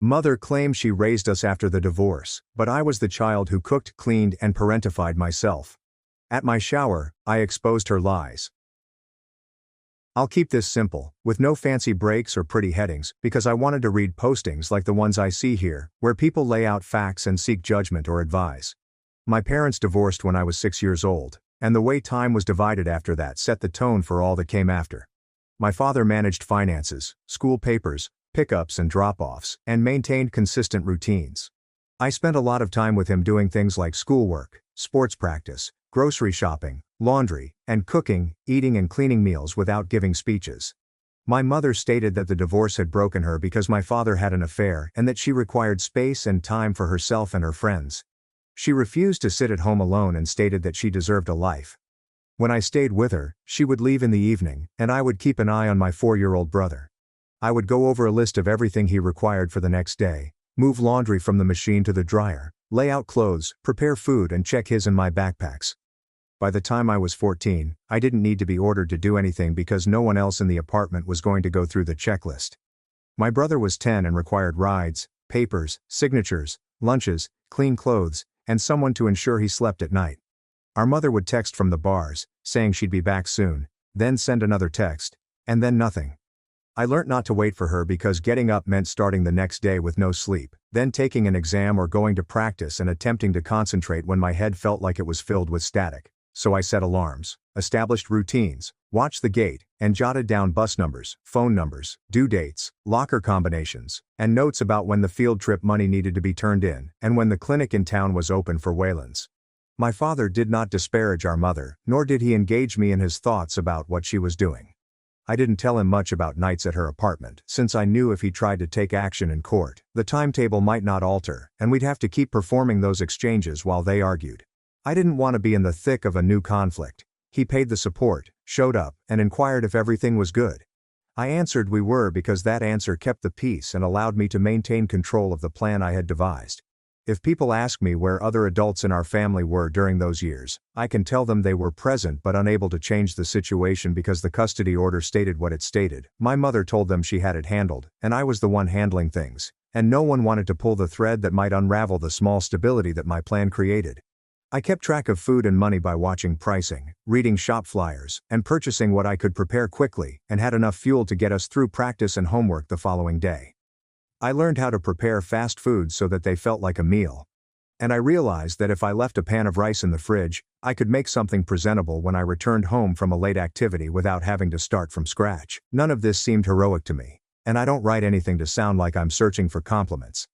Mother claimed she raised us after the divorce, but I was the child who cooked, cleaned, and parentified myself. At my shower, I exposed her lies. I'll keep this simple, with no fancy breaks or pretty headings, because I wanted to read postings like the ones I see here, where people lay out facts and seek judgment or advice. My parents divorced when I was 6 years old, and the way time was divided after that set the tone for all that came after. My father managed finances, school papers, pickups and drop-offs, and maintained consistent routines. I spent a lot of time with him doing things like schoolwork, sports practice, grocery shopping, laundry, and cooking, eating and cleaning meals without giving speeches. My mother stated that the divorce had broken her because my father had an affair and that she required space and time for herself and her friends. She refused to sit at home alone and stated that she deserved a life. When I stayed with her, she would leave in the evening, and I would keep an eye on my 4-year-old brother. I would go over a list of everything he required for the next day, move laundry from the machine to the dryer, lay out clothes, prepare food and check his and my backpacks. By the time I was 14, I didn't need to be ordered to do anything because no one else in the apartment was going to go through the checklist. My brother was 10 and required rides, papers, signatures, lunches, clean clothes, and someone to ensure he slept at night. Our mother would text from the bars, saying she'd be back soon, then send another text, and then nothing. I learnt not to wait for her because getting up meant starting the next day with no sleep, then taking an exam or going to practice and attempting to concentrate when my head felt like it was filled with static. So I set alarms, established routines, watched the gate, and jotted down bus numbers, phone numbers, due dates, locker combinations, and notes about when the field trip money needed to be turned in, and when the clinic in town was open for Wayland's. My father did not disparage our mother, nor did he engage me in his thoughts about what she was doing. I didn't tell him much about nights at her apartment, since I knew if he tried to take action in court, the timetable might not alter, and we'd have to keep performing those exchanges while they argued. I didn't want to be in the thick of a new conflict. He paid the support, showed up, and inquired if everything was good. I answered we were because that answer kept the peace and allowed me to maintain control of the plan I had devised. If people ask me where other adults in our family were during those years, I can tell them they were present but unable to change the situation because the custody order stated what it stated. My mother told them she had it handled, and I was the one handling things, and no one wanted to pull the thread that might unravel the small stability that my plan created. I kept track of food and money by watching pricing, reading shop flyers, and purchasing what I could prepare quickly, and had enough fuel to get us through practice and homework the following day. I learned how to prepare fast foods so that they felt like a meal. And I realized that if I left a pan of rice in the fridge, I could make something presentable when I returned home from a late activity without having to start from scratch. None of this seemed heroic to me, and I don't write anything to sound like I'm searching for compliments.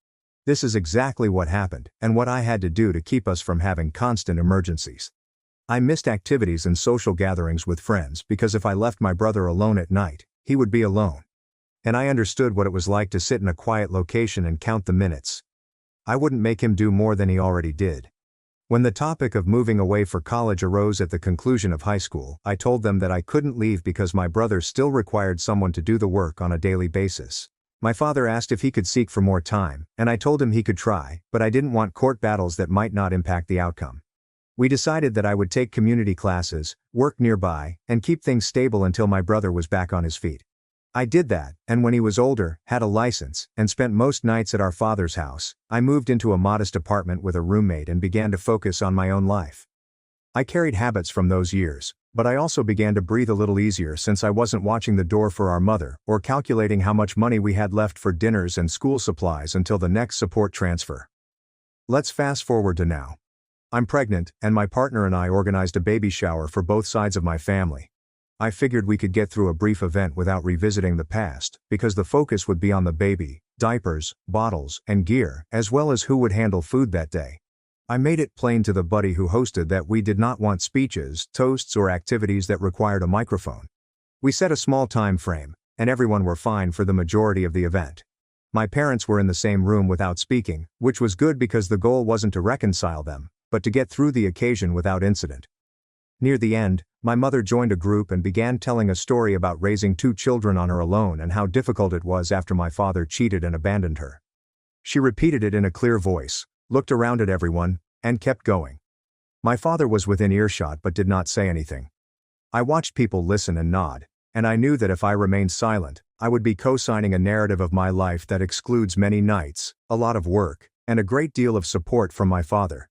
This is exactly what happened, and what I had to do to keep us from having constant emergencies. I missed activities and social gatherings with friends because if I left my brother alone at night, he would be alone. And I understood what it was like to sit in a quiet location and count the minutes. I wouldn't make him do more than he already did. When the topic of moving away for college arose at the conclusion of high school, I told them that I couldn't leave because my brother still required someone to do the work on a daily basis. My father asked if he could seek for more time, and I told him he could try, but I didn't want court battles that might not impact the outcome. We decided that I would take community classes, work nearby, and keep things stable until my brother was back on his feet. I did that, and when he was older, had a license, and spent most nights at our father's house, I moved into a modest apartment with a roommate and began to focus on my own life. I carried habits from those years, but I also began to breathe a little easier since I wasn't watching the door for our mother, or calculating how much money we had left for dinners and school supplies until the next support transfer. Let's fast forward to now. I'm pregnant, and my partner and I organized a baby shower for both sides of my family. I figured we could get through a brief event without revisiting the past, because the focus would be on the baby, diapers, bottles, and gear, as well as who would handle food that day. I made it plain to the buddy who hosted that we did not want speeches, toasts, or activities that required a microphone. We set a small time frame, and everyone were fine for the majority of the event. My parents were in the same room without speaking, which was good because the goal wasn't to reconcile them, but to get through the occasion without incident. Near the end, my mother joined a group and began telling a story about raising 2 children on her alone and how difficult it was after my father cheated and abandoned her. She repeated it in a clear voice, looked around at everyone, and kept going. My father was within earshot but did not say anything. I watched people listen and nod, and I knew that if I remained silent, I would be co-signing a narrative of my life that excludes many nights, a lot of work, and a great deal of support from my father.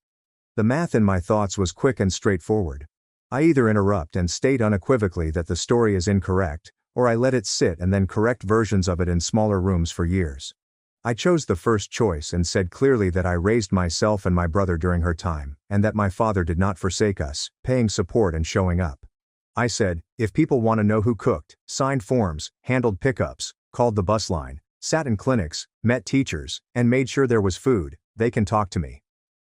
The math in my thoughts was quick and straightforward. I either interrupt and state unequivocally that the story is incorrect, or I let it sit and then correct versions of it in smaller rooms for years. I chose the first choice and said clearly that I raised myself and my brother during her time, and that my father did not forsake us, paying support and showing up. I said, if people want to know who cooked, signed forms, handled pickups, called the bus line, sat in clinics, met teachers, and made sure there was food, they can talk to me.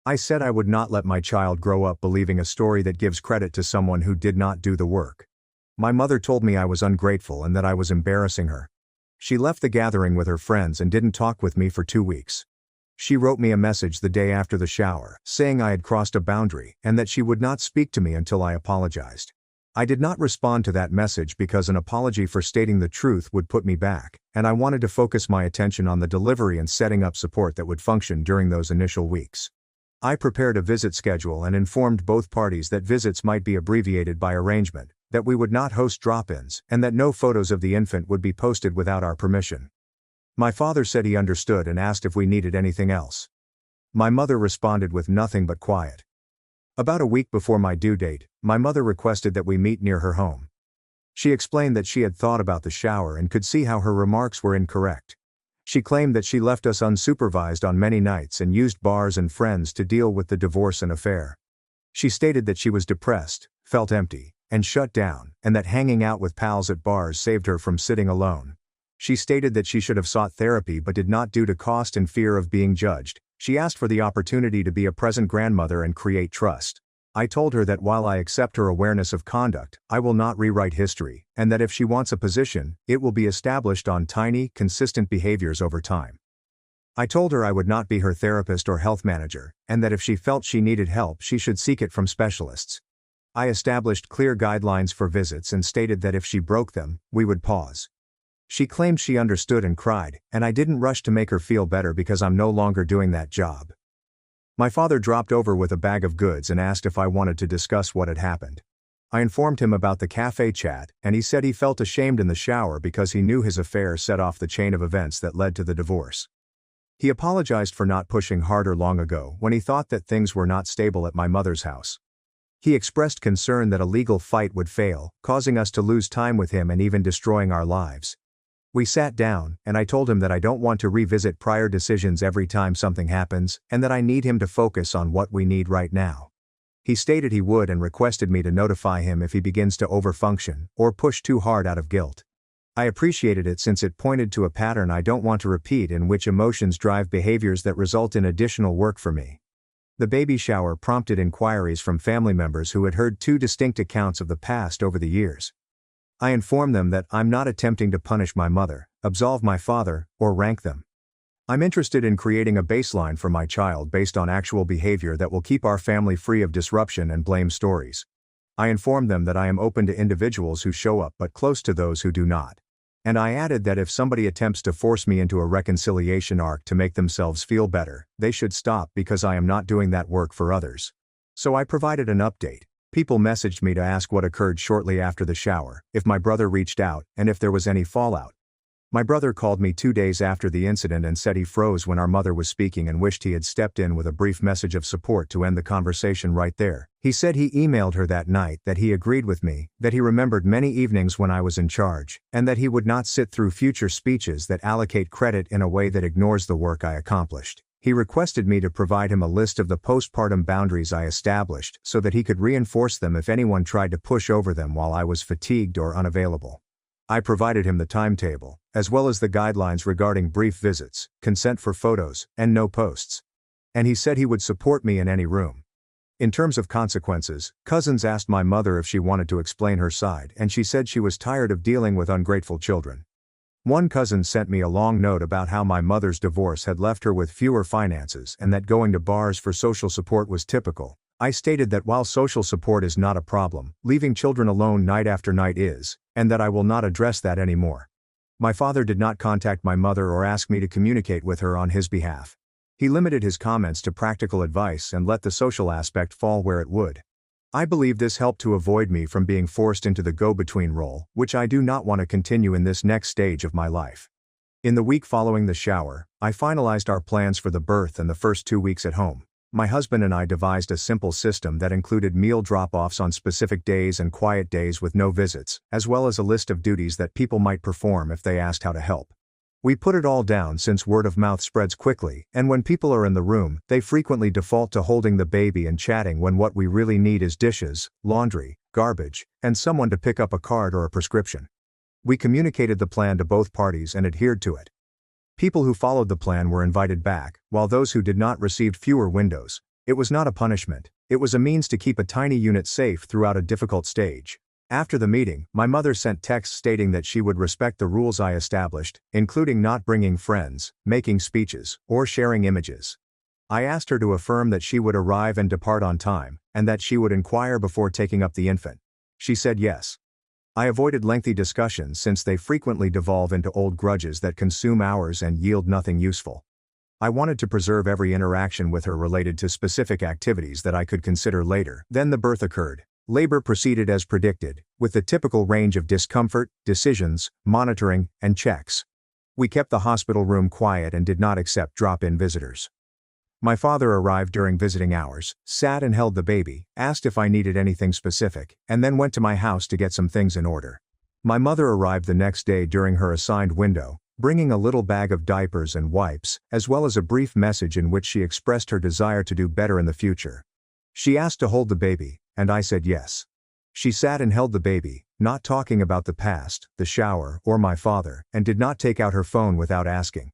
I said I would not let my child grow up believing a story that gives credit to someone who did not do the work. My mother told me I was ungrateful and that I was embarrassing her. She left the gathering with her friends and didn't talk with me for 2 weeks. She wrote me a message the day after the shower, saying I had crossed a boundary and that she would not speak to me until I apologized. I did not respond to that message because an apology for stating the truth would put me back, and I wanted to focus my attention on the delivery and setting up support that would function during those initial weeks. I prepared a visit schedule and informed both parties that visits might be abbreviated by arrangement, that we would not host drop-ins, and that no photos of the infant would be posted without our permission. My father said he understood and asked if we needed anything else. My mother responded with nothing but quiet. About a week before my due date, my mother requested that we meet near her home. She explained that she had thought about the shower and could see how her remarks were incorrect. She claimed that she left us unsupervised on many nights and used bars and friends to deal with the divorce and affair. She stated that she was depressed, felt empty, and shut down, and that hanging out with pals at bars saved her from sitting alone. She stated that she should have sought therapy but did not due to cost and fear of being judged. She asked for the opportunity to be a present grandmother and create trust. I told her that while I accept her awareness of conduct, I will not rewrite history, and that if she wants a position, it will be established on tiny, consistent behaviors over time. I told her I would not be her therapist or health manager, and that if she felt she needed help she should seek it from specialists. I established clear guidelines for visits and stated that if she broke them, we would pause. She claimed she understood and cried, and I didn't rush to make her feel better because I'm no longer doing that job. My father dropped over with a bag of goods and asked if I wanted to discuss what had happened. I informed him about the cafe chat, and he said he felt ashamed in the shower because he knew his affair set off the chain of events that led to the divorce. He apologized for not pushing harder long ago when he thought that things were not stable at my mother's house. He expressed concern that a legal fight would fail, causing us to lose time with him and even destroying our lives. We sat down, and I told him that I don't want to revisit prior decisions every time something happens, and that I need him to focus on what we need right now. He stated he would and requested me to notify him if he begins to overfunction, or push too hard out of guilt. I appreciated it since it pointed to a pattern I don't want to repeat in which emotions drive behaviors that result in additional work for me. The baby shower prompted inquiries from family members who had heard 2 distinct accounts of the past over the years. I informed them that I'm not attempting to punish my mother, absolve my father, or rank them. I'm interested in creating a baseline for my child based on actual behavior that will keep our family free of disruption and blame stories. I informed them that I am open to individuals who show up but close to those who do not. And I added that if somebody attempts to force me into a reconciliation arc to make themselves feel better, they should stop because I am not doing that work for others. So I provided an update. People messaged me to ask what occurred shortly after the shower, if my brother reached out, and if there was any fallout. My brother called me 2 days after the incident and said he froze when our mother was speaking and wished he had stepped in with a brief message of support to end the conversation right there. He said he emailed her that night that he agreed with me, that he remembered many evenings when I was in charge, and that he would not sit through future speeches that allocate credit in a way that ignores the work I accomplished. He requested me to provide him a list of the postpartum boundaries I established so that he could reinforce them if anyone tried to push over them while I was fatigued or unavailable. I provided him the timetable, as well as the guidelines regarding brief visits, consent for photos, and no posts. And he said he would support me in any room. In terms of consequences, cousins asked my mother if she wanted to explain her side, and she said she was tired of dealing with ungrateful children. One cousin sent me a long note about how my mother's divorce had left her with fewer finances and that going to bars for social support was typical. I stated that while social support is not a problem, leaving children alone night after night is, and that I will not address that anymore. My father did not contact my mother or ask me to communicate with her on his behalf. He limited his comments to practical advice and let the social aspect fall where it would. I believe this helped to avoid me from being forced into the go-between role, which I do not want to continue in this next stage of my life. In the week following the shower, I finalized our plans for the birth and the first 2 weeks at home. My husband and I devised a simple system that included meal drop-offs on specific days and quiet days with no visits, as well as a list of duties that people might perform if they asked how to help. We put it all down since word of mouth spreads quickly, and when people are in the room, they frequently default to holding the baby and chatting when what we really need is dishes, laundry, garbage, and someone to pick up a card or a prescription. We communicated the plan to both parties and adhered to it. People who followed the plan were invited back, while those who did not received fewer windows. It was not a punishment, it was a means to keep a tiny unit safe throughout a difficult stage. After the meeting, my mother sent texts stating that she would respect the rules I established, including not bringing friends, making speeches, or sharing images. I asked her to affirm that she would arrive and depart on time, and that she would inquire before taking up the infant. She said yes. I avoided lengthy discussions since they frequently devolve into old grudges that consume hours and yield nothing useful. I wanted to preserve every interaction with her related to specific activities that I could consider later. Then the birth occurred. Labor proceeded as predicted, with the typical range of discomfort, decisions, monitoring, and checks. We kept the hospital room quiet and did not accept drop-in visitors. My father arrived during visiting hours, sat and held the baby, asked if I needed anything specific, and then went to my house to get some things in order. My mother arrived the next day during her assigned window, bringing a little bag of diapers and wipes, as well as a brief message in which she expressed her desire to do better in the future. She asked to hold the baby, and I said yes. She sat and held the baby, not talking about the past, the shower, or my father, and did not take out her phone without asking.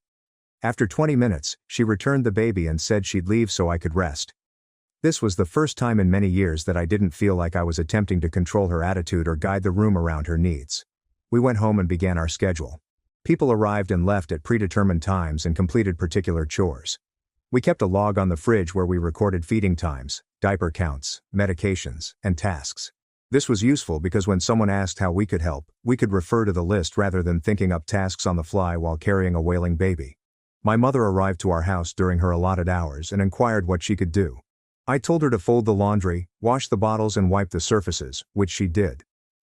After 20 minutes, she returned the baby and said she'd leave so I could rest. This was the first time in many years that I didn't feel like I was attempting to control her attitude or guide the room around her needs. We went home and began our schedule. People arrived and left at predetermined times and completed particular chores. We kept a log on the fridge where we recorded feeding times, diaper counts, medications, and tasks. This was useful because when someone asked how we could help, we could refer to the list rather than thinking up tasks on the fly while carrying a wailing baby. My mother arrived to our house during her allotted hours and inquired what she could do. I told her to fold the laundry, wash the bottles and wipe the surfaces, which she did.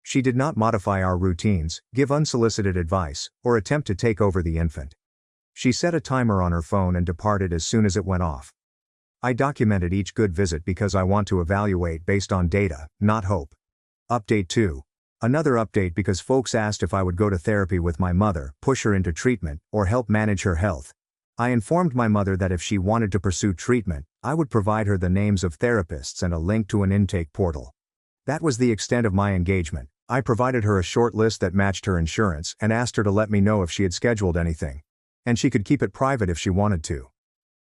She did not modify our routines, give unsolicited advice, or attempt to take over the infant. She set a timer on her phone and departed as soon as it went off. I documented each good visit because I want to evaluate based on data, not hope. Update 2. Another update because folks asked if I would go to therapy with my mother, push her into treatment, or help manage her health. I informed my mother that if she wanted to pursue treatment, I would provide her the names of therapists and a link to an intake portal. That was the extent of my engagement. I provided her a short list that matched her insurance and asked her to let me know if she had scheduled anything. And she could keep it private if she wanted to.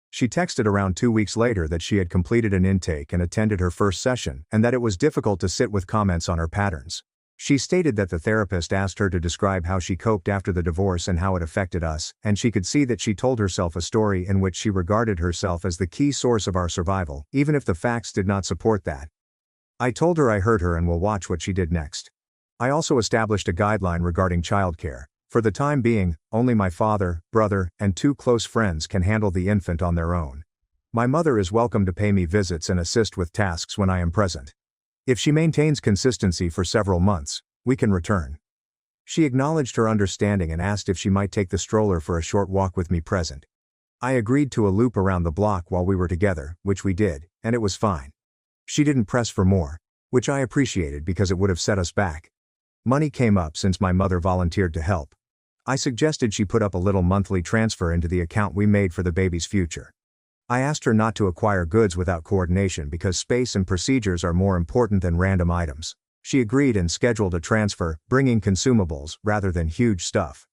She texted around 2 weeks later that she had completed an intake and attended her first session, and that it was difficult to sit with comments on her patterns. She stated that the therapist asked her to describe how she coped after the divorce and how it affected us, and she could see that she told herself a story in which she regarded herself as the key source of our survival, even if the facts did not support that. I told her I heard her and will watch what she did next. I also established a guideline regarding childcare. For the time being, only my father, brother, and 2 close friends can handle the infant on their own. My mother is welcome to pay me visits and assist with tasks when I am present. If she maintains consistency for several months, we can return. She acknowledged her understanding and asked if she might take the stroller for a short walk with me present. I agreed to a loop around the block while we were together, which we did, and it was fine. She didn't press for more, which I appreciated because it would have set us back. Money came up since my mother volunteered to help. I suggested she put up a little monthly transfer into the account we made for the baby's future. I asked her not to acquire goods without coordination because space and procedures are more important than random items. She agreed and scheduled a transfer, bringing consumables rather than huge stuff.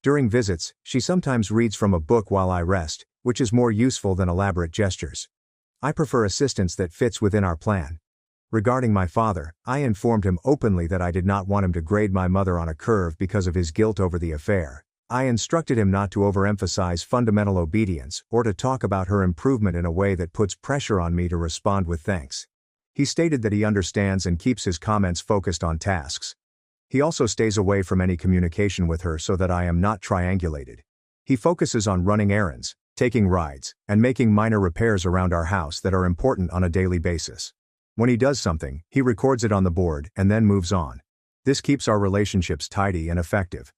During visits, she sometimes reads from a book while I rest, which is more useful than elaborate gestures. I prefer assistance that fits within our plan. Regarding my father, I informed him openly that I did not want him to grade my mother on a curve because of his guilt over the affair. I instructed him not to overemphasize fundamental obedience or to talk about her improvement in a way that puts pressure on me to respond with thanks. He stated that he understands and keeps his comments focused on tasks. He also stays away from any communication with her so that I am not triangulated. He focuses on running errands, taking rides, and making minor repairs around our house that are important on a daily basis. When he does something, he records it on the board and then moves on. This keeps our relationships tidy and effective.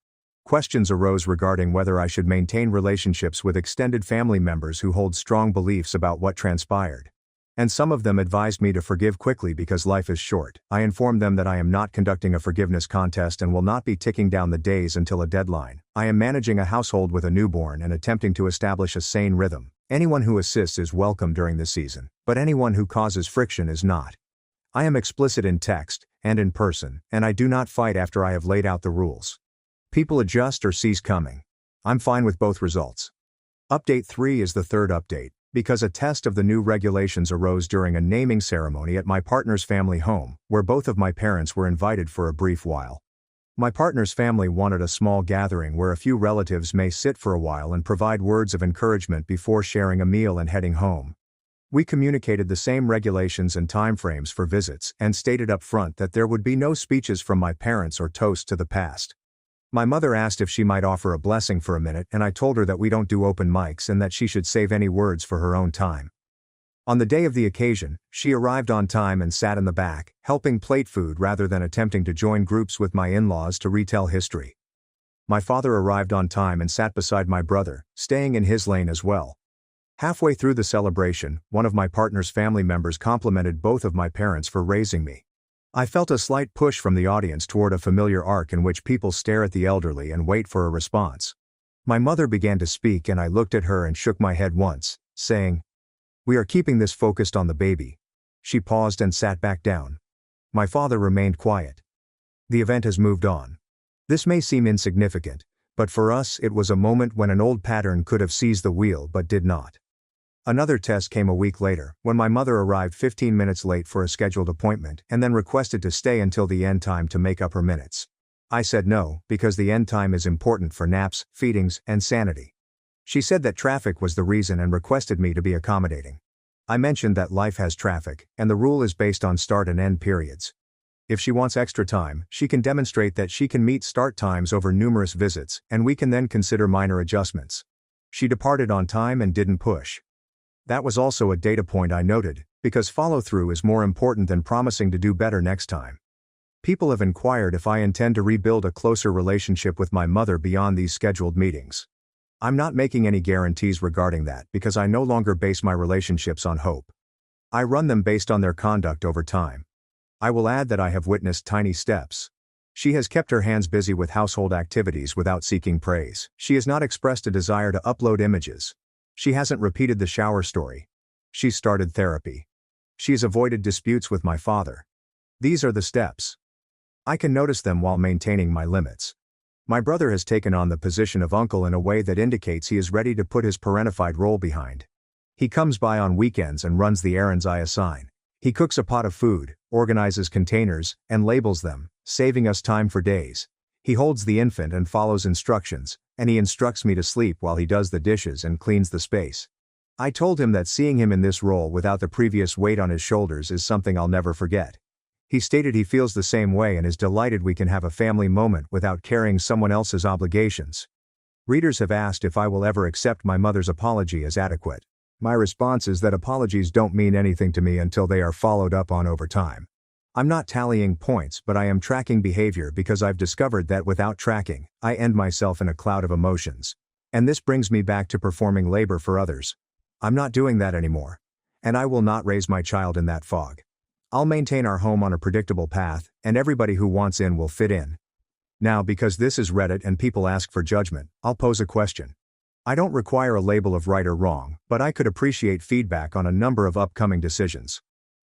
Questions arose regarding whether I should maintain relationships with extended family members who hold strong beliefs about what transpired. And some of them advised me to forgive quickly because life is short. I informed them that I am not conducting a forgiveness contest and will not be ticking down the days until a deadline. I am managing a household with a newborn and attempting to establish a sane rhythm. Anyone who assists is welcome during this season, but anyone who causes friction is not. I am explicit in text and in person, and I do not fight after I have laid out the rules. People adjust or cease coming. I'm fine with both results. Update 3 is the third update, because a test of the new regulations arose during a naming ceremony at my partner's family home, where both of my parents were invited for a brief while. My partner's family wanted a small gathering where a few relatives may sit for a while and provide words of encouragement before sharing a meal and heading home. We communicated the same regulations and timeframes for visits and stated up front that there would be no speeches from my parents or toast to the past. My mother asked if she might offer a blessing for a minute, and I told her that we don't do open mics and that she should save any words for her own time. On the day of the occasion, she arrived on time and sat in the back, helping plate food rather than attempting to join groups with my in-laws to retell history. My father arrived on time and sat beside my brother, staying in his lane as well. Halfway through the celebration, one of my partner's family members complimented both of my parents for raising me. I felt a slight push from the audience toward a familiar arc in which people stare at the elderly and wait for a response. My mother began to speak and I looked at her and shook my head once, saying, "We are keeping this focused on the baby." She paused and sat back down. My father remained quiet. The event has moved on. This may seem insignificant, but for us it was a moment when an old pattern could have seized the wheel but did not. Another test came a week later, when my mother arrived 15 minutes late for a scheduled appointment and then requested to stay until the end time to make up her minutes. I said no, because the end time is important for naps, feedings, and sanity. She said that traffic was the reason and requested me to be accommodating. I mentioned that life has traffic, and the rule is based on start and end periods. If she wants extra time, she can demonstrate that she can meet start times over numerous visits, and we can then consider minor adjustments. She departed on time and didn't push. That was also a data point I noted, because follow-through is more important than promising to do better next time. People have inquired if I intend to rebuild a closer relationship with my mother beyond these scheduled meetings. I'm not making any guarantees regarding that because I no longer base my relationships on hope. I run them based on their conduct over time. I will add that I have witnessed tiny steps. She has kept her hands busy with household activities without seeking praise. She has not expressed a desire to upload images. She hasn't repeated the shower story. She's started therapy. She's avoided disputes with my father. These are the steps. I can notice them while maintaining my limits. My brother has taken on the position of uncle in a way that indicates he is ready to put his parentified role behind. He comes by on weekends and runs the errands I assign. He cooks a pot of food, organizes containers, and labels them, saving us time for days. He holds the infant and follows instructions, and he instructs me to sleep while he does the dishes and cleans the space. I told him that seeing him in this role without the previous weight on his shoulders is something I'll never forget. He stated he feels the same way and is delighted we can have a family moment without carrying someone else's obligations. Readers have asked if I will ever accept my mother's apology as adequate. My response is that apologies don't mean anything to me until they are followed up on over time. I'm not tallying points, but I am tracking behavior because I've discovered that without tracking, I end myself in a cloud of emotions. And this brings me back to performing labor for others. I'm not doing that anymore. And I will not raise my child in that fog. I'll maintain our home on a predictable path, and everybody who wants in will fit in. Now, because this is Reddit and people ask for judgment, I'll pose a question. I don't require a label of right or wrong, but I could appreciate feedback on a number of upcoming decisions.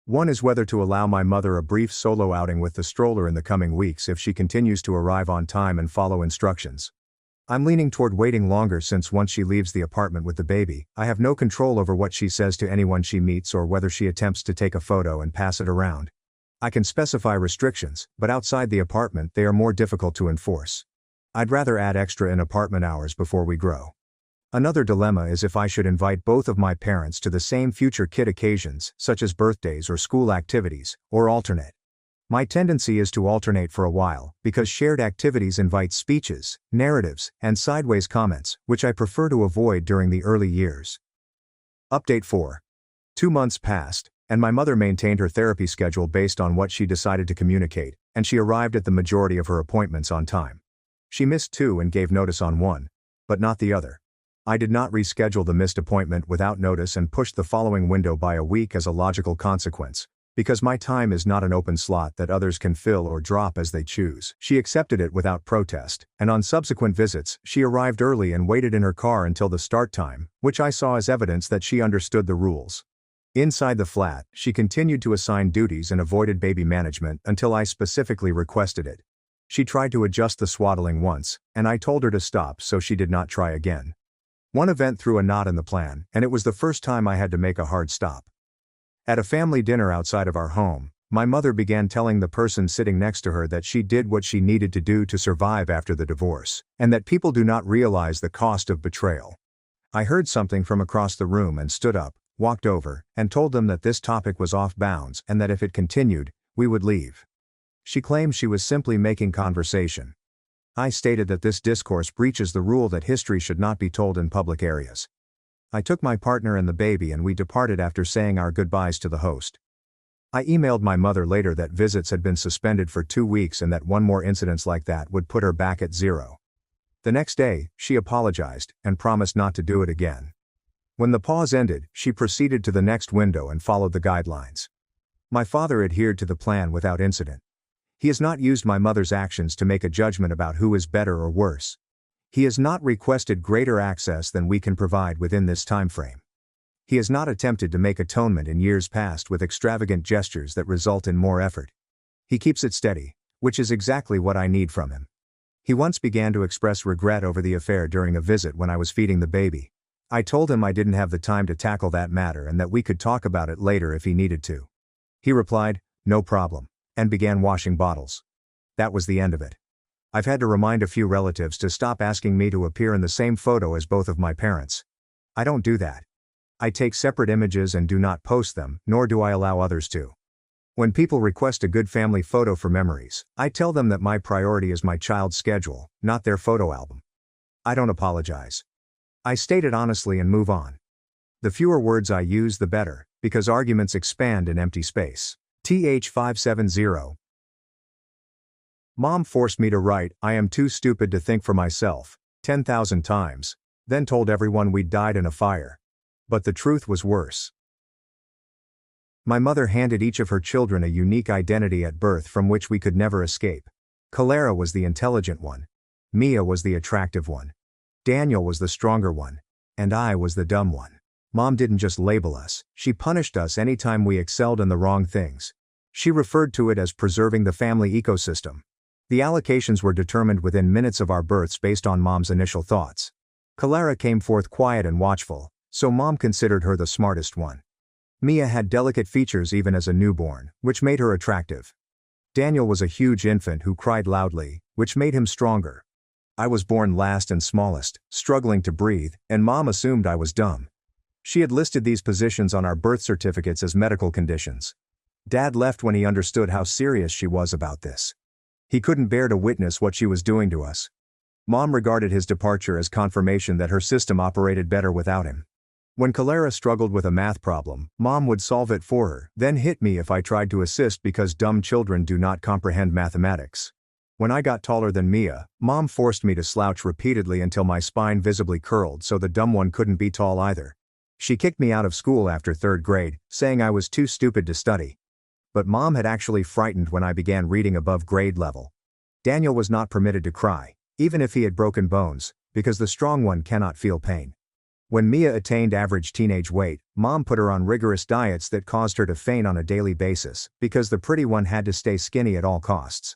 One is whether to allow my mother a brief solo outing with the stroller in the coming weeks if she continues to arrive on time and follow instructions. I'm leaning toward waiting longer since once she leaves the apartment with the baby, I have no control over what she says to anyone she meets or whether she attempts to take a photo and pass it around. I can specify restrictions, but outside the apartment they are more difficult to enforce. I'd rather add extra in-apartment hours before we grow. Another dilemma is if I should invite both of my parents to the same future kid occasions, such as birthdays or school activities, or alternate. My tendency is to alternate for a while, because shared activities invite speeches, narratives, and sideways comments, which I prefer to avoid during the early years. Update 4. 2 months passed, and my mother maintained her therapy schedule based on what she decided to communicate, and she arrived at the majority of her appointments on time. She missed 2 and gave notice on 1, but not the other. I did not reschedule the missed appointment without notice and pushed the following window by a week as a logical consequence, because my time is not an open slot that others can fill or drop as they choose. She accepted it without protest, and on subsequent visits, she arrived early and waited in her car until the start time, which I saw as evidence that she understood the rules. Inside the flat, she continued to assign duties and avoided baby management until I specifically requested it. She tried to adjust the swaddling once, and I told her to stop so she did not try again. One event threw a knot in the plan, and it was the first time I had to make a hard stop. At a family dinner outside of our home, my mother began telling the person sitting next to her that she did what she needed to do to survive after the divorce, and that people do not realize the cost of betrayal. I heard something from across the room and stood up, walked over, and told them that this topic was off bounds and that if it continued, we would leave. She claimed she was simply making conversation. I stated that this discourse breaches the rule that history should not be told in public areas. I took my partner and the baby and we departed after saying our goodbyes to the host. I emailed my mother later that visits had been suspended for 2 weeks and that one more incident like that would put her back at 0. The next day, she apologized and promised not to do it again. When the pause ended, she proceeded to the next window and followed the guidelines. My father adhered to the plan without incident. He has not used my mother's actions to make a judgment about who is better or worse. He has not requested greater access than we can provide within this time frame. He has not attempted to make atonement in years past with extravagant gestures that result in more effort. He keeps it steady, which is exactly what I need from him. He once began to express regret over the affair during a visit when I was feeding the baby. I told him I didn't have the time to tackle that matter and that we could talk about it later if he needed to. He replied, "No problem," and began washing bottles. That was the end of it. I've had to remind a few relatives to stop asking me to appear in the same photo as both of my parents. I don't do that. I take separate images and do not post them, nor do I allow others to. When people request a good family photo for memories, I tell them that my priority is my child's schedule, not their photo album. I don't apologize. I state it honestly and move on. The fewer words I use the better, because arguments expand in empty space. TH570. Mom forced me to write, "I am too stupid to think for myself," 10,000 times, then told everyone we'd died in a fire. But the truth was worse. My mother handed each of her children a unique identity at birth from which we could never escape. Clara was the intelligent one. Mia was the attractive one. Daniel was the stronger one. And I was the dumb one. Mom didn't just label us, she punished us anytime we excelled in the wrong things. She referred to it as preserving the family ecosystem. The allocations were determined within minutes of our births based on Mom's initial thoughts. Clara came forth quiet and watchful, so Mom considered her the smartest one. Mia had delicate features even as a newborn, which made her attractive. Daniel was a huge infant who cried loudly, which made him stronger. I was born last and smallest, struggling to breathe, and Mom assumed I was dumb. She had listed these positions on our birth certificates as medical conditions. Dad left when he understood how serious she was about this. He couldn't bear to witness what she was doing to us. Mom regarded his departure as confirmation that her system operated better without him. When Clara struggled with a math problem, Mom would solve it for her, then hit me if I tried to assist because dumb children do not comprehend mathematics. When I got taller than Mia, Mom forced me to slouch repeatedly until my spine visibly curled so the dumb one couldn't be tall either. She kicked me out of school after 3rd grade, saying I was too stupid to study. But Mom had actually frightened when I began reading above grade level. Daniel was not permitted to cry, even if he had broken bones, because the strong one cannot feel pain. When Mia attained average teenage weight, Mom put her on rigorous diets that caused her to faint on a daily basis, because the pretty one had to stay skinny at all costs.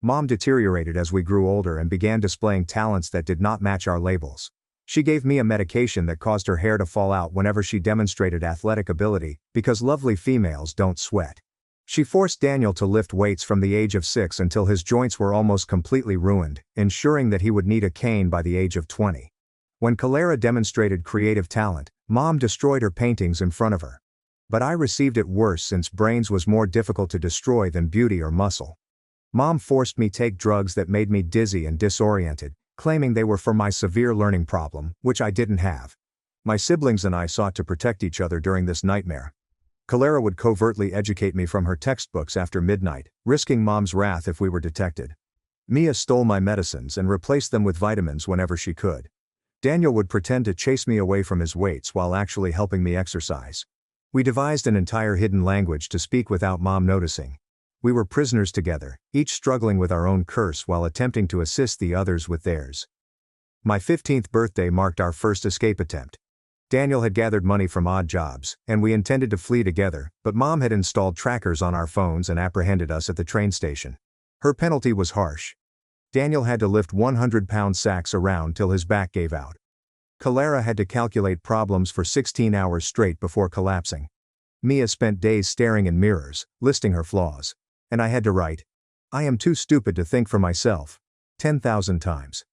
Mom deteriorated as we grew older and began displaying talents that did not match our labels. She gave Mia medication that caused her hair to fall out whenever she demonstrated athletic ability, because lovely females don't sweat. She forced Daniel to lift weights from the age of 6 until his joints were almost completely ruined, ensuring that he would need a cane by the age of 20. When Clara demonstrated creative talent, Mom destroyed her paintings in front of her. But I received it worse since brains was more difficult to destroy than beauty or muscle. Mom forced me take drugs that made me dizzy and disoriented, claiming they were for my severe learning problem, which I didn't have. My siblings and I sought to protect each other during this nightmare. Clara would covertly educate me from her textbooks after midnight, risking Mom's wrath if we were detected. Mia stole my medicines and replaced them with vitamins whenever she could. Daniel would pretend to chase me away from his weights while actually helping me exercise. We devised an entire hidden language to speak without Mom noticing. We were prisoners together, each struggling with our own curse while attempting to assist the others with theirs. My 15th birthday marked our first escape attempt. Daniel had gathered money from odd jobs, and we intended to flee together, but Mom had installed trackers on our phones and apprehended us at the train station. Her penalty was harsh. Daniel had to lift 100-pound sacks around till his back gave out. Clara had to calculate problems for 16 hours straight before collapsing. Mia spent days staring in mirrors, listing her flaws. And I had to write, "I am too stupid to think for myself," 10,000 times.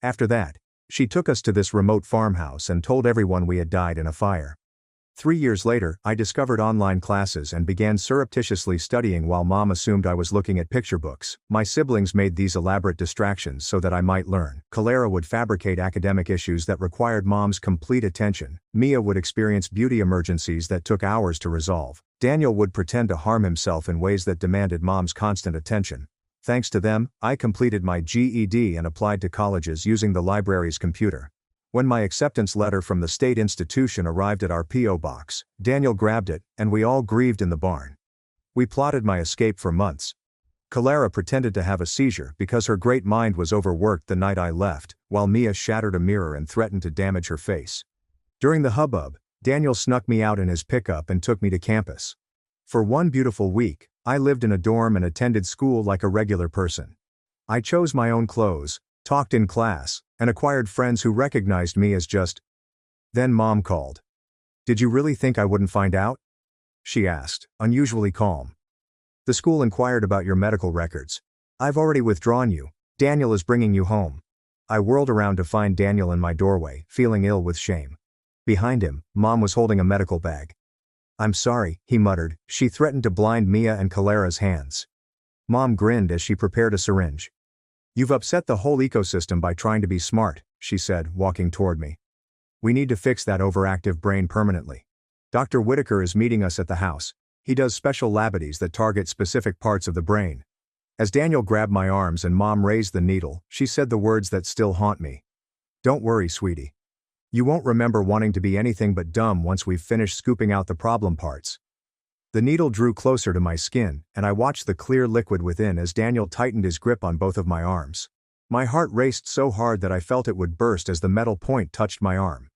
After that, she took us to this remote farmhouse and told everyone we had died in a fire. 3 years later, I discovered online classes and began surreptitiously studying while Mom assumed I was looking at picture books. My siblings made these elaborate distractions so that I might learn. Clara would fabricate academic issues that required Mom's complete attention. Mia would experience beauty emergencies that took hours to resolve. Daniel would pretend to harm himself in ways that demanded Mom's constant attention. Thanks to them, I completed my GED and applied to colleges using the library's computer. When my acceptance letter from the state institution arrived at our P.O. box, Daniel grabbed it, and we all grieved in the barn. We plotted my escape for months. Clara pretended to have a seizure because her great mind was overworked the night I left, while Mia shattered a mirror and threatened to damage her face. During the hubbub, Daniel snuck me out in his pickup and took me to campus. For one beautiful week, I lived in a dorm and attended school like a regular person. I chose my own clothes, talked in class, and acquired friends who recognized me as just. Then Mom called. "Did you really think I wouldn't find out?" she asked, unusually calm. "The school inquired about your medical records. I've already withdrawn you. Daniel is bringing you home." I whirled around to find Daniel in my doorway, feeling ill with shame. Behind him, Mom was holding a medical bag. "I'm sorry," he muttered. She threatened to blind Mia and Clara's hands. Mom grinned as she prepared a syringe. "You've upset the whole ecosystem by trying to be smart," she said, walking toward me. "We need to fix that overactive brain permanently. Dr. Whitaker is meeting us at the house. He does special labities that target specific parts of the brain." As Daniel grabbed my arms and Mom raised the needle, she said the words that still haunt me. "Don't worry, sweetie. You won't remember wanting to be anything but dumb once we've finished scooping out the problem parts." The needle drew closer to my skin, and I watched the clear liquid within as Daniel tightened his grip on both of my arms. My heart raced so hard that I felt it would burst as the metal point touched my arm.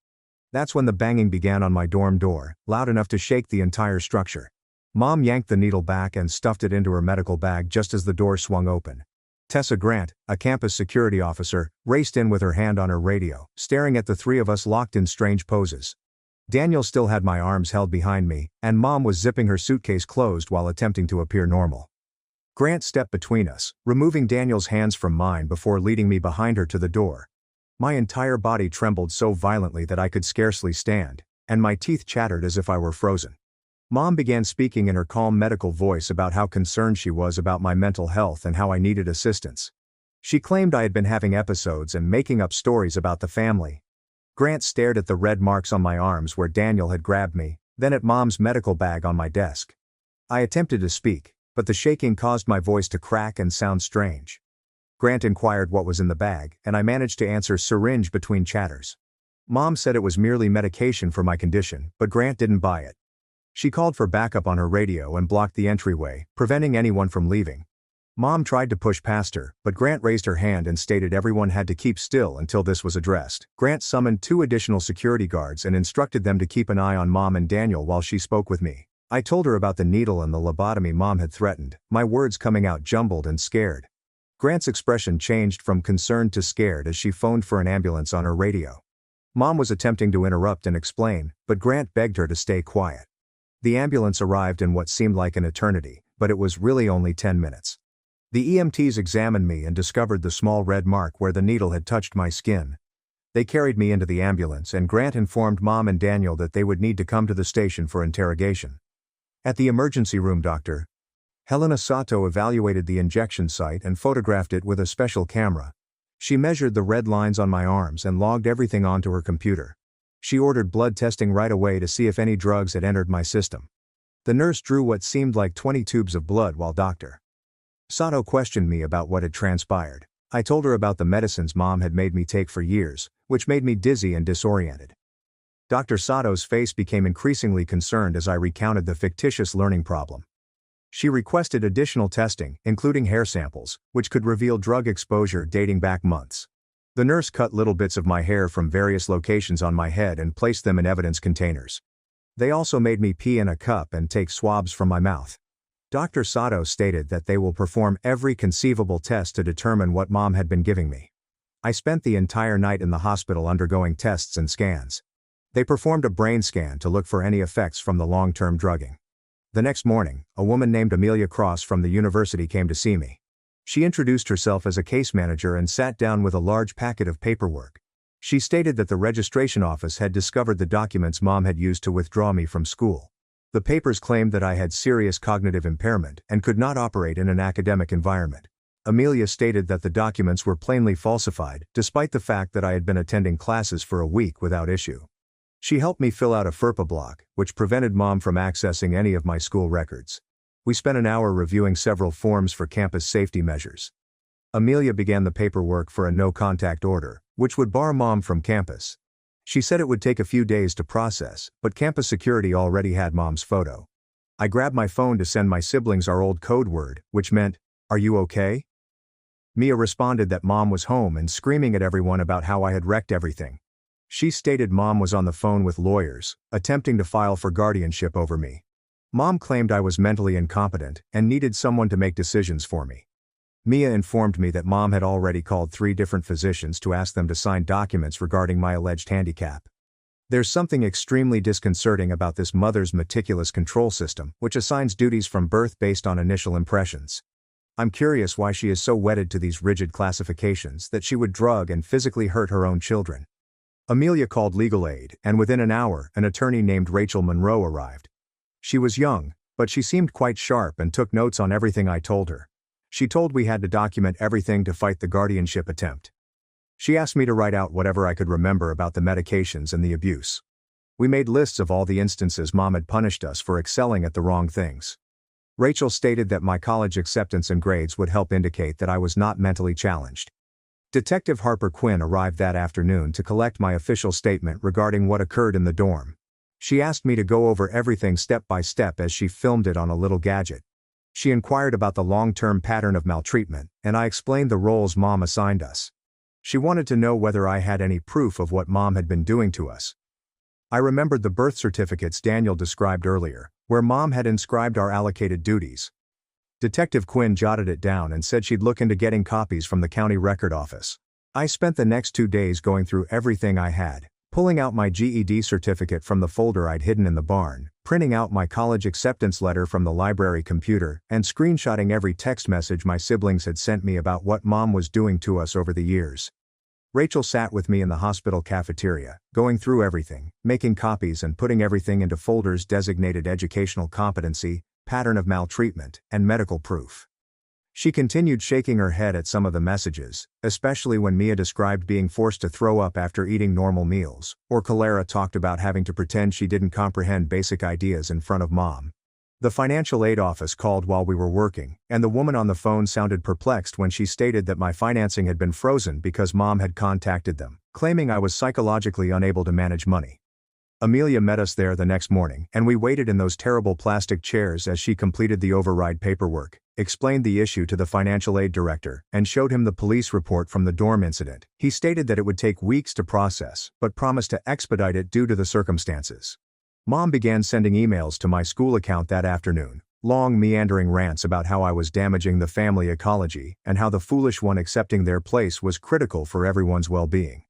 That's when the banging began on my dorm door, loud enough to shake the entire structure. Mom yanked the needle back and stuffed it into her medical bag just as the door swung open. Tessa Grant, a campus security officer, raced in with her hand on her radio, staring at the three of us locked in strange poses. Daniel still had my arms held behind me, and Mom was zipping her suitcase closed while attempting to appear normal. Grant stepped between us, removing Daniel's hands from mine before leading me behind her to the door. My entire body trembled so violently that I could scarcely stand, and my teeth chattered as if I were frozen. Mom began speaking in her calm medical voice about how concerned she was about my mental health and how I needed assistance. She claimed I had been having episodes and making up stories about the family. Grant stared at the red marks on my arms where Daniel had grabbed me, then at Mom's medical bag on my desk. I attempted to speak, but the shaking caused my voice to crack and sound strange. Grant inquired what was in the bag, and I managed to answer syringe between chatters. Mom said it was merely medication for my condition, but Grant didn't buy it. She called for backup on her radio and blocked the entryway, preventing anyone from leaving. Mom tried to push past her, but Grant raised her hand and stated everyone had to keep still until this was addressed. Grant summoned 2 additional security guards and instructed them to keep an eye on Mom and Daniel while she spoke with me. I told her about the needle and the lobotomy Mom had threatened, my words coming out jumbled and scared. Grant's expression changed from concerned to scared as she phoned for an ambulance on her radio. Mom was attempting to interrupt and explain, but Grant begged her to stay quiet. The ambulance arrived in what seemed like an eternity, but it was really only 10 minutes. The EMTs examined me and discovered the small red mark where the needle had touched my skin. They carried me into the ambulance and Grant informed Mom and Daniel that they would need to come to the station for interrogation. At the emergency room, Dr. Helena Sato evaluated the injection site and photographed it with a special camera. She measured the red lines on my arms and logged everything onto her computer. She ordered blood testing right away to see if any drugs had entered my system. The nurse drew what seemed like 20 tubes of blood while Dr. Sato questioned me about what had transpired. I told her about the medicines Mom had made me take for years, which made me dizzy and disoriented. Dr. Sato's face became increasingly concerned as I recounted the fictitious learning problem. She requested additional testing, including hair samples, which could reveal drug exposure dating back months. The nurse cut little bits of my hair from various locations on my head and placed them in evidence containers. They also made me pee in a cup and take swabs from my mouth. Dr. Sato stated that they will perform every conceivable test to determine what Mom had been giving me. I spent the entire night in the hospital undergoing tests and scans. They performed a brain scan to look for any effects from the long-term drugging. The next morning, a woman named Amelia Cross from the university came to see me. She introduced herself as a case manager and sat down with a large packet of paperwork. She stated that the registration office had discovered the documents Mom had used to withdraw me from school. The papers claimed that I had serious cognitive impairment and could not operate in an academic environment. Amelia stated that the documents were plainly falsified, despite the fact that I had been attending classes for a week without issue. She helped me fill out a FERPA block, which prevented Mom from accessing any of my school records. We spent an hour reviewing several forms for campus safety measures. Amelia began the paperwork for a no-contact order, which would bar Mom from campus. She said it would take a few days to process, but campus security already had Mom's photo. I grabbed my phone to send my siblings our old code word, which meant, "Are you okay?" Mia responded that Mom was home and screaming at everyone about how I had wrecked everything. She stated Mom was on the phone with lawyers, attempting to file for guardianship over me. Mom claimed I was mentally incompetent and needed someone to make decisions for me. Mia informed me that Mom had already called 3 different physicians to ask them to sign documents regarding my alleged handicap. There's something extremely disconcerting about this mother's meticulous control system, which assigns duties from birth based on initial impressions. I'm curious why she is so wedded to these rigid classifications that she would drug and physically hurt her own children. Amelia called legal aid, and within an hour, an attorney named Rachel Monroe arrived. She was young, but she seemed quite sharp and took notes on everything I told her. She told we had to document everything to fight the guardianship attempt. She asked me to write out whatever I could remember about the medications and the abuse. We made lists of all the instances Mom had punished us for excelling at the wrong things. Rachel stated that my college acceptance and grades would help indicate that I was not mentally challenged. Detective Harper Quinn arrived that afternoon to collect my official statement regarding what occurred in the dorm. She asked me to go over everything step by step as she filmed it on a little gadget. She inquired about the long-term pattern of maltreatment, and I explained the roles Mom assigned us. She wanted to know whether I had any proof of what Mom had been doing to us. I remembered the birth certificates Daniel described earlier, where Mom had inscribed our allocated duties. Detective Quinn jotted it down and said she'd look into getting copies from the county record office. I spent the next 2 days going through everything I had, pulling out my GED certificate from the folder I'd hidden in the barn, printing out my college acceptance letter from the library computer, and screenshotting every text message my siblings had sent me about what Mom was doing to us over the years. Rachel sat with me in the hospital cafeteria, going through everything, making copies and putting everything into folders designated educational competency, pattern of maltreatment, and medical proof. She continued shaking her head at some of the messages, especially when Mia described being forced to throw up after eating normal meals, or Clara talked about having to pretend she didn't comprehend basic ideas in front of Mom. The financial aid office called while we were working, and the woman on the phone sounded perplexed when she stated that my financing had been frozen because Mom had contacted them, claiming I was psychologically unable to manage money. Amelia met us there the next morning, and we waited in those terrible plastic chairs as she completed the override paperwork, explained the issue to the financial aid director, and showed him the police report from the dorm incident. He stated that it would take weeks to process, but promised to expedite it due to the circumstances. Mom began sending emails to my school account that afternoon, long meandering rants about how I was damaging the family ecology and how the foolish one accepting their place was critical for everyone's well-being.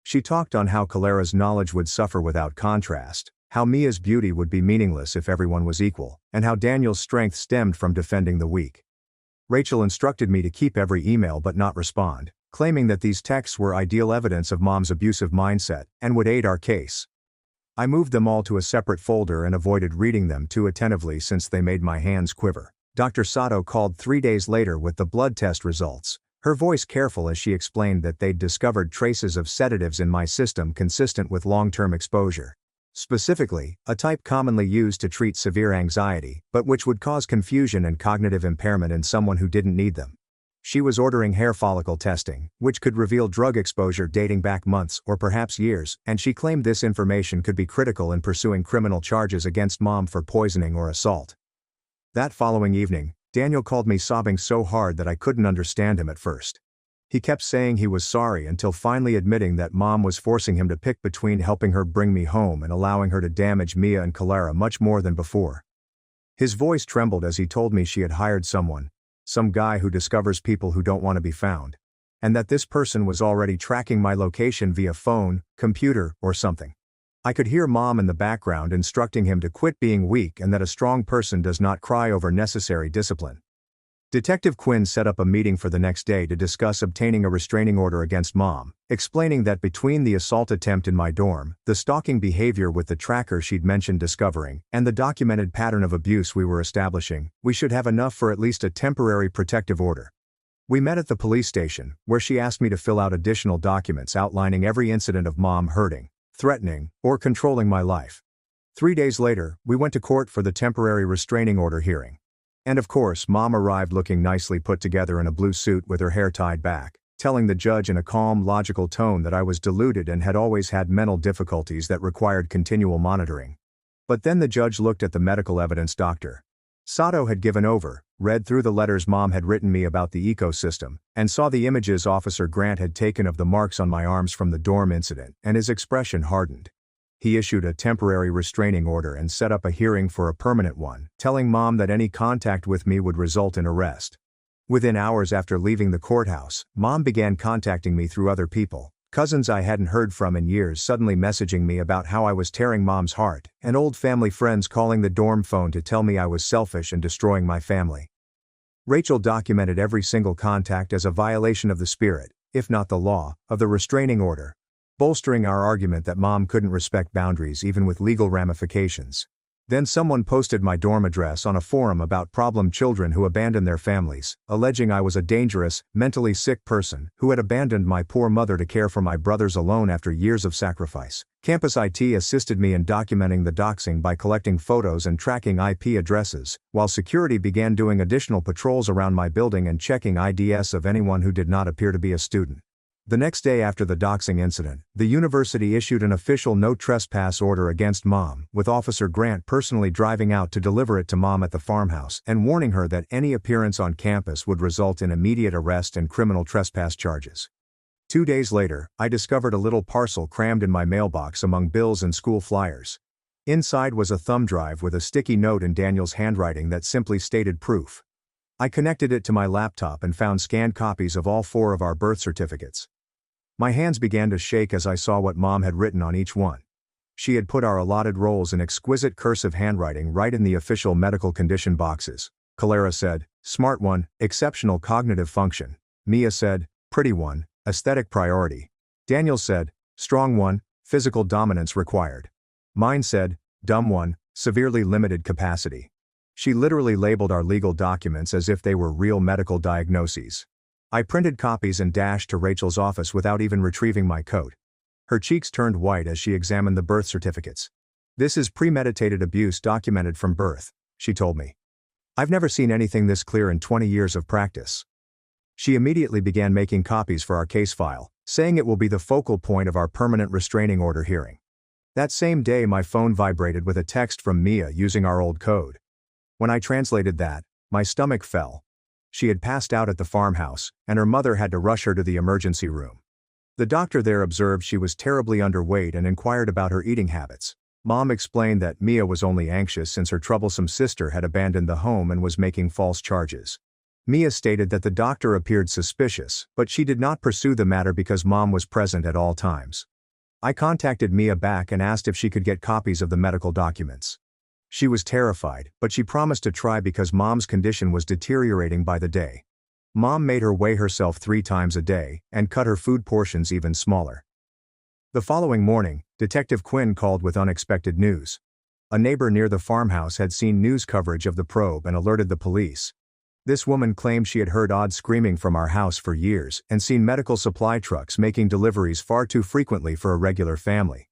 She talked on how Clara's knowledge would suffer without contrast, how Mia's beauty would be meaningless if everyone was equal, and how Daniel's strength stemmed from defending the weak. Rachel instructed me to keep every email but not respond, claiming that these texts were ideal evidence of Mom's abusive mindset and would aid our case. I moved them all to a separate folder and avoided reading them too attentively since they made my hands quiver. Dr. Sato called 3 days later with the blood test results, her voice careful as she explained that they'd discovered traces of sedatives in my system consistent with long-term exposure. Specifically, a type commonly used to treat severe anxiety, but which would cause confusion and cognitive impairment in someone who didn't need them. She was ordering hair follicle testing, which could reveal drug exposure dating back months or perhaps years, and she claimed this information could be critical in pursuing criminal charges against Mom for poisoning or assault. That following evening, Daniel called me sobbing so hard that I couldn't understand him at first. He kept saying he was sorry until finally admitting that Mom was forcing him to pick between helping her bring me home and allowing her to damage Mia and Clara much more than before. His voice trembled as he told me she had hired some guy who discovers people who don't want to be found, and that this person was already tracking my location via phone, computer, or something. I could hear Mom in the background instructing him to quit being weak and that a strong person does not cry over necessary discipline. Detective Quinn set up a meeting for the next day to discuss obtaining a restraining order against Mom, explaining that between the assault attempt in my dorm, the stalking behavior with the tracker she'd mentioned discovering, and the documented pattern of abuse we were establishing, we should have enough for at least a temporary protective order. We met at the police station, where she asked me to fill out additional documents outlining every incident of Mom hurting, threatening, or controlling my life. 3 days later, we went to court for the temporary restraining order hearing. And of course, Mom arrived looking nicely put together in a blue suit with her hair tied back, telling the judge in a calm, logical tone that I was deluded and had always had mental difficulties that required continual monitoring. But then the judge looked at the medical evidence Dr. Sato had given over, read through the letters Mom had written me about the ecosystem, and saw the images Officer Grant had taken of the marks on my arms from the dorm incident, and his expression hardened. He issued a temporary restraining order and set up a hearing for a permanent one, telling Mom that any contact with me would result in arrest. Within hours after leaving the courthouse, Mom began contacting me through other people, cousins I hadn't heard from in years suddenly messaging me about how I was tearing Mom's heart, and old family friends calling the dorm phone to tell me I was selfish and destroying my family. Rachel documented every single contact as a violation of the spirit, if not the law, of the restraining order, bolstering our argument that Mom couldn't respect boundaries even with legal ramifications. Then someone posted my dorm address on a forum about problem children who abandoned their families, alleging I was a dangerous, mentally sick person who had abandoned my poor mother to care for my brothers alone after years of sacrifice. Campus IT assisted me in documenting the doxing by collecting photos and tracking IP addresses, while security began doing additional patrols around my building and checking IDs of anyone who did not appear to be a student. The next day after the doxing incident, the university issued an official no trespass order against Mom, with Officer Grant personally driving out to deliver it to Mom at the farmhouse and warning her that any appearance on campus would result in immediate arrest and criminal trespass charges. 2 days later, I discovered a little parcel crammed in my mailbox among bills and school flyers. Inside was a thumb drive with a sticky note in Daniel's handwriting that simply stated proof. I connected it to my laptop and found scanned copies of all 4 of our birth certificates. My hands began to shake as I saw what Mom had written on each one. She had put our allotted roles in exquisite cursive handwriting right in the official medical condition boxes. Clara said, "Smart one, exceptional cognitive function." Mia said, "Pretty one, aesthetic priority." Daniel said, "Strong one, physical dominance required." Mine said, "Dumb one, severely limited capacity." She literally labeled our legal documents as if they were real medical diagnoses. I printed copies and dashed to Rachel's office without even retrieving my coat. Her cheeks turned white as she examined the birth certificates. "This is premeditated abuse documented from birth," she told me. "I've never seen anything this clear in 20 years of practice." She immediately began making copies for our case file, saying it will be the focal point of our permanent restraining order hearing. That same day my phone vibrated with a text from Mia using our old code. When I translated that, my stomach fell. She had passed out at the farmhouse, and her mother had to rush her to the emergency room. The doctor there observed she was terribly underweight and inquired about her eating habits. Mom explained that Mia was only anxious since her troublesome sister had abandoned the home and was making false charges. Mia stated that the doctor appeared suspicious, but she did not pursue the matter because Mom was present at all times. I contacted Mia back and asked if she could get copies of the medical documents. She was terrified, but she promised to try because Mom's condition was deteriorating by the day. Mom made her weigh herself 3 times a day, and cut her food portions even smaller. The following morning, Detective Quinn called with unexpected news. A neighbor near the farmhouse had seen news coverage of the probe and alerted the police. This woman claimed she had heard odd screaming from our house for years and seen medical supply trucks making deliveries far too frequently for a regular family.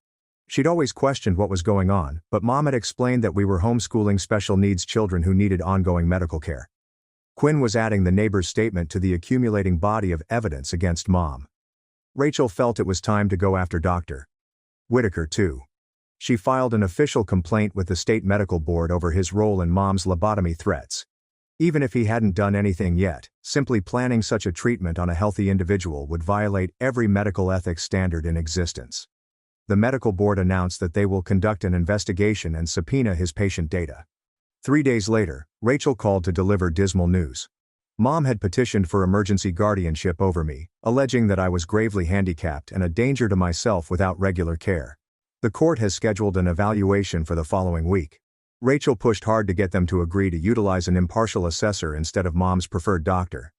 She'd always questioned what was going on, but Mom had explained that we were homeschooling special needs children who needed ongoing medical care. Quinn was adding the neighbor's statement to the accumulating body of evidence against Mom. Rachel felt it was time to go after Dr. Whitaker too. She filed an official complaint with the state medical board over his role in Mom's lobotomy threats. Even if he hadn't done anything yet, simply planning such a treatment on a healthy individual would violate every medical ethics standard in existence. The medical board announced that they will conduct an investigation and subpoena his patient data. 3 days later, Rachel called to deliver dismal news. Mom had petitioned for emergency guardianship over me, alleging that I was gravely handicapped and a danger to myself without regular care. The court has scheduled an evaluation for the following week. Rachel pushed hard to get them to agree to utilize an impartial assessor instead of Mom's preferred doctor.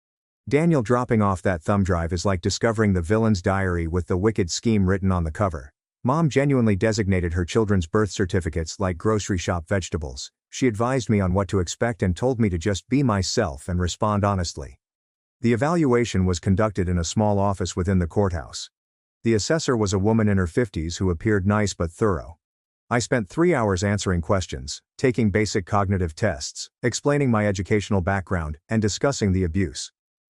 Daniel dropping off that thumb drive is like discovering the villain's diary with the wicked scheme written on the cover. Mom genuinely designated her children's birth certificates like grocery shop vegetables. She advised me on what to expect and told me to just be myself and respond honestly. The evaluation was conducted in a small office within the courthouse. The assessor was a woman in her 50s who appeared nice but thorough. I spent 3 hours answering questions, taking basic cognitive tests, explaining my educational background, and discussing the abuse.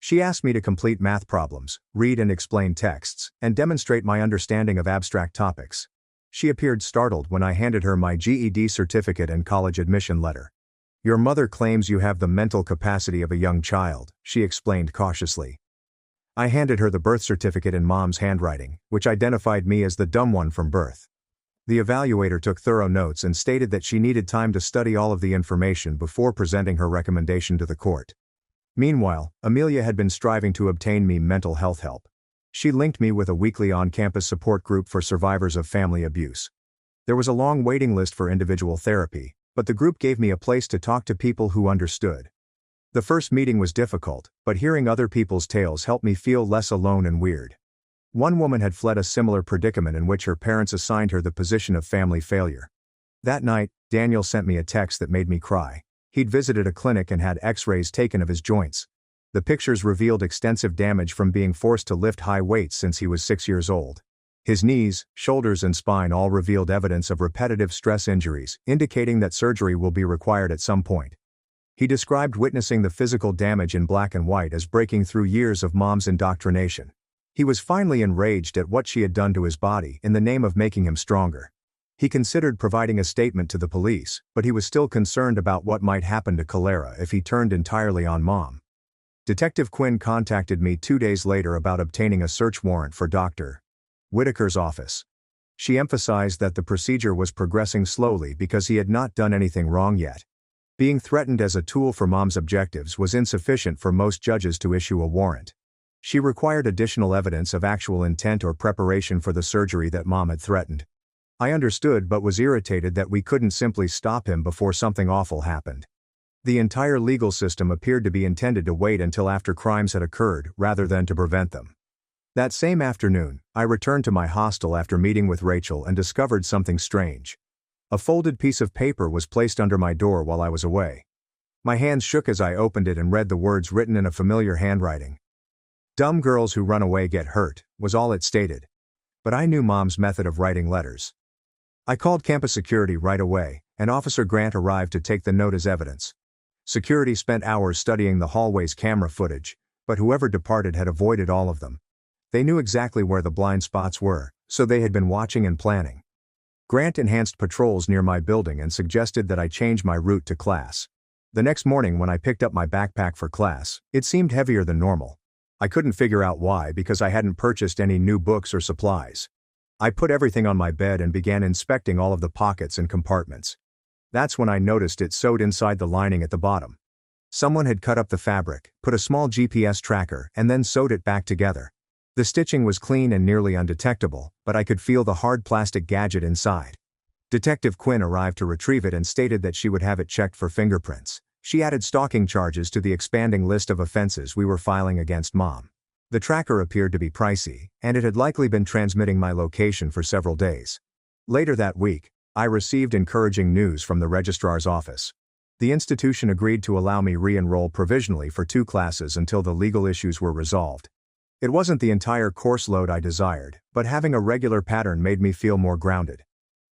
She asked me to complete math problems, read and explain texts, and demonstrate my understanding of abstract topics. She appeared startled when I handed her my GED certificate and college admission letter. "Your mother claims you have the mental capacity of a young child," she explained cautiously. I handed her the birth certificate in Mom's handwriting, which identified me as the dumb one from birth. The evaluator took thorough notes and stated that she needed time to study all of the information before presenting her recommendation to the court. Meanwhile, Amelia had been striving to obtain me mental health help. She linked me with a weekly on-campus support group for survivors of family abuse. There was a long waiting list for individual therapy, but the group gave me a place to talk to people who understood. The first meeting was difficult, but hearing other people's tales helped me feel less alone and weird. One woman had fled a similar predicament in which her parents assigned her the position of family failure. That night, Daniel sent me a text that made me cry. He'd visited a clinic and had x-rays taken of his joints. The pictures revealed extensive damage from being forced to lift high weights since he was 6 years old. His knees, shoulders and spine all revealed evidence of repetitive stress injuries, indicating that surgery will be required at some point. He described witnessing the physical damage in black and white as breaking through years of Mom's indoctrination. He was finally enraged at what she had done to his body in the name of making him stronger. He considered providing a statement to the police, but he was still concerned about what might happen to Clara if he turned entirely on Mom. Detective Quinn contacted me 2 days later about obtaining a search warrant for Dr. Whitaker's office. She emphasized that the procedure was progressing slowly because he had not done anything wrong yet. Being threatened as a tool for Mom's objectives was insufficient for most judges to issue a warrant. She required additional evidence of actual intent or preparation for the surgery that Mom had threatened. I understood but was irritated that we couldn't simply stop him before something awful happened. The entire legal system appeared to be intended to wait until after crimes had occurred rather than to prevent them. That same afternoon, I returned to my hostel after meeting with Rachel and discovered something strange. A folded piece of paper was placed under my door while I was away. My hands shook as I opened it and read the words written in a familiar handwriting. "Dumb girls who run away get hurt," was all it stated. But I knew Mom's method of writing letters. I called campus security right away, and Officer Grant arrived to take the note as evidence. Security spent hours studying the hallway's camera footage, but whoever departed had avoided all of them. They knew exactly where the blind spots were, so they had been watching and planning. Grant enhanced patrols near my building and suggested that I change my route to class. The next morning when I picked up my backpack for class, it seemed heavier than normal. I couldn't figure out why because I hadn't purchased any new books or supplies. I put everything on my bed and began inspecting all of the pockets and compartments. That's when I noticed it sewed inside the lining at the bottom. Someone had cut up the fabric, put a small GPS tracker, and then sewed it back together. The stitching was clean and nearly undetectable, but I could feel the hard plastic gadget inside. Detective Quinn arrived to retrieve it and stated that she would have it checked for fingerprints. She added stalking charges to the expanding list of offenses we were filing against Mom. The tracker appeared to be pricey, and it had likely been transmitting my location for several days. Later that week, I received encouraging news from the registrar's office. The institution agreed to allow me re-enroll provisionally for 2 classes until the legal issues were resolved. It wasn't the entire course load I desired, but having a regular pattern made me feel more grounded.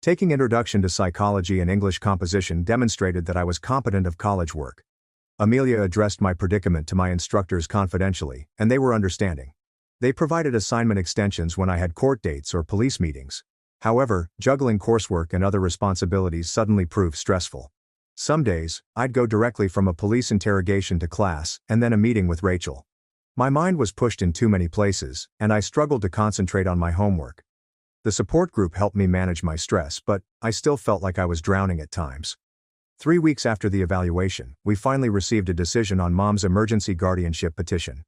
Taking Introduction to Psychology and English Composition demonstrated that I was competent of college work. Amelia addressed my predicament to my instructors confidentially, and they were understanding. They provided assignment extensions when I had court dates or police meetings. However, juggling coursework and other responsibilities suddenly proved stressful. Some days, I'd go directly from a police interrogation to class, and then a meeting with Rachel. My mind was pushed in too many places, and I struggled to concentrate on my homework. The support group helped me manage my stress, but I still felt like I was drowning at times. 3 weeks after the evaluation, we finally received a decision on Mom's emergency guardianship petition.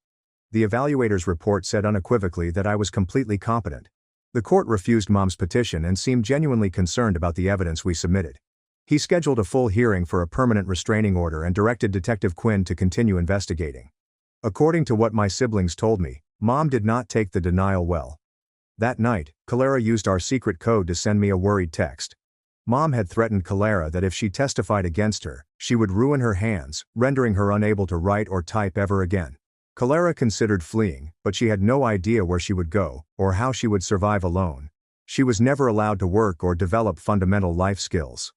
The evaluator's report said unequivocally that I was completely competent. The court refused Mom's petition and seemed genuinely concerned about the evidence we submitted. He scheduled a full hearing for a permanent restraining order and directed Detective Quinn to continue investigating. According to what my siblings told me, Mom did not take the denial well. That night, Clara used our secret code to send me a worried text. Mom had threatened Clara that if she testified against her, she would ruin her hands, rendering her unable to write or type ever again. Clara considered fleeing, but she had no idea where she would go, or how she would survive alone. She was never allowed to work or develop fundamental life skills.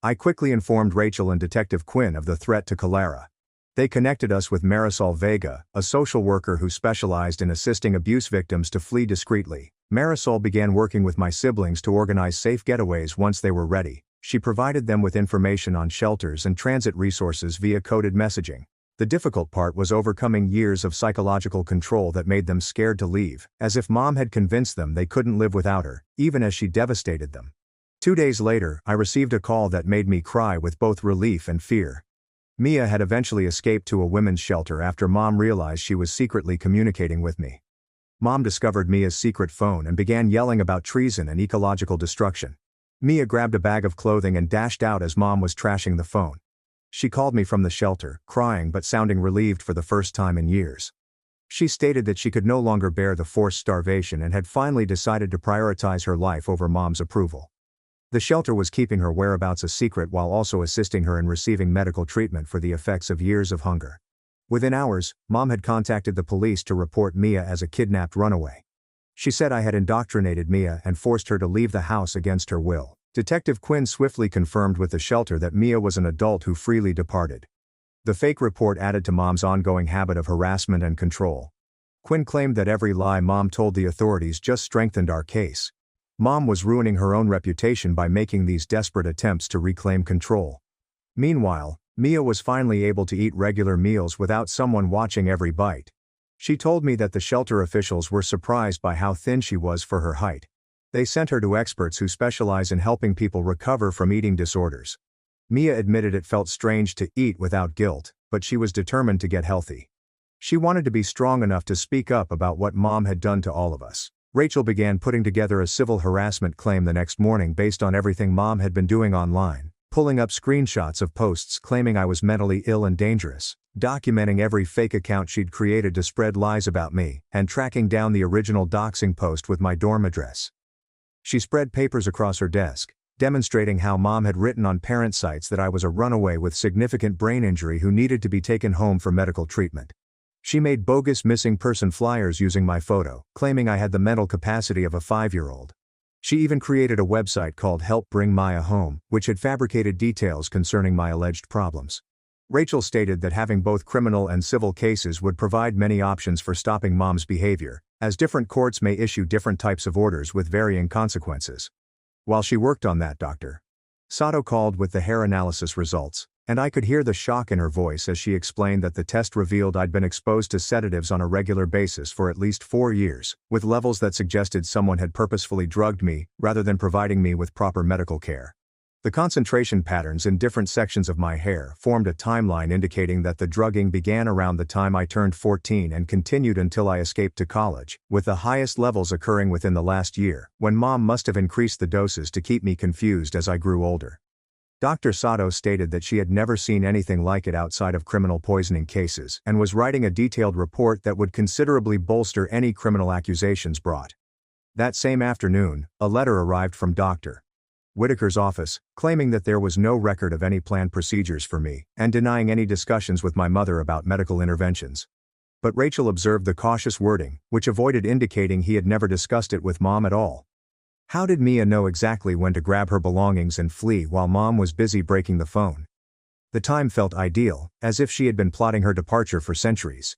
I quickly informed Rachel and Detective Quinn of the threat to Clara. They connected us with Marisol Vega, a social worker who specialized in assisting abuse victims to flee discreetly. Marisol began working with my siblings to organize safe getaways once they were ready. She provided them with information on shelters and transit resources via coded messaging. The difficult part was overcoming years of psychological control that made them scared to leave, as if Mom had convinced them they couldn't live without her, even as she devastated them. 2 days later, I received a call that made me cry with both relief and fear. Mia had eventually escaped to a women's shelter after Mom realized she was secretly communicating with me. Mom discovered Mia's secret phone and began yelling about treason and ecological destruction. Mia grabbed a bag of clothing and dashed out as Mom was trashing the phone. She called me from the shelter, crying but sounding relieved for the first time in years. She stated that she could no longer bear the forced starvation and had finally decided to prioritize her life over Mom's approval. The shelter was keeping her whereabouts a secret while also assisting her in receiving medical treatment for the effects of years of hunger. Within hours, Mom had contacted the police to report Mia as a kidnapped runaway. She said I had indoctrinated Mia and forced her to leave the house against her will. Detective Quinn swiftly confirmed with the shelter that Mia was an adult who freely departed. The fake report added to Mom's ongoing habit of harassment and control. Quinn claimed that every lie Mom told the authorities just strengthened our case. Mom was ruining her own reputation by making these desperate attempts to reclaim control. Meanwhile, Mia was finally able to eat regular meals without someone watching every bite. She told me that the shelter officials were surprised by how thin she was for her height. They sent her to experts who specialize in helping people recover from eating disorders. Mia admitted it felt strange to eat without guilt, but she was determined to get healthy. She wanted to be strong enough to speak up about what Mom had done to all of us. Rachel began putting together a civil harassment claim the next morning based on everything Mom had been doing online, pulling up screenshots of posts claiming I was mentally ill and dangerous, documenting every fake account she'd created to spread lies about me, and tracking down the original doxing post with my dorm address. She spread papers across her desk, demonstrating how Mom had written on parent sites that I was a runaway with significant brain injury who needed to be taken home for medical treatment. She made bogus missing person flyers using my photo, claiming I had the mental capacity of a 5-year-old. She even created a website called Help Bring Maya Home, which had fabricated details concerning my alleged problems. Rachel stated that having both criminal and civil cases would provide many options for stopping Mom's behavior, as different courts may issue different types of orders with varying consequences. While she worked on that, Dr. Sato called with the hair analysis results, and I could hear the shock in her voice as she explained that the test revealed I'd been exposed to sedatives on a regular basis for at least 4 years, with levels that suggested someone had purposefully drugged me, rather than providing me with proper medical care. The concentration patterns in different sections of my hair formed a timeline indicating that the drugging began around the time I turned 14 and continued until I escaped to college, with the highest levels occurring within the last year, when Mom must have increased the doses to keep me confused as I grew older. Dr. Sato stated that she had never seen anything like it outside of criminal poisoning cases and was writing a detailed report that would considerably bolster any criminal accusations brought. That same afternoon, a letter arrived from Dr. Whitaker's office, claiming that there was no record of any planned procedures for me, and denying any discussions with my mother about medical interventions. But Rachel observed the cautious wording, which avoided indicating he had never discussed it with Mom at all. How did Mia know exactly when to grab her belongings and flee while Mom was busy breaking the phone? The time felt ideal, as if she had been plotting her departure for centuries.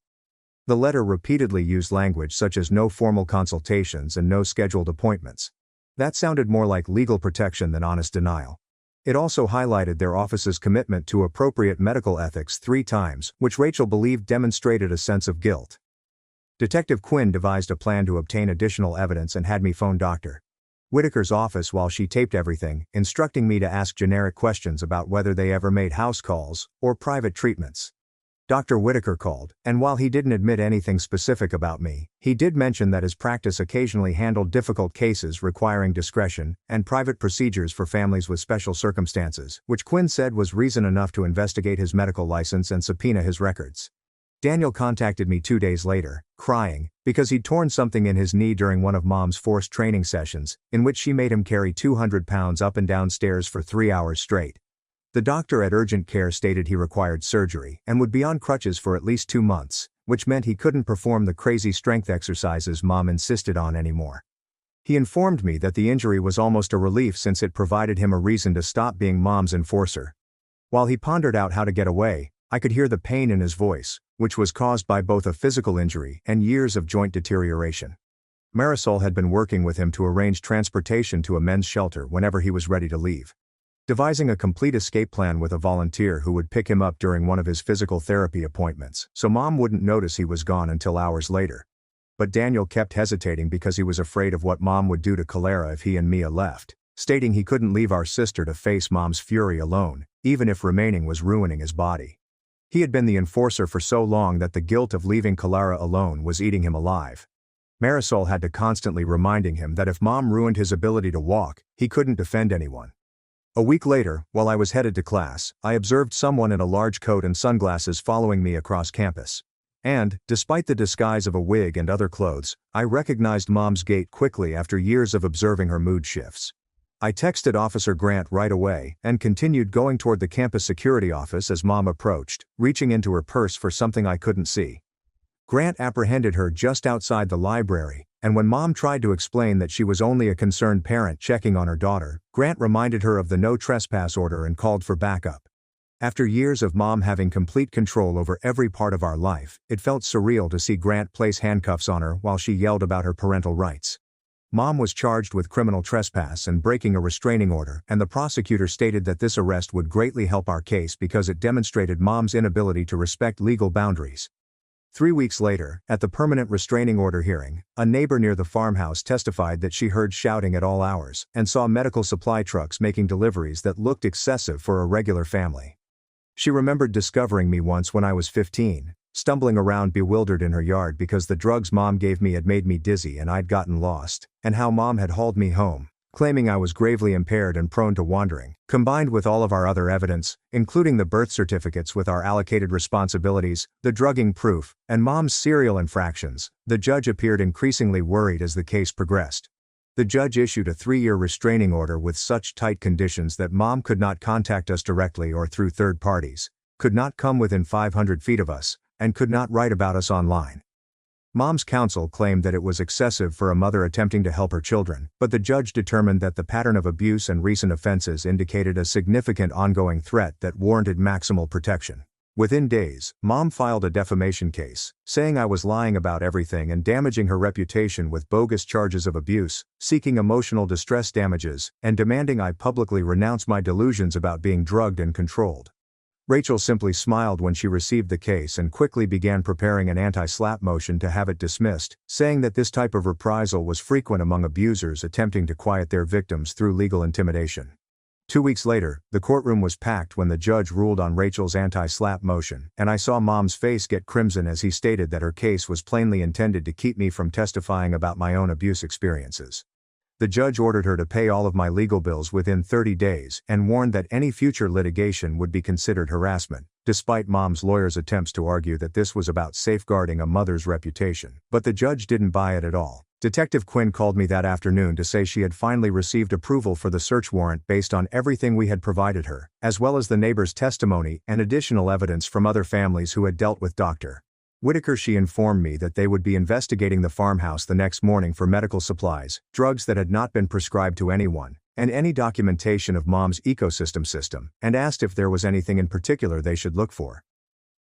The letter repeatedly used language such as no formal consultations and no scheduled appointments. That sounded more like legal protection than honest denial. It also highlighted their office's commitment to appropriate medical ethics 3 times, which Rachel believed demonstrated a sense of guilt. Detective Quinn devised a plan to obtain additional evidence and had me phone Dr. Whitaker's office while she taped everything, instructing me to ask generic questions about whether they ever made house calls or private treatments. Dr. Whitaker called, and while he didn't admit anything specific about me, he did mention that his practice occasionally handled difficult cases requiring discretion and private procedures for families with special circumstances, which Quinn said was reason enough to investigate his medical license and subpoena his records. Daniel contacted me 2 days later, crying, because he'd torn something in his knee during one of Mom's forced training sessions, in which she made him carry 200 pounds up and down stairs for 3 hours straight. The doctor at urgent care stated he required surgery and would be on crutches for at least 2 months, which meant he couldn't perform the crazy strength exercises Mom insisted on anymore. He informed me that the injury was almost a relief since it provided him a reason to stop being Mom's enforcer. While he pondered out how to get away, I could hear the pain in his voice, which was caused by both a physical injury and years of joint deterioration. Marisol had been working with him to arrange transportation to a men's shelter whenever he was ready to leave. Devising a complete escape plan with a volunteer who would pick him up during one of his physical therapy appointments, so Mom wouldn't notice he was gone until hours later. But Daniel kept hesitating because he was afraid of what Mom would do to Clara if he and Mia left, stating he couldn't leave our sister to face Mom's fury alone, even if remaining was ruining his body. He had been the enforcer for so long that the guilt of leaving Clara alone was eating him alive. Marisol had to constantly reminding him that if Mom ruined his ability to walk, he couldn't defend anyone. A week later, while I was headed to class, I observed someone in a large coat and sunglasses following me across campus. And, despite the disguise of a wig and other clothes, I recognized Mom's gait quickly after years of observing her mood shifts. I texted Officer Grant right away and continued going toward the campus security office as Mom approached, reaching into her purse for something I couldn't see. Grant apprehended her just outside the library, and when Mom tried to explain that she was only a concerned parent checking on her daughter, Grant reminded her of the no trespass order and called for backup. After years of Mom having complete control over every part of our life, it felt surreal to see Grant place handcuffs on her while she yelled about her parental rights. Mom was charged with criminal trespass and breaking a restraining order, and the prosecutor stated that this arrest would greatly help our case because it demonstrated Mom's inability to respect legal boundaries. 3 weeks later, at the permanent restraining order hearing, a neighbor near the farmhouse testified that she heard shouting at all hours and saw medical supply trucks making deliveries that looked excessive for a regular family. She remembered discovering me once when I was 15, stumbling around bewildered in her yard because the drugs Mom gave me had made me dizzy and I'd gotten lost, and how Mom had hauled me home, claiming I was gravely impaired and prone to wandering. Combined with all of our other evidence, including the birth certificates with our allocated responsibilities, the drugging proof, and Mom's serial infractions, the judge appeared increasingly worried as the case progressed. The judge issued a 3-year restraining order with such tight conditions that Mom could not contact us directly or through third parties, could not come within 500 feet of us, and could not write about us online. Mom's counsel claimed that it was excessive for a mother attempting to help her children, but the judge determined that the pattern of abuse and recent offenses indicated a significant ongoing threat that warranted maximal protection. Within days, Mom filed a defamation case, saying I was lying about everything and damaging her reputation with bogus charges of abuse, seeking emotional distress damages, and demanding I publicly renounce my delusions about being drugged and controlled. Rachel simply smiled when she received the case and quickly began preparing an anti-slap motion to have it dismissed, saying that this type of reprisal was frequent among abusers attempting to quiet their victims through legal intimidation. 2 weeks later, the courtroom was packed when the judge ruled on Rachel's anti-slap motion, and I saw Mom's face get crimson as he stated that her case was plainly intended to keep me from testifying about my own abuse experiences. The judge ordered her to pay all of my legal bills within 30 days and warned that any future litigation would be considered harassment, despite Mom's lawyer's attempts to argue that this was about safeguarding a mother's reputation. But the judge didn't buy it at all. Detective Quinn called me that afternoon to say she had finally received approval for the search warrant based on everything we had provided her, as well as the neighbor's testimony and additional evidence from other families who had dealt with Dr. Whitaker. She informed me that they would be investigating the farmhouse the next morning for medical supplies, drugs that had not been prescribed to anyone, and any documentation of Mom's ecosystem system, and asked if there was anything in particular they should look for.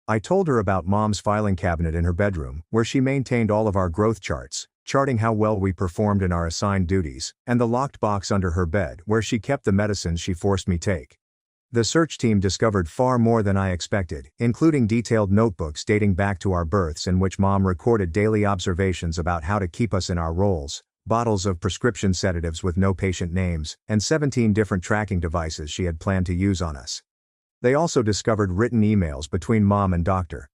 I told her about Mom's filing cabinet in her bedroom, where she maintained all of our growth charts, charting how well we performed in our assigned duties, and the locked box under her bed where she kept the medicines she forced me take. The search team discovered far more than I expected, including detailed notebooks dating back to our births in which Mom recorded daily observations about how to keep us in our roles, bottles of prescription sedatives with no patient names, and 17 different tracking devices she had planned to use on us. They also discovered written emails between Mom and Dr.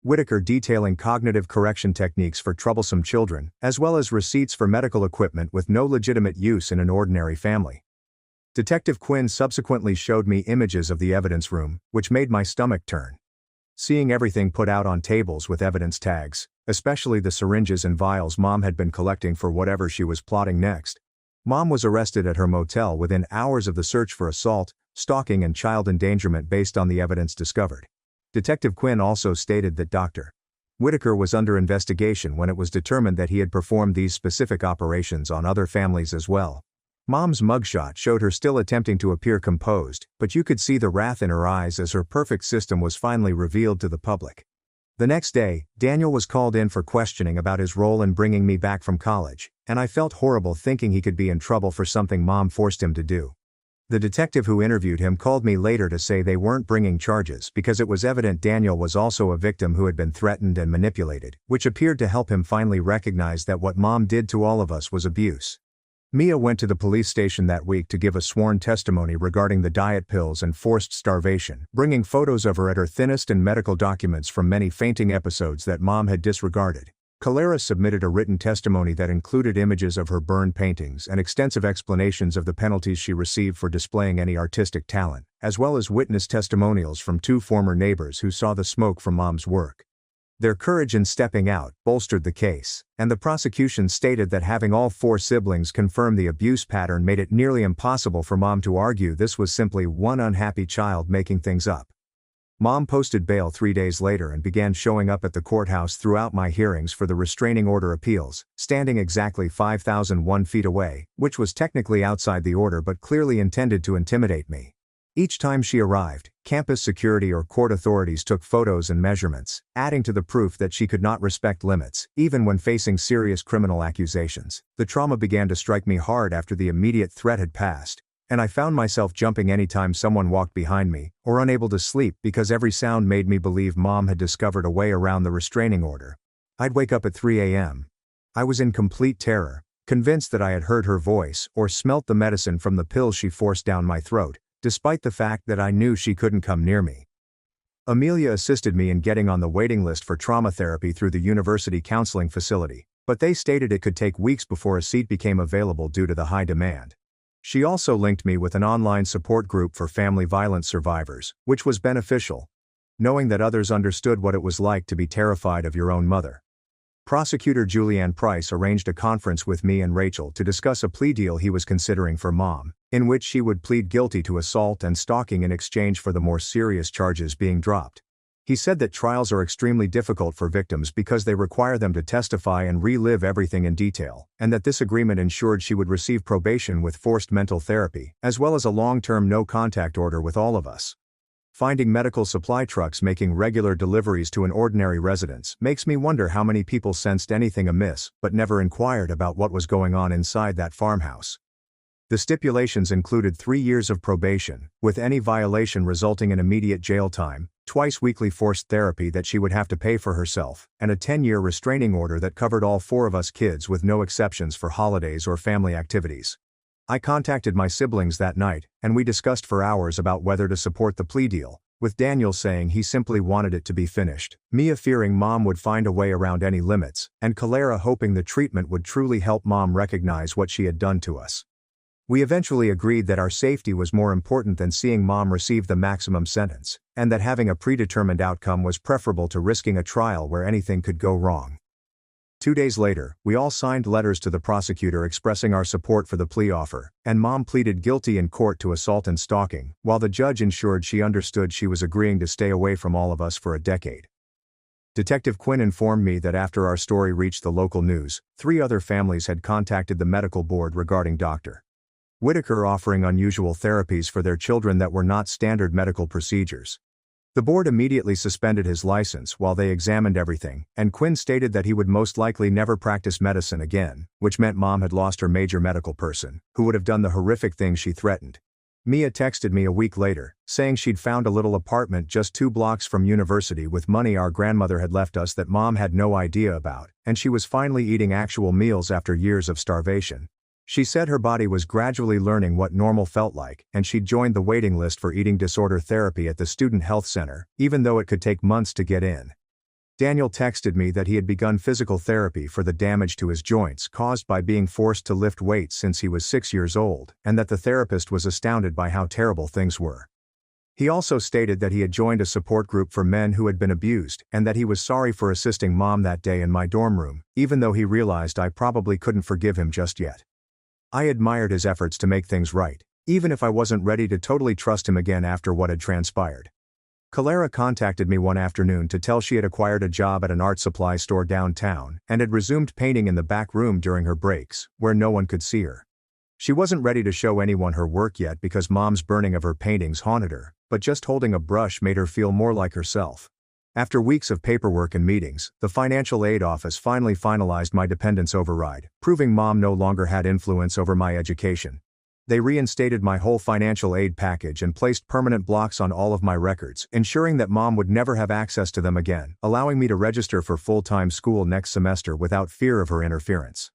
Whitaker detailing cognitive correction techniques for troublesome children, as well as receipts for medical equipment with no legitimate use in an ordinary family. Detective Quinn subsequently showed me images of the evidence room, which made my stomach turn. Seeing everything put out on tables with evidence tags, especially the syringes and vials Mom had been collecting for whatever she was plotting next. Mom was arrested at her motel within hours of the search for assault, stalking and child endangerment based on the evidence discovered. Detective Quinn also stated that Dr. Whitaker was under investigation when it was determined that he had performed these specific operations on other families as well. Mom's mugshot showed her still attempting to appear composed, but you could see the wrath in her eyes as her perfect system was finally revealed to the public. The next day, Daniel was called in for questioning about his role in bringing me back from college, and I felt horrible thinking he could be in trouble for something Mom forced him to do. The detective who interviewed him called me later to say they weren't bringing charges because it was evident Daniel was also a victim who had been threatened and manipulated, which appeared to help him finally recognize that what Mom did to all of us was abuse. Mia went to the police station that week to give a sworn testimony regarding the diet pills and forced starvation, bringing photos of her at her thinnest and medical documents from many fainting episodes that Mom had disregarded. Calera submitted a written testimony that included images of her burned paintings and extensive explanations of the penalties she received for displaying any artistic talent, as well as witness testimonials from 2 former neighbors who saw the smoke from Mom's work. Their courage in stepping out bolstered the case, and the prosecution stated that having all 4 siblings confirm the abuse pattern made it nearly impossible for Mom to argue this was simply one unhappy child making things up. Mom posted bail 3 days later and began showing up at the courthouse throughout my hearings for the restraining order appeals, standing exactly 5,001 feet away, which was technically outside the order but clearly intended to intimidate me. Each time she arrived, campus security or court authorities took photos and measurements, adding to the proof that she could not respect limits, even when facing serious criminal accusations. The trauma began to strike me hard after the immediate threat had passed, and I found myself jumping anytime someone walked behind me, or unable to sleep because every sound made me believe Mom had discovered a way around the restraining order. I'd wake up at 3 a.m. I was in complete terror, convinced that I had heard her voice or smelt the medicine from the pills she forced down my throat, despite the fact that I knew she couldn't come near me. Amelia assisted me in getting on the waiting list for trauma therapy through the university counseling facility, but they stated it could take weeks before a seat became available due to the high demand. She also linked me with an online support group for family violence survivors, which was beneficial, knowing that others understood what it was like to be terrified of your own mother. Prosecutor Julianne Price arranged a conference with me and Rachel to discuss a plea deal he was considering for Mom, in which she would plead guilty to assault and stalking in exchange for the more serious charges being dropped. He said that trials are extremely difficult for victims because they require them to testify and relive everything in detail, and that this agreement ensured she would receive probation with forced mental therapy, as well as a long-term no-contact order with all of us. Finding medical supply trucks making regular deliveries to an ordinary residence makes me wonder how many people sensed anything amiss but never inquired about what was going on inside that farmhouse. The stipulations included 3 years of probation, with any violation resulting in immediate jail time, twice weekly forced therapy that she would have to pay for herself, and a 10-year restraining order that covered all 4 of us kids with no exceptions for holidays or family activities. I contacted my siblings that night, and we discussed for hours about whether to support the plea deal, with Daniel saying he simply wanted it to be finished, Mia fearing Mom would find a way around any limits, and Calera hoping the treatment would truly help Mom recognize what she had done to us. We eventually agreed that our safety was more important than seeing Mom receive the maximum sentence, and that having a predetermined outcome was preferable to risking a trial where anything could go wrong. 2 days later, we all signed letters to the prosecutor expressing our support for the plea offer, and Mom pleaded guilty in court to assault and stalking, while the judge ensured she understood she was agreeing to stay away from all of us for a decade. Detective Quinn informed me that after our story reached the local news, 3 other families had contacted the medical board regarding Dr. Whitaker offering unusual therapies for their children that were not standard medical procedures. The board immediately suspended his license while they examined everything, and Quinn stated that he would most likely never practice medicine again, which meant Mom had lost her major medical person, who would have done the horrific thing she threatened. Mia texted me a week later, saying she'd found a little apartment just 2 blocks from university with money our grandmother had left us that Mom had no idea about, and she was finally eating actual meals after years of starvation. She said her body was gradually learning what normal felt like, and she'd joined the waiting list for eating disorder therapy at the Student Health Center, even though it could take months to get in. Daniel texted me that he had begun physical therapy for the damage to his joints caused by being forced to lift weights since he was 6 years old, and that the therapist was astounded by how terrible things were. He also stated that he had joined a support group for men who had been abused, and that he was sorry for assisting Mom that day in my dorm room, even though he realized I probably couldn't forgive him just yet. I admired his efforts to make things right, even if I wasn't ready to totally trust him again after what had transpired. Clara contacted me one afternoon to tell she had acquired a job at an art supply store downtown and had resumed painting in the back room during her breaks, where no one could see her. She wasn't ready to show anyone her work yet because Mom's burning of her paintings haunted her, but just holding a brush made her feel more like herself. After weeks of paperwork and meetings, the financial aid office finally finalized my dependence override, proving Mom no longer had influence over my education. They reinstated my whole financial aid package and placed permanent blocks on all of my records, ensuring that Mom would never have access to them again, allowing me to register for full-time school next semester without fear of her interference.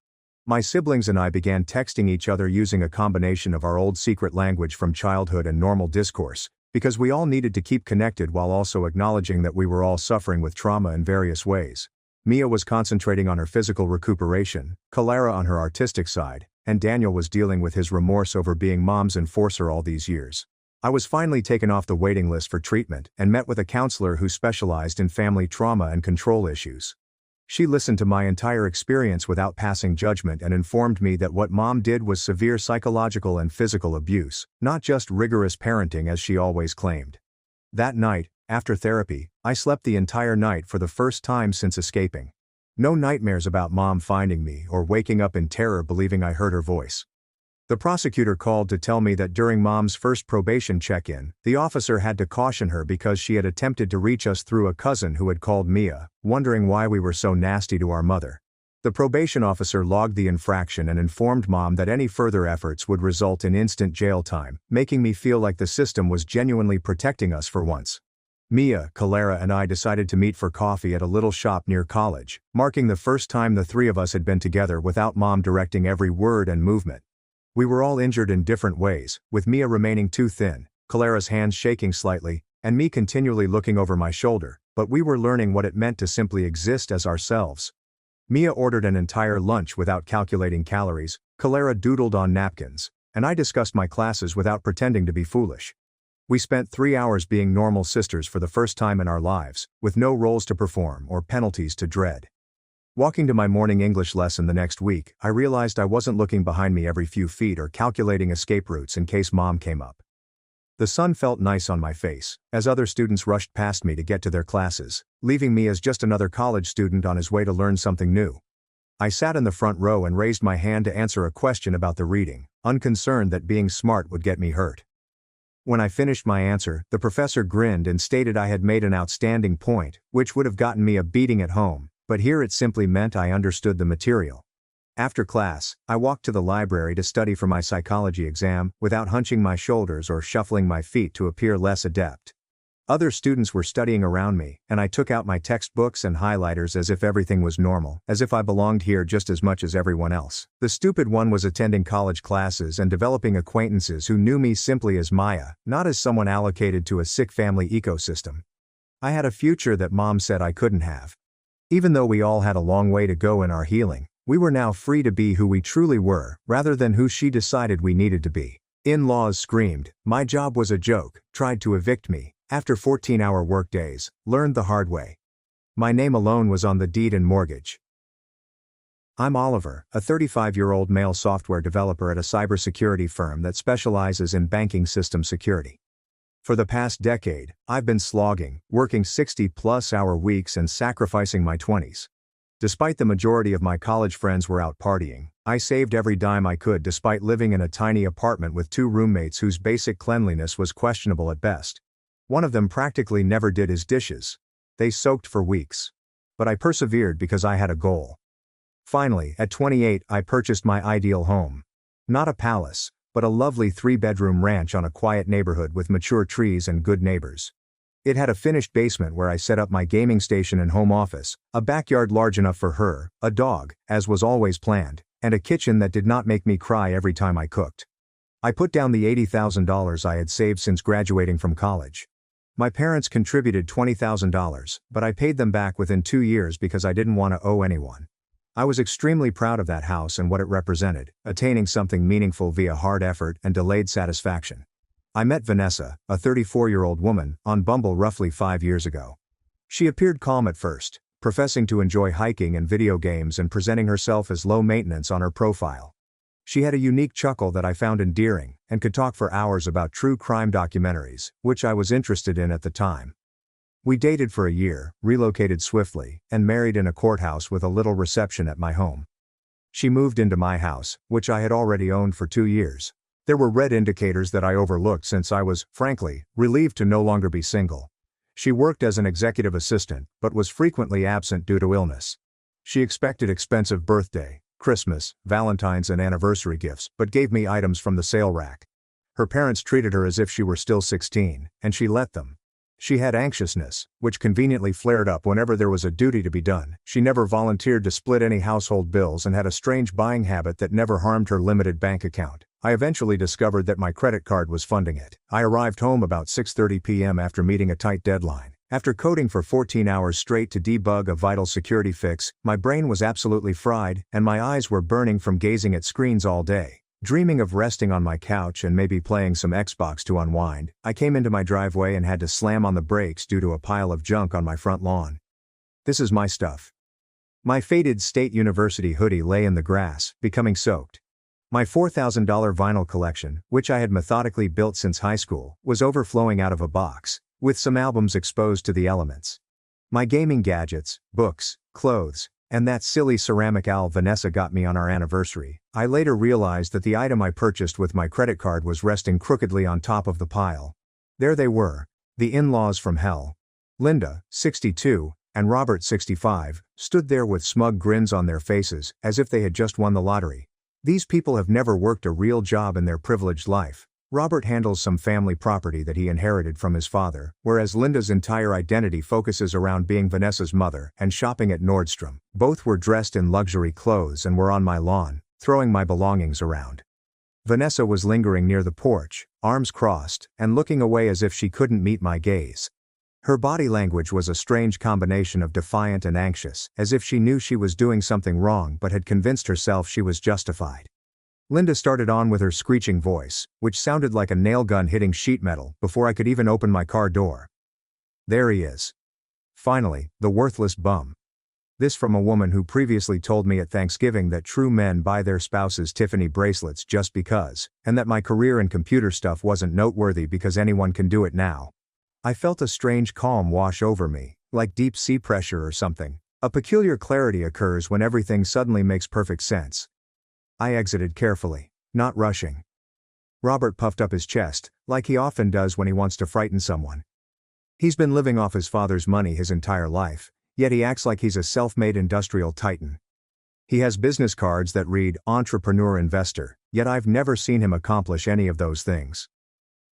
My siblings and I began texting each other using a combination of our old secret language from childhood and normal discourse, because we all needed to keep connected while also acknowledging that we were all suffering with trauma in various ways. Mia was concentrating on her physical recuperation, Clara on her artistic side, and Daniel was dealing with his remorse over being Mom's enforcer all these years. I was finally taken off the waiting list for treatment and met with a counselor who specialized in family trauma and control issues. She listened to my entire experience without passing judgment and informed me that what Mom did was severe psychological and physical abuse, not just rigorous parenting as she always claimed. That night, after therapy, I slept the entire night for the first time since escaping. No nightmares about Mom finding me or waking up in terror believing I heard her voice. The prosecutor called to tell me that during Mom's first probation check-in, the officer had to caution her because she had attempted to reach us through a cousin who had called Mia, wondering why we were so nasty to our mother. The probation officer logged the infraction and informed Mom that any further efforts would result in instant jail time, making me feel like the system was genuinely protecting us for once. Mia, Clara and I decided to meet for coffee at a little shop near college, marking the first time the 3 of us had been together without Mom directing every word and movement. We were all injured in different ways, with Mia remaining too thin, Clara's hands shaking slightly, and me continually looking over my shoulder, but we were learning what it meant to simply exist as ourselves. Mia ordered an entire lunch without calculating calories, Clara doodled on napkins, and I discussed my classes without pretending to be foolish. We spent 3 hours being normal sisters for the first time in our lives, with no roles to perform or penalties to dread. Walking to my morning English lesson the next week, I realized I wasn't looking behind me every few feet or calculating escape routes in case Mom came up. The sun felt nice on my face, as other students rushed past me to get to their classes, leaving me as just another college student on his way to learn something new. I sat in the front row and raised my hand to answer a question about the reading, unconcerned that being smart would get me hurt. When I finished my answer, the professor grinned and stated I had made an outstanding point, which would have gotten me a beating at home, but here it simply meant I understood the material. After class, I walked to the library to study for my psychology exam, without hunching my shoulders or shuffling my feet to appear less adept. Other students were studying around me, and I took out my textbooks and highlighters as if everything was normal, as if I belonged here just as much as everyone else. The stupid one was attending college classes and developing acquaintances who knew me simply as Maya, not as someone allocated to a sick family ecosystem. I had a future that Mom said I couldn't have. Even though we all had a long way to go in our healing, we were now free to be who we truly were, rather than who she decided we needed to be. In-laws screamed, my job was a joke, tried to evict me. After 14-hour workdays, learned the hard way. My name alone was on the deed and mortgage. I'm Oliver, a 35-year-old male software developer at a cybersecurity firm that specializes in banking system security. For the past decade, I've been slogging, working 60-plus-hour weeks and sacrificing my 20s. Despite the majority of my college friends were out partying, I saved every dime I could despite living in a tiny apartment with two roommates whose basic cleanliness was questionable at best. One of them practically never did his dishes. They soaked for weeks. But I persevered because I had a goal. Finally, at 28, I purchased my ideal home. Not a palace, but a lovely 3-bedroom ranch on a quiet neighborhood with mature trees and good neighbors. It had a finished basement where I set up my gaming station and home office, a backyard large enough for her, a dog, as was always planned, and a kitchen that did not make me cry every time I cooked. I put down the $80,000 I had saved since graduating from college. My parents contributed $20,000, but I paid them back within 2 years because I didn't want to owe anyone. I was extremely proud of that house and what it represented, attaining something meaningful via hard effort and delayed satisfaction. I met Vanessa, a 34-year-old woman, on Bumble roughly 5 years ago. She appeared calm at first, professing to enjoy hiking and video games and presenting herself as low maintenance on her profile. She had a unique chuckle that I found endearing, and could talk for hours about true crime documentaries, which I was interested in at the time. We dated for a year, relocated swiftly, and married in a courthouse with a little reception at my home. She moved into my house, which I had already owned for 2 years. There were red indicators that I overlooked since I was, frankly, relieved to no longer be single. She worked as an executive assistant, but was frequently absent due to illness. She expected expensive birthday, Christmas, Valentine's and anniversary gifts, but gave me items from the sale rack. Her parents treated her as if she were still 16, and she let them. She had anxiousness, which conveniently flared up whenever there was a duty to be done. She never volunteered to split any household bills and had a strange buying habit that never harmed her limited bank account. I eventually discovered that my credit card was funding it. I arrived home about 6:30 p.m. after meeting a tight deadline. After coding for 14 hours straight to debug a vital security fix, my brain was absolutely fried, and my eyes were burning from gazing at screens all day. Dreaming of resting on my couch and maybe playing some Xbox to unwind, I came into my driveway and had to slam on the brakes due to a pile of junk on my front lawn. This is my stuff. My faded State University hoodie lay in the grass, becoming soaked. My $4,000 vinyl collection, which I had methodically built since high school, was overflowing out of a box, with some albums exposed to the elements. My gaming gadgets, books, clothes, and that silly ceramic owl Vanessa got me on our anniversary. I later realized that the item I purchased with my credit card was resting crookedly on top of the pile. There they were, the in-laws from hell. Linda, 62, and Robert, 65, stood there with smug grins on their faces, as if they had just won the lottery. These people have never worked a real job in their privileged life. Robert handles some family property that he inherited from his father, whereas Linda's entire identity focuses around being Vanessa's mother and shopping at Nordstrom. Both were dressed in luxury clothes and were on my lawn, throwing my belongings around. Vanessa was lingering near the porch, arms crossed, and looking away as if she couldn't meet my gaze. Her body language was a strange combination of defiant and anxious, as if she knew she was doing something wrong but had convinced herself she was justified. Linda started on with her screeching voice, which sounded like a nail gun hitting sheet metal, before I could even open my car door. There he is. Finally, the worthless bum. This from a woman who previously told me at Thanksgiving that true men buy their spouses Tiffany bracelets just because, and that my career in computer stuff wasn't noteworthy because anyone can do it now. I felt a strange calm wash over me, like deep sea pressure or something. A peculiar clarity occurs when everything suddenly makes perfect sense. I exited carefully, not rushing. Robert puffed up his chest, like he often does when he wants to frighten someone. He's been living off his father's money his entire life, yet he acts like he's a self-made industrial titan. He has business cards that read entrepreneur investor, yet I've never seen him accomplish any of those things.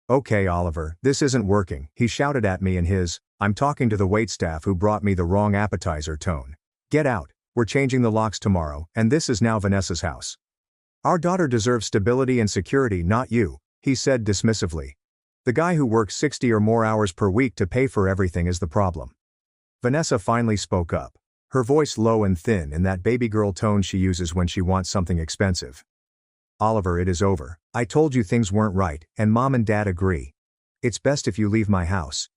Okay, Oliver, this isn't working, he shouted at me in his, I'm talking to the waitstaff who brought me the wrong appetizer tone. Get out, we're changing the locks tomorrow, and this is now Vanessa's house. Our daughter deserves stability and security, not you, he said dismissively. The guy who works 60 or more hours per week to pay for everything is the problem. Vanessa finally spoke up, her voice low and thin in that baby girl tone she uses when she wants something expensive. Oliver, it is over. I told you things weren't right, and Mom and Dad agree. It's best if you leave my house.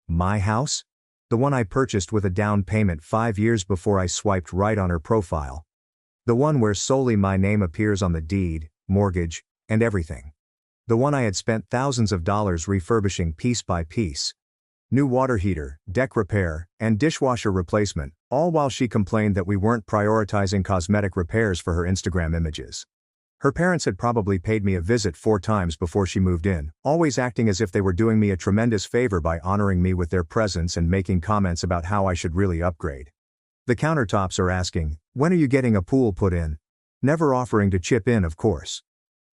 My house? The one I purchased with a down payment 5 years before I swiped right on her profile. The one where solely my name appears on the deed, mortgage, and everything. The one I had spent thousands of dollars refurbishing piece by piece. New water heater, deck repair, and dishwasher replacement, all while she complained that we weren't prioritizing cosmetic repairs for her Instagram images. Her parents had probably paid me a visit 4 times before she moved in, always acting as if they were doing me a tremendous favor by honoring me with their presence and making comments about how I should really upgrade. The countertops are asking, "When are you getting a pool put in?" Never offering to chip in, of course.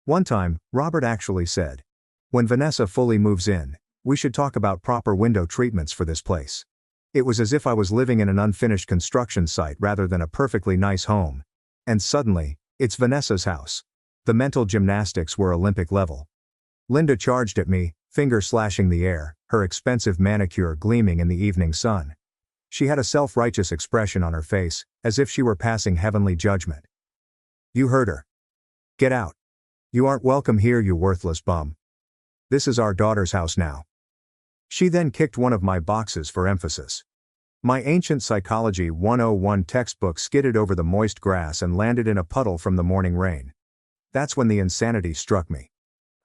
One time, Robert actually said, "When Vanessa fully moves in, we should talk about proper window treatments for this place." It was as if I was living in an unfinished construction site rather than a perfectly nice home. And suddenly, it's Vanessa's house. The mental gymnastics were Olympic level. Linda charged at me, finger slashing the air, her expensive manicure gleaming in the evening sun. She had a self-righteous expression on her face, as if she were passing heavenly judgment. "You heard her. Get out. You aren't welcome here, you worthless bum. This is our daughter's house now." She then kicked one of my boxes for emphasis. My ancient Psychology 101 textbook skidded over the moist grass and landed in a puddle from the morning rain. That's when the insanity struck me.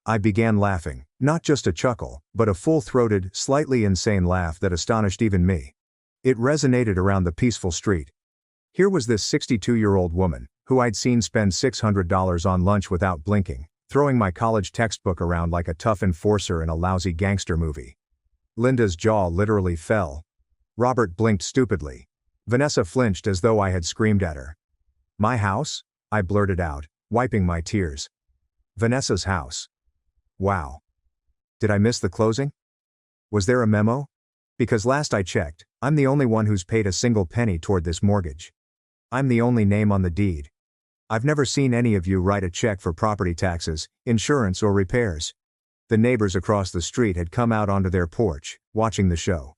I began laughing, not just a chuckle, but a full-throated, slightly insane laugh that astonished even me. It resonated around the peaceful street. Here was this 62-year-old woman, who I'd seen spend $600 on lunch without blinking, throwing my college textbook around like a tough enforcer in a lousy gangster movie. Linda's jaw literally fell. Robert blinked stupidly. Vanessa flinched as though I had screamed at her. "My house?" I blurted out, wiping my tears. "Vanessa's house. Wow. Did I miss the closing? Was there a memo? Because last I checked, I'm the only one who's paid a single penny toward this mortgage. I'm the only name on the deed. I've never seen any of you write a check for property taxes, insurance or repairs." The neighbors across the street had come out onto their porch, watching the show.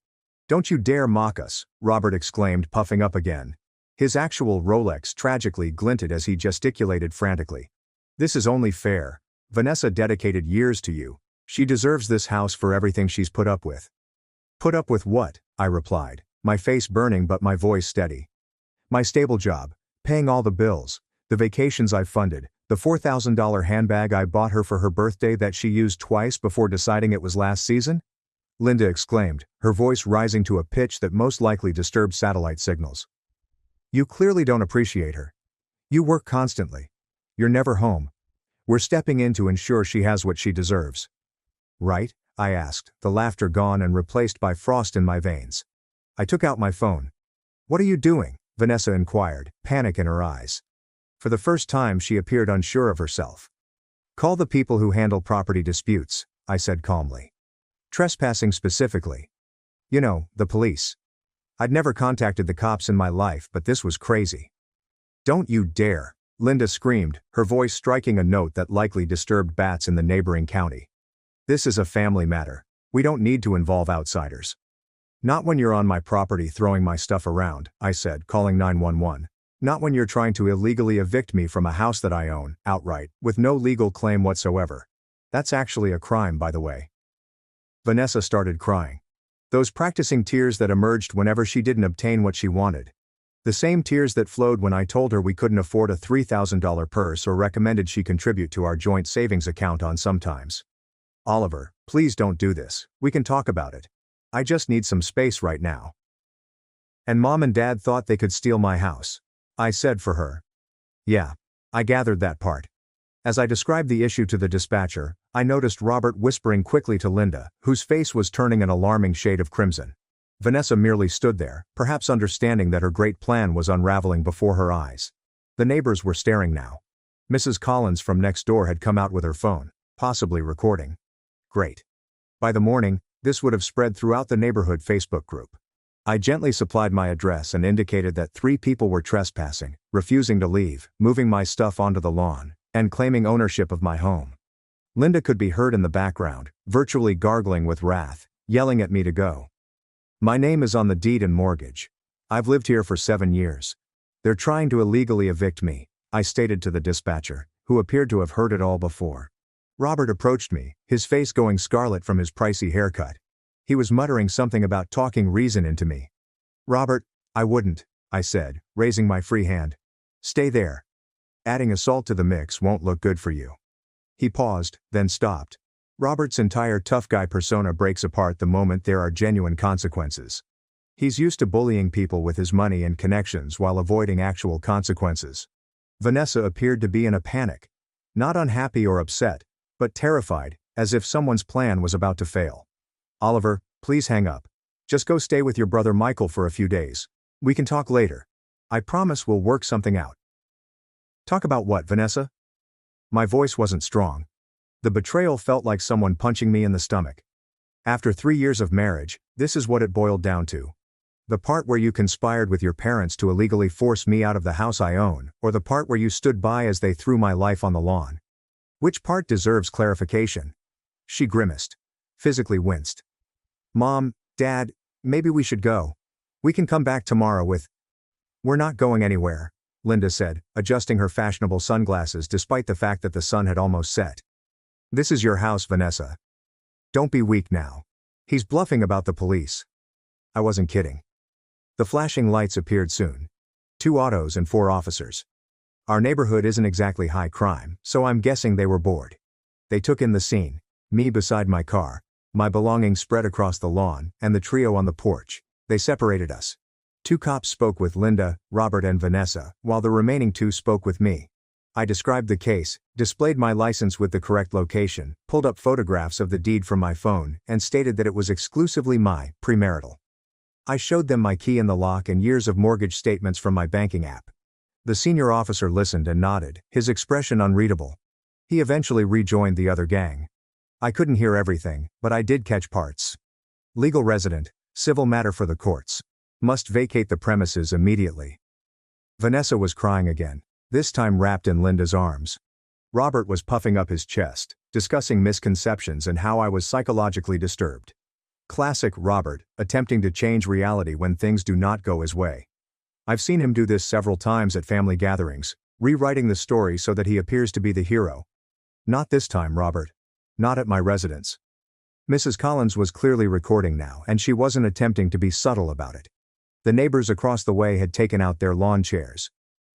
"Don't you dare mock us," Robert exclaimed, puffing up again. His actual Rolex tragically glinted as he gesticulated frantically. "This is only fair. Vanessa dedicated years to you. She deserves this house for everything she's put up with." "Put up with what?" I replied, my face burning but my voice steady. "My stable job, paying all the bills, the vacations I've funded, the $4,000 handbag I bought her for her birthday that she used twice before deciding it was last season?" Linda exclaimed, her voice rising to a pitch that most likely disturbed satellite signals. "You clearly don't appreciate her. You work constantly. You're never home. We're stepping in to ensure she has what she deserves." "Right?" I asked, the laughter gone and replaced by frost in my veins. I took out my phone. "What are you doing?" Vanessa inquired, panic in her eyes. For the first time she appeared unsure of herself. "Call the people who handle property disputes," I said calmly. "Trespassing specifically. You know, the police." I'd never contacted the cops in my life, but this was crazy. "Don't you dare," Linda screamed, her voice striking a note that likely disturbed bats in the neighboring county. "This is a family matter. We don't need to involve outsiders." "Not when you're on my property throwing my stuff around," I said, calling 911. "Not when you're trying to illegally evict me from a house that I own, outright, with no legal claim whatsoever. That's actually a crime, by the way." Vanessa started crying. Those practicing tears that emerged whenever she didn't obtain what she wanted. The same tears that flowed when I told her we couldn't afford a $3,000 purse or recommended she contribute to our joint savings account on sometimes. "Oliver, please don't do this. We can talk about it. I just need some space right now." "And Mom and Dad thought they could steal my house," I said for her. "Yeah. I gathered that part." As I described the issue to the dispatcher, I noticed Robert whispering quickly to Linda, whose face was turning an alarming shade of crimson. Vanessa merely stood there, perhaps understanding that her great plan was unraveling before her eyes. The neighbors were staring now. Mrs. Collins from next door had come out with her phone, possibly recording. Great. By the morning, this would have spread throughout the neighborhood Facebook group. I gently supplied my address and indicated that 3 people were trespassing, refusing to leave, moving my stuff onto the lawn, and claiming ownership of my home. Linda could be heard in the background, virtually gargling with wrath, yelling at me to go. "My name is on the deed and mortgage. I've lived here for 7 years. They're trying to illegally evict me," I stated to the dispatcher, who appeared to have heard it all before. Robert approached me, his face going scarlet from his pricey haircut. He was muttering something about talking reason into me. "Robert, I wouldn't," I said, raising my free hand. "Stay there. Adding assault to the mix won't look good for you." He paused, then stopped, Robert's entire tough guy persona breaks apart the moment there are genuine consequences. He's used to bullying people with his money and connections while avoiding actual consequences. Vanessa appeared to be in a panic. Not unhappy or upset, but terrified, as if someone's plan was about to fail. "Oliver, please hang up. Just go stay with your brother Michael for a few days. We can talk later. I promise we'll work something out." "Talk about what, Vanessa?" My voice wasn't strong. The betrayal felt like someone punching me in the stomach. After 3 years of marriage, this is what it boiled down to. The part where you conspired with your parents to illegally force me out of the house I own, or the part where you stood by as they threw my life on the lawn? Which part deserves clarification? She grimaced. Physically winced. "Mom, Dad, maybe we should go. We can come back tomorrow with—" "We're not going anywhere," Linda said, adjusting her fashionable sunglasses despite the fact that the sun had almost set. "This is your house, Vanessa. Don't be weak now. He's bluffing about the police." I wasn't kidding. The flashing lights appeared soon. 2 autos and 4 officers. Our neighborhood isn't exactly high crime, so I'm guessing they were bored. They took in the scene, me beside my car, my belongings spread across the lawn, and the trio on the porch. They separated us. 2 cops spoke with Linda, Robert and Vanessa, while the remaining 2 spoke with me. I described the case, displayed my license with the correct location, pulled up photographs of the deed from my phone, and stated that it was exclusively my premarital. I showed them my key in the lock and years of mortgage statements from my banking app. The senior officer listened and nodded, his expression unreadable. He eventually rejoined the other gang. I couldn't hear everything, but I did catch parts. "Legal resident, civil matter for the courts. Must vacate the premises immediately." Vanessa was crying again, this time wrapped in Linda's arms. Robert was puffing up his chest, discussing misconceptions and how I was psychologically disturbed. Classic Robert, attempting to change reality when things do not go his way. I've seen him do this several times at family gatherings, rewriting the story so that he appears to be the hero. Not this time, Robert. Not at my residence. Mrs. Collins was clearly recording now, and she wasn't attempting to be subtle about it. The neighbors across the way had taken out their lawn chairs.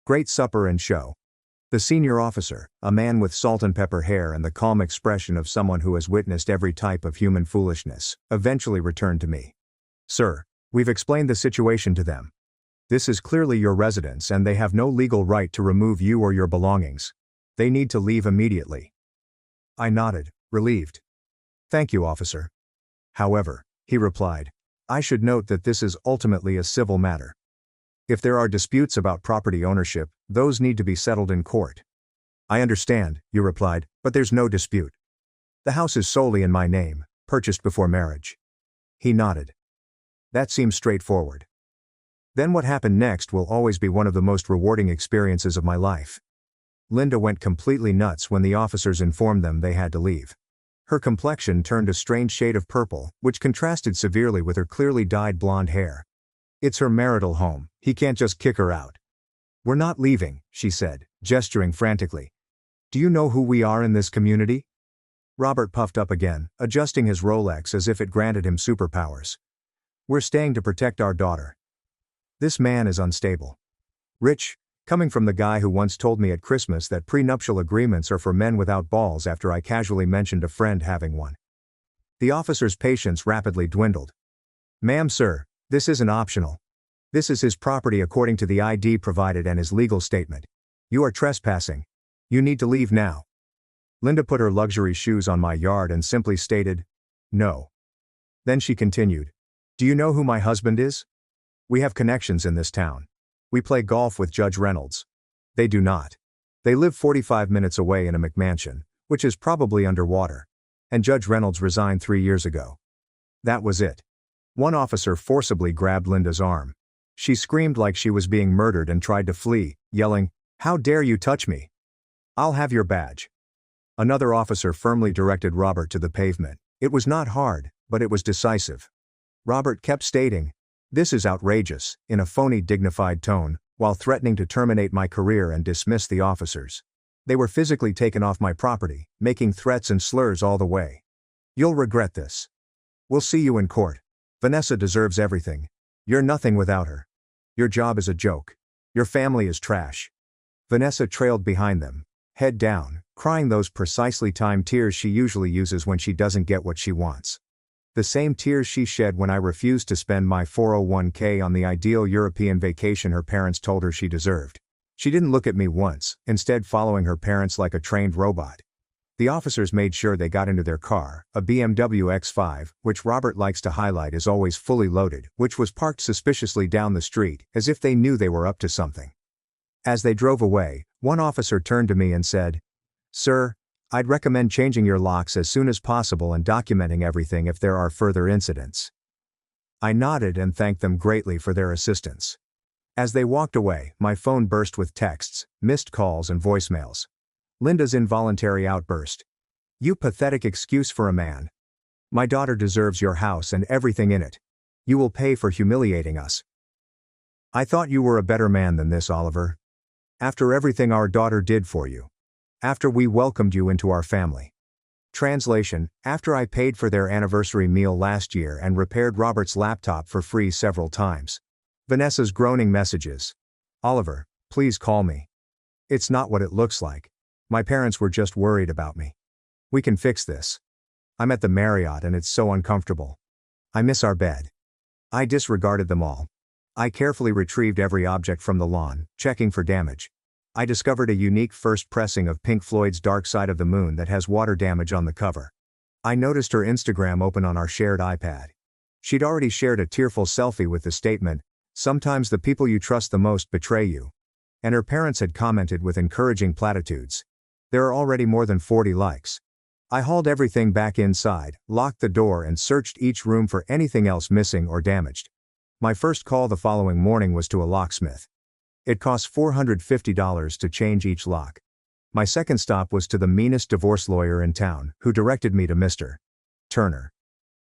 Great supper and show. The senior officer, a man with salt and pepper hair and the calm expression of someone who has witnessed every type of human foolishness, eventually returned to me. "Sir, we've explained the situation to them. This is clearly your residence and they have no legal right to remove you or your belongings. They need to leave immediately." I nodded, relieved. "Thank you, officer." "However," he replied, "I should note that this is ultimately a civil matter. If there are disputes about property ownership, those need to be settled in court." "I understand," you replied, "but there's no dispute. The house is solely in my name, purchased before marriage." He nodded. "That seems straightforward." Then what happened next will always be one of the most rewarding experiences of my life. Linda went completely nuts when the officers informed them they had to leave. Her complexion turned a strange shade of purple, which contrasted severely with her clearly dyed blonde hair. "It's her marital home, he can't just kick her out." "We're not leaving," she said, gesturing frantically. "Do you know who we are in this community?" Robert puffed up again, adjusting his Rolex as if it granted him superpowers. "We're staying to protect our daughter." This man is unstable. Rich, coming from the guy who once told me at Christmas that prenuptial agreements are for men without balls after I casually mentioned a friend having one. The officer's patience rapidly dwindled. "Ma'am, sir, this isn't optional. This is his property according to the ID provided and his legal statement. You are trespassing. You need to leave now." Linda put her luxury shoes on my yard and simply stated, "No." Then she continued, "Do you know who my husband is? We have connections in this town. We play golf with Judge Reynolds. They do not. They live 45 minutes away in a McMansion, which is probably underwater. And Judge Reynolds resigned 3 years ago." That was it. One officer forcibly grabbed Linda's arm. She screamed like she was being murdered and tried to flee, yelling, "How dare you touch me? I'll have your badge." Another officer firmly directed Robert to the pavement. It was not hard, but it was decisive. Robert kept stating, "This is outrageous," in a phony dignified tone, while threatening to terminate my career and dismiss the officers. They were physically taken off my property, making threats and slurs all the way. "You'll regret this. We'll see you in court. Vanessa deserves everything. You're nothing without her. Your job is a joke. Your family is trash." Vanessa trailed behind them, head down, crying those precisely timed tears she usually uses when she doesn't get what she wants. The same tears she shed when I refused to spend my 401k on the ideal European vacation her parents told her she deserved. She didn't look at me once, instead following her parents like a trained robot. The officers made sure they got into their car, a BMW X5, which Robert likes to highlight is always fully loaded, which was parked suspiciously down the street, as if they knew they were up to something. As they drove away, one officer turned to me and said, "Sir, I'd recommend changing your locks as soon as possible and documenting everything if there are further incidents." I nodded and thanked them greatly for their assistance. As they walked away, my phone burst with texts, missed calls and voicemails. Linda's involuntary outburst. "You pathetic excuse for a man. My daughter deserves your house and everything in it. You will pay for humiliating us. I thought you were a better man than this, Oliver. After everything our daughter did for you. After we welcomed you into our family." Translation: after I paid for their anniversary meal last year and repaired Robert's laptop for free several times. Vanessa's groaning messages. "Oliver, please call me. It's not what it looks like. My parents were just worried about me. We can fix this. I'm at the Marriott and it's so uncomfortable. I miss our bed." I disregarded them all. I carefully retrieved every object from the lawn, checking for damage. I discovered a unique first pressing of Pink Floyd's Dark Side of the Moon that has water damage on the cover. I noticed her Instagram open on our shared iPad. She'd already shared a tearful selfie with the statement, "Sometimes the people you trust the most betray you." And her parents had commented with encouraging platitudes. There are already more than 40 likes. I hauled everything back inside, locked the door and searched each room for anything else missing or damaged. My first call the following morning was to a locksmith. It cost $450 to change each lock. My second stop was to the meanest divorce lawyer in town, who directed me to Mr. Turner.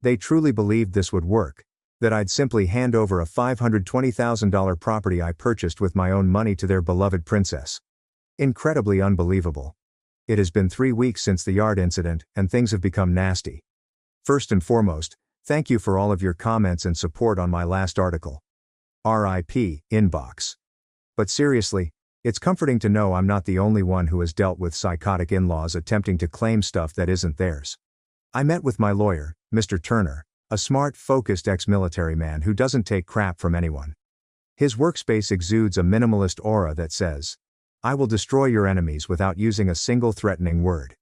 They truly believed this would work, that I'd simply hand over a $520,000 property I purchased with my own money to their beloved princess. Incredibly unbelievable. It has been 3 weeks since the yard incident, and things have become nasty. First and foremost, thank you for all of your comments and support on my last article. RIP, inbox. But seriously, it's comforting to know I'm not the only one who has dealt with psychotic in-laws attempting to claim stuff that isn't theirs. I met with my lawyer, Mr. Turner, a smart, focused ex-military man who doesn't take crap from anyone. His workspace exudes a minimalist aura that says, "I will destroy your enemies without using a single threatening word."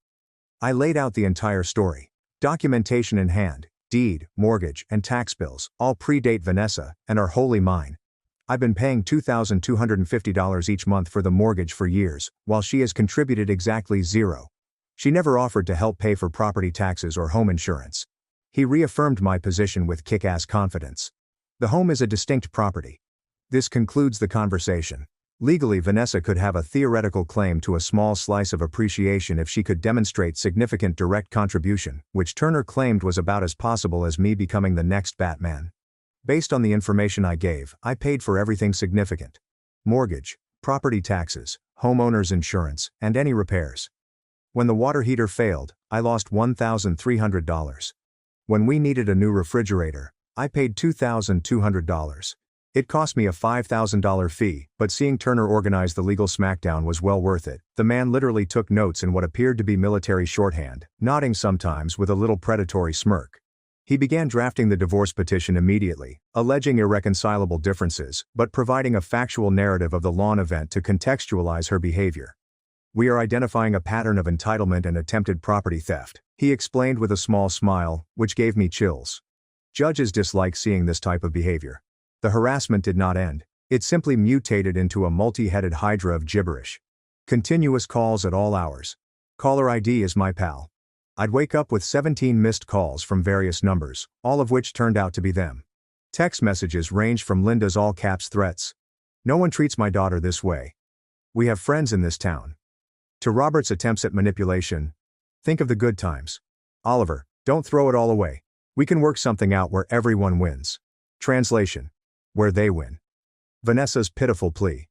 I laid out the entire story. Documentation in hand, deed, mortgage, and tax bills, all predate Vanessa, and are wholly mine. I've been paying $2,250 each month for the mortgage for years, while she has contributed exactly zero. She never offered to help pay for property taxes or home insurance. He reaffirmed my position with kick-ass confidence. The home is a distinct property. This concludes the conversation. Legally, Vanessa could have a theoretical claim to a small slice of appreciation if she could demonstrate significant direct contribution, which Turner claimed was about as possible as me becoming the next Batman. Based on the information I gave, I paid for everything significant. Mortgage, property taxes, homeowner's insurance, and any repairs. When the water heater failed, I lost $1,300. When we needed a new refrigerator, I paid $2,200. It cost me a $5,000 fee, but seeing Turner organize the legal smackdown was well worth it. The man literally took notes in what appeared to be military shorthand, nodding sometimes with a little predatory smirk. He began drafting the divorce petition immediately, alleging irreconcilable differences, but providing a factual narrative of the lawn event to contextualize her behavior. "We are identifying a pattern of entitlement and attempted property theft," he explained with a small smile, which gave me chills. Judges dislike seeing this type of behavior. The harassment did not end. It simply mutated into a multi-headed hydra of gibberish. Continuous calls at all hours. Caller ID is my pal. I'd wake up with 17 missed calls from various numbers, all of which turned out to be them. Text messages ranged from Linda's all-caps threats. "No one treats my daughter this way. We have friends in this town." To Robert's attempts at manipulation. "Think of the good times. Oliver, don't throw it all away. We can work something out where everyone wins." Translation: where they win. Vanessa's pitiful plea.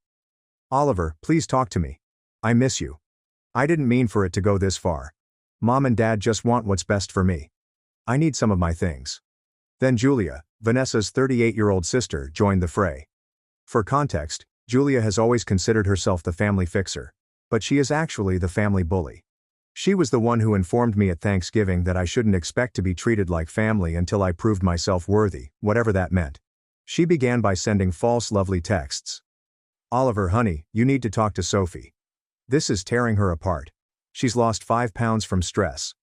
"Oliver, please talk to me. I miss you. I didn't mean for it to go this far. Mom and Dad just want what's best for me. I need some of my things." Then Julia, Vanessa's 38-year-old sister, joined the fray. For context, Julia has always considered herself the family fixer. But she is actually the family bully. She was the one who informed me at Thanksgiving that I shouldn't expect to be treated like family until I proved myself worthy, whatever that meant. She began by sending false lovely texts. "Oliver, honey, you need to talk to Sophie. This is tearing her apart. She's lost 5 pounds from stress."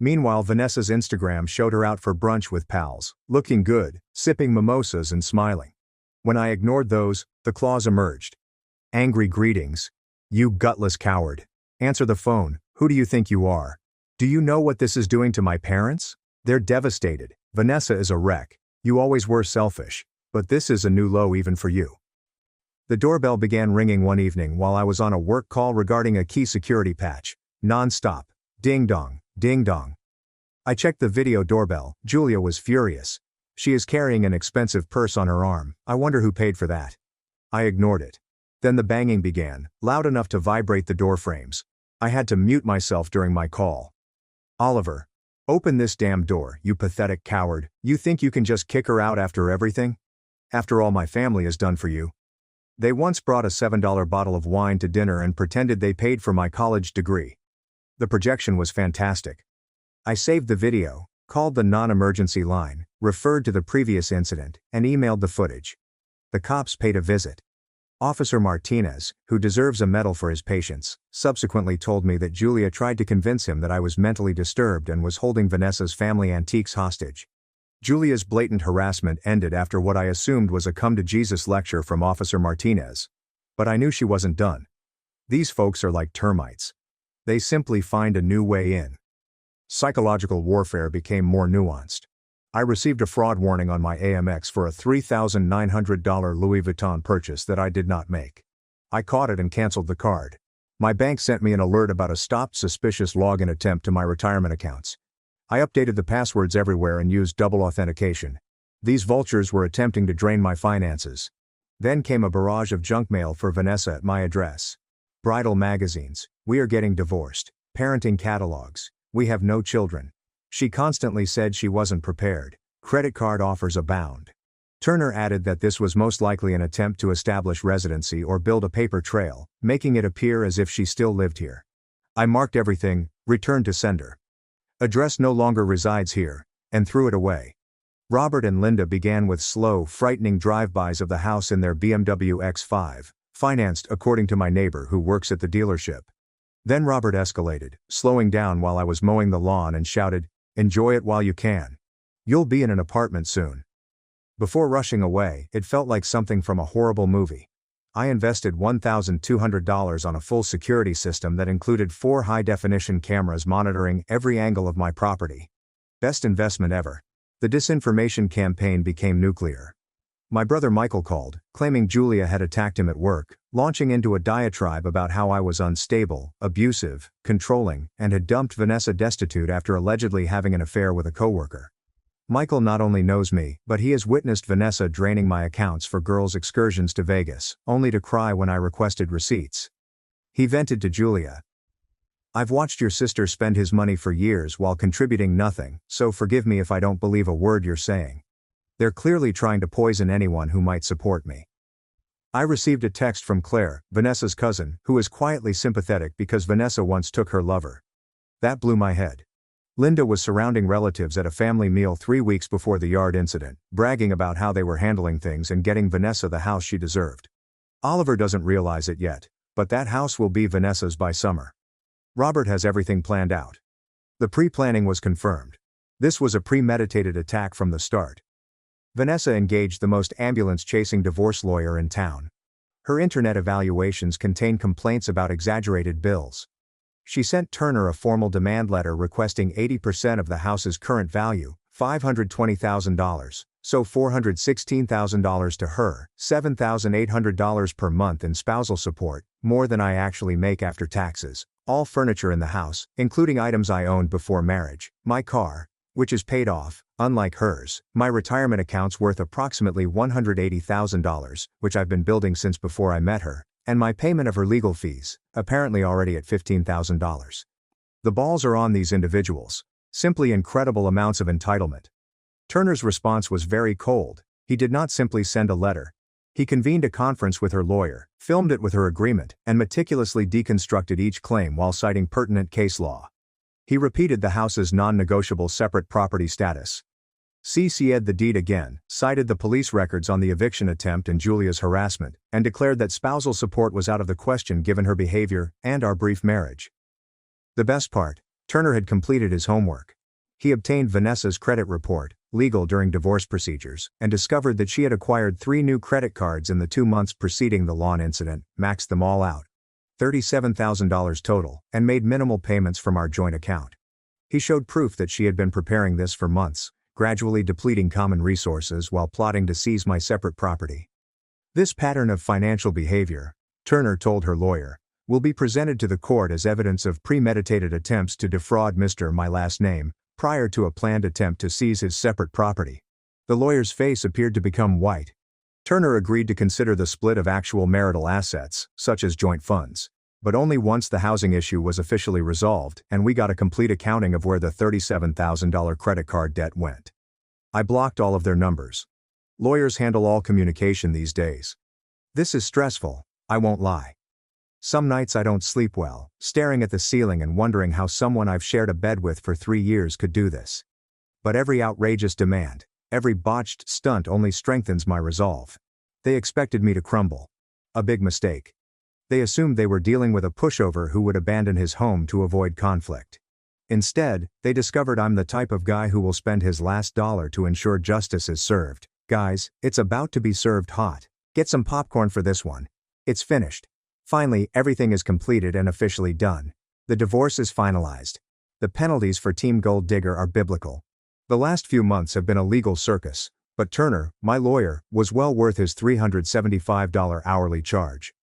Meanwhile, Vanessa's Instagram showed her out for brunch with pals, looking good, sipping mimosas and smiling. When I ignored those, the claws emerged. Angry greetings. "You gutless coward. Answer the phone. Who do you think you are? Do you know what this is doing to my parents? They're devastated. Vanessa is a wreck. You always were selfish. But this is a new low even for you." The doorbell began ringing one evening while I was on a work call regarding a key security patch. Non-stop. Ding dong, ding dong. I checked the video doorbell. Julia was furious. "She is carrying an expensive purse on her arm. I wonder who paid for that." I ignored it. Then the banging began, loud enough to vibrate the door frames. I had to mute myself during my call. "Oliver. Open this damn door, you pathetic coward. You think you can just kick her out after everything? After all my family has done for you?" They once brought a $7 bottle of wine to dinner and pretended they paid for my college degree. The projection was fantastic. I saved the video, called the non-emergency line, referred to the previous incident, and emailed the footage. The cops paid a visit. Officer Martinez, who deserves a medal for his patience, subsequently told me that Julia tried to convince him that I was mentally disturbed and was holding Vanessa's family antiques hostage. Julia's blatant harassment ended after what I assumed was a come-to-Jesus lecture from Officer Martinez. But I knew she wasn't done. These folks are like termites. They simply find a new way in. Psychological warfare became more nuanced. I received a fraud warning on my Amex for a $3,900 Louis Vuitton purchase that I did not make. I caught it and canceled the card. My bank sent me an alert about a stopped suspicious login attempt to my retirement accounts. I updated the passwords everywhere and used double authentication. These vultures were attempting to drain my finances. Then came a barrage of junk mail for Vanessa at my address. Bridal magazines, "We are getting divorced," parenting catalogs, "We have no children." She constantly said she wasn't prepared. Credit card offers abound. Turner added that this was most likely an attempt to establish residency or build a paper trail, making it appear as if she still lived here. I marked everything, "Return to sender. Address no longer resides here," and threw it away. Robert and Linda began with slow, frightening drive-bys of the house in their BMW X5, financed according to my neighbor who works at the dealership. Then Robert escalated, slowing down while I was mowing the lawn and shouted, "Enjoy it while you can. You'll be in an apartment soon." Before rushing away, it felt like something from a horrible movie. I invested $1,200 on a full security system that included 4 high-definition cameras monitoring every angle of my property. Best investment ever. The disinformation campaign became nuclear. My brother Michael called, claiming Julia had attacked him at work, launching into a diatribe about how I was unstable, abusive, controlling, and had dumped Vanessa destitute after allegedly having an affair with a coworker. Michael not only knows me, but he has witnessed Vanessa draining my accounts for girls' excursions to Vegas, only to cry when I requested receipts. He vented to Julia. "I've watched your sister spend his money for years while contributing nothing, so forgive me if I don't believe a word you're saying. They're clearly trying to poison anyone who might support me." I received a text from Claire, Vanessa's cousin, who is quietly sympathetic because Vanessa once took her lover. That blew my head. Linda was surrounding relatives at a family meal 3 weeks before the yard incident, bragging about how they were handling things and getting Vanessa the house she deserved. Oliver doesn't realize it yet, but that house will be Vanessa's by summer. Robert has everything planned out. The pre-planning was confirmed. This was a premeditated attack from the start. Vanessa engaged the most ambulance-chasing divorce lawyer in town. Her internet evaluations contain complaints about exaggerated bills. She sent Turner a formal demand letter requesting 80% of the house's current value, $520,000, so $416,000 to her, $7,800 per month in spousal support, more than I actually make after taxes, all furniture in the house, including items I owned before marriage, my car, which is paid off, unlike hers, my retirement account's worth approximately $180,000, which I've been building since before I met her, and my payment of her legal fees, apparently already at $15,000. The balls are on these individuals. Simply incredible amounts of entitlement. Turner's response was very cold. He did not simply send a letter. He convened a conference with her lawyer, filmed it with her agreement, and meticulously deconstructed each claim while citing pertinent case law. He repeated the house's non-negotiable separate property status. CC'd the deed again, cited the police records on the eviction attempt and Julia's harassment, and declared that spousal support was out of the question given her behavior and our brief marriage. The best part, Turner had completed his homework. He obtained Vanessa's credit report, legal during divorce procedures, and discovered that she had acquired 3 new credit cards in the 2 months preceding the lawn incident, maxed them all out. $37,000 total, and made minimal payments from our joint account. He showed proof that she had been preparing this for months, gradually depleting common resources while plotting to seize my separate property. This pattern of financial behavior, Turner told her lawyer, will be presented to the court as evidence of premeditated attempts to defraud Mr. My last name, prior to a planned attempt to seize his separate property. The lawyer's face appeared to become white. Turner agreed to consider the split of actual marital assets, such as joint funds, but only once the housing issue was officially resolved and we got a complete accounting of where the $37,000 credit card debt went. I blocked all of their numbers. Lawyers handle all communication these days. This is stressful, I won't lie. Some nights I don't sleep well, staring at the ceiling and wondering how someone I've shared a bed with for 3 years could do this. But every outrageous demand, every botched stunt only strengthens my resolve. They expected me to crumble. A big mistake. They assumed they were dealing with a pushover who would abandon his home to avoid conflict. Instead, they discovered I'm the type of guy who will spend his last dollar to ensure justice is served. Guys, it's about to be served hot. Get some popcorn for this one. It's finished. Finally, everything is completed and officially done. The divorce is finalized. The penalties for Team Gold Digger are biblical. The last few months have been a legal circus, but Turner, my lawyer, was well worth his $375 hourly charge.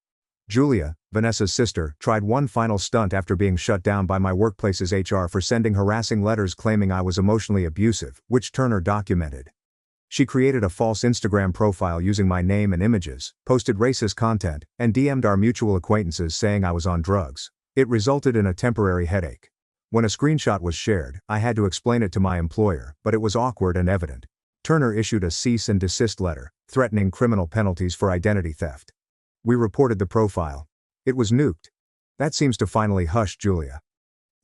Julia, Vanessa's sister, tried one final stunt after being shut down by my workplace's HR for sending harassing letters claiming I was emotionally abusive, which Turner documented. She created a false Instagram profile using my name and images, posted racist content, and DM'd our mutual acquaintances saying I was on drugs. It resulted in a temporary headache. When a screenshot was shared, I had to explain it to my employer, but it was awkward and evident. Turner issued a cease and desist letter, threatening criminal penalties for identity theft. We reported the profile. It was nuked. That seems to finally hush Julia.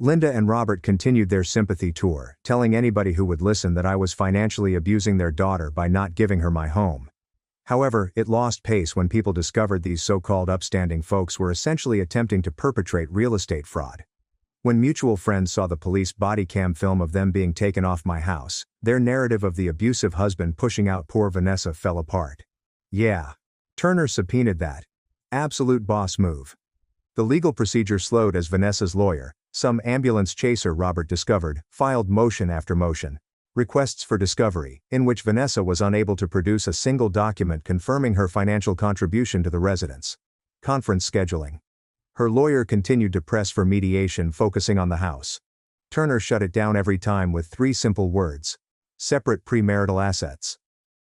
Linda and Robert continued their sympathy tour, telling anybody who would listen that I was financially abusing their daughter by not giving her my home. However, it lost pace when people discovered these so-called upstanding folks were essentially attempting to perpetrate real estate fraud. When mutual friends saw the police body cam film of them being taken off my house, their narrative of the abusive husband pushing out poor Vanessa fell apart. Yeah. Turner subpoenaed that. Absolute boss move. The legal procedure slowed as Vanessa's lawyer, some ambulance chaser Robert discovered, filed motion after motion. Requests for discovery, in which Vanessa was unable to produce a single document confirming her financial contribution to the residence. Conference scheduling. Her lawyer continued to press for mediation focusing on the house. Turner shut it down every time with 3 simple words. Separate premarital assets.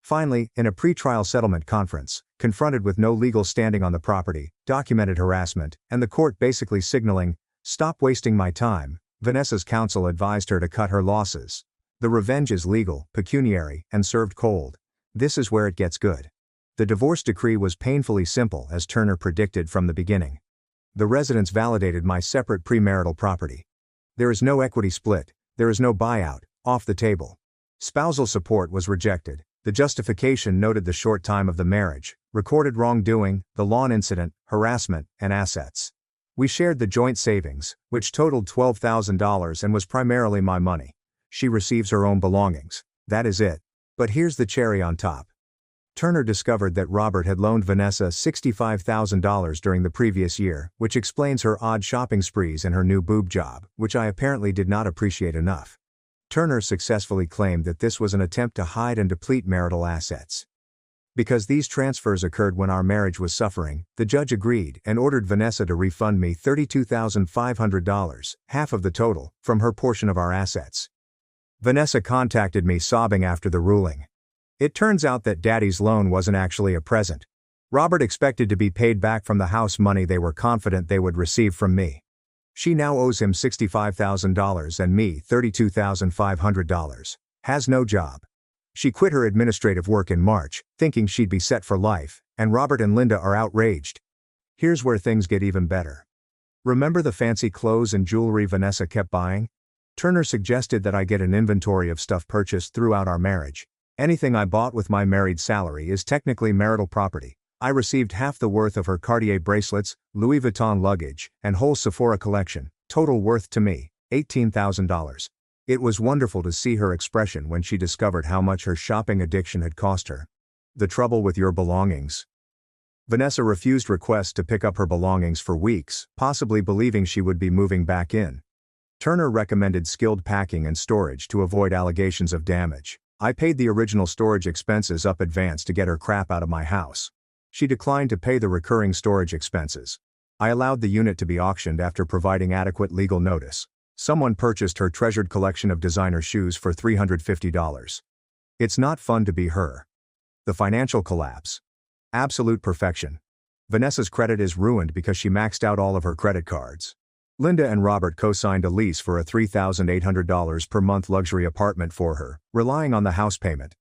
Finally, in a pre-trial settlement conference, confronted with no legal standing on the property, documented harassment, and the court basically signaling, "Stop wasting my time," Vanessa's counsel advised her to cut her losses. The revenge is legal, pecuniary, and served cold. This is where it gets good. The divorce decree was painfully simple as Turner predicted from the beginning. The residents validated my separate premarital property. There is no equity split, there is no buyout, off the table. Spousal support was rejected. The justification noted the short time of the marriage, recorded wrongdoing, the lawn incident, harassment, and assets. We shared the joint savings, which totaled $12,000 and was primarily my money. She receives her own belongings. That is it. But here's the cherry on top. Turner discovered that Robert had loaned Vanessa $65,000 during the previous year, which explains her odd shopping sprees and her new boob job, which I apparently did not appreciate enough. Turner successfully claimed that this was an attempt to hide and deplete marital assets. Because these transfers occurred when our marriage was suffering, the judge agreed and ordered Vanessa to refund me $32,500, half of the total, from her portion of our assets. Vanessa contacted me sobbing after the ruling. It turns out that Daddy's loan wasn't actually a present. Robert expected to be paid back from the house money they were confident they would receive from me. She now owes him $65,000 and me $32,500. Has no job. She quit her administrative work in March, thinking she'd be set for life, and Robert and Linda are outraged. Here's where things get even better. Remember the fancy clothes and jewelry Vanessa kept buying? Turner suggested that I get an inventory of stuff purchased throughout our marriage. Anything I bought with my married salary is technically marital property. I received half the worth of her Cartier bracelets, Louis Vuitton luggage, and whole Sephora collection, total worth to me, $18,000. It was wonderful to see her expression when she discovered how much her shopping addiction had cost her. The trouble with your belongings. Vanessa refused requests to pick up her belongings for weeks, possibly believing she would be moving back in. Turner recommended skilled packing and storage to avoid allegations of damage. I paid the original storage expenses up advance to get her crap out of my house. She declined to pay the recurring storage expenses. I allowed the unit to be auctioned after providing adequate legal notice. Someone purchased her treasured collection of designer shoes for $350. It's not fun to be her. The financial collapse. Absolute perfection. Vanessa's credit is ruined because she maxed out all of her credit cards. Linda and Robert co-signed a lease for a $3,800 per month luxury apartment for her, relying on the house payment.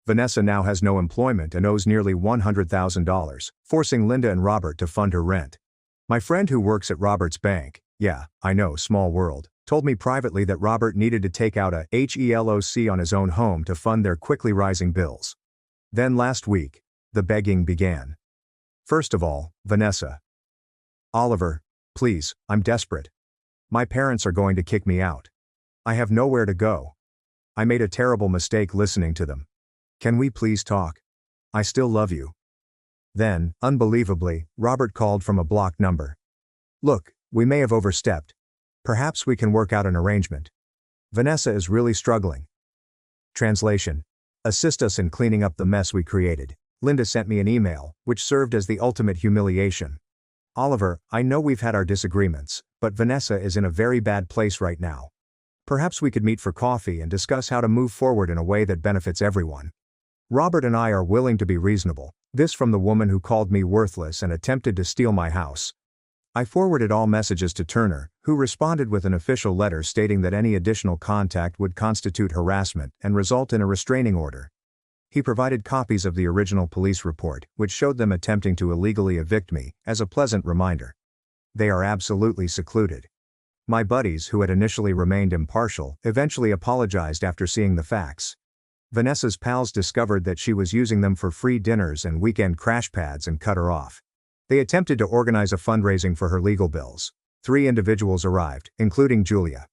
Vanessa now has no employment and owes nearly $100,000, forcing Linda and Robert to fund her rent. My friend who works at Robert's bank, yeah, I know, small world, told me privately that Robert needed to take out a HELOC on his own home to fund their quickly rising bills. Then last week, the begging began. First of all, Vanessa. Oliver, please, I'm desperate. My parents are going to kick me out. I have nowhere to go. I made a terrible mistake listening to them. Can we please talk? I still love you. Then, unbelievably, Robert called from a blocked number. Look, we may have overstepped. Perhaps we can work out an arrangement. Vanessa is really struggling. Translation. Assist us in cleaning up the mess we created. Linda sent me an email, which served as the ultimate humiliation. Oliver, I know we've had our disagreements, but Vanessa is in a very bad place right now. Perhaps we could meet for coffee and discuss how to move forward in a way that benefits everyone. Robert and I are willing to be reasonable. This from the woman who called me worthless and attempted to steal my house. I forwarded all messages to Turner, who responded with an official letter stating that any additional contact would constitute harassment and result in a restraining order. He provided copies of the original police report, which showed them attempting to illegally evict me, as a pleasant reminder. They are absolutely secluded. My buddies, who had initially remained impartial, eventually apologized after seeing the facts. Vanessa's pals discovered that she was using them for free dinners and weekend crash pads and cut her off. They attempted to organize a fundraising for her legal bills. 3 individuals arrived, including Julia.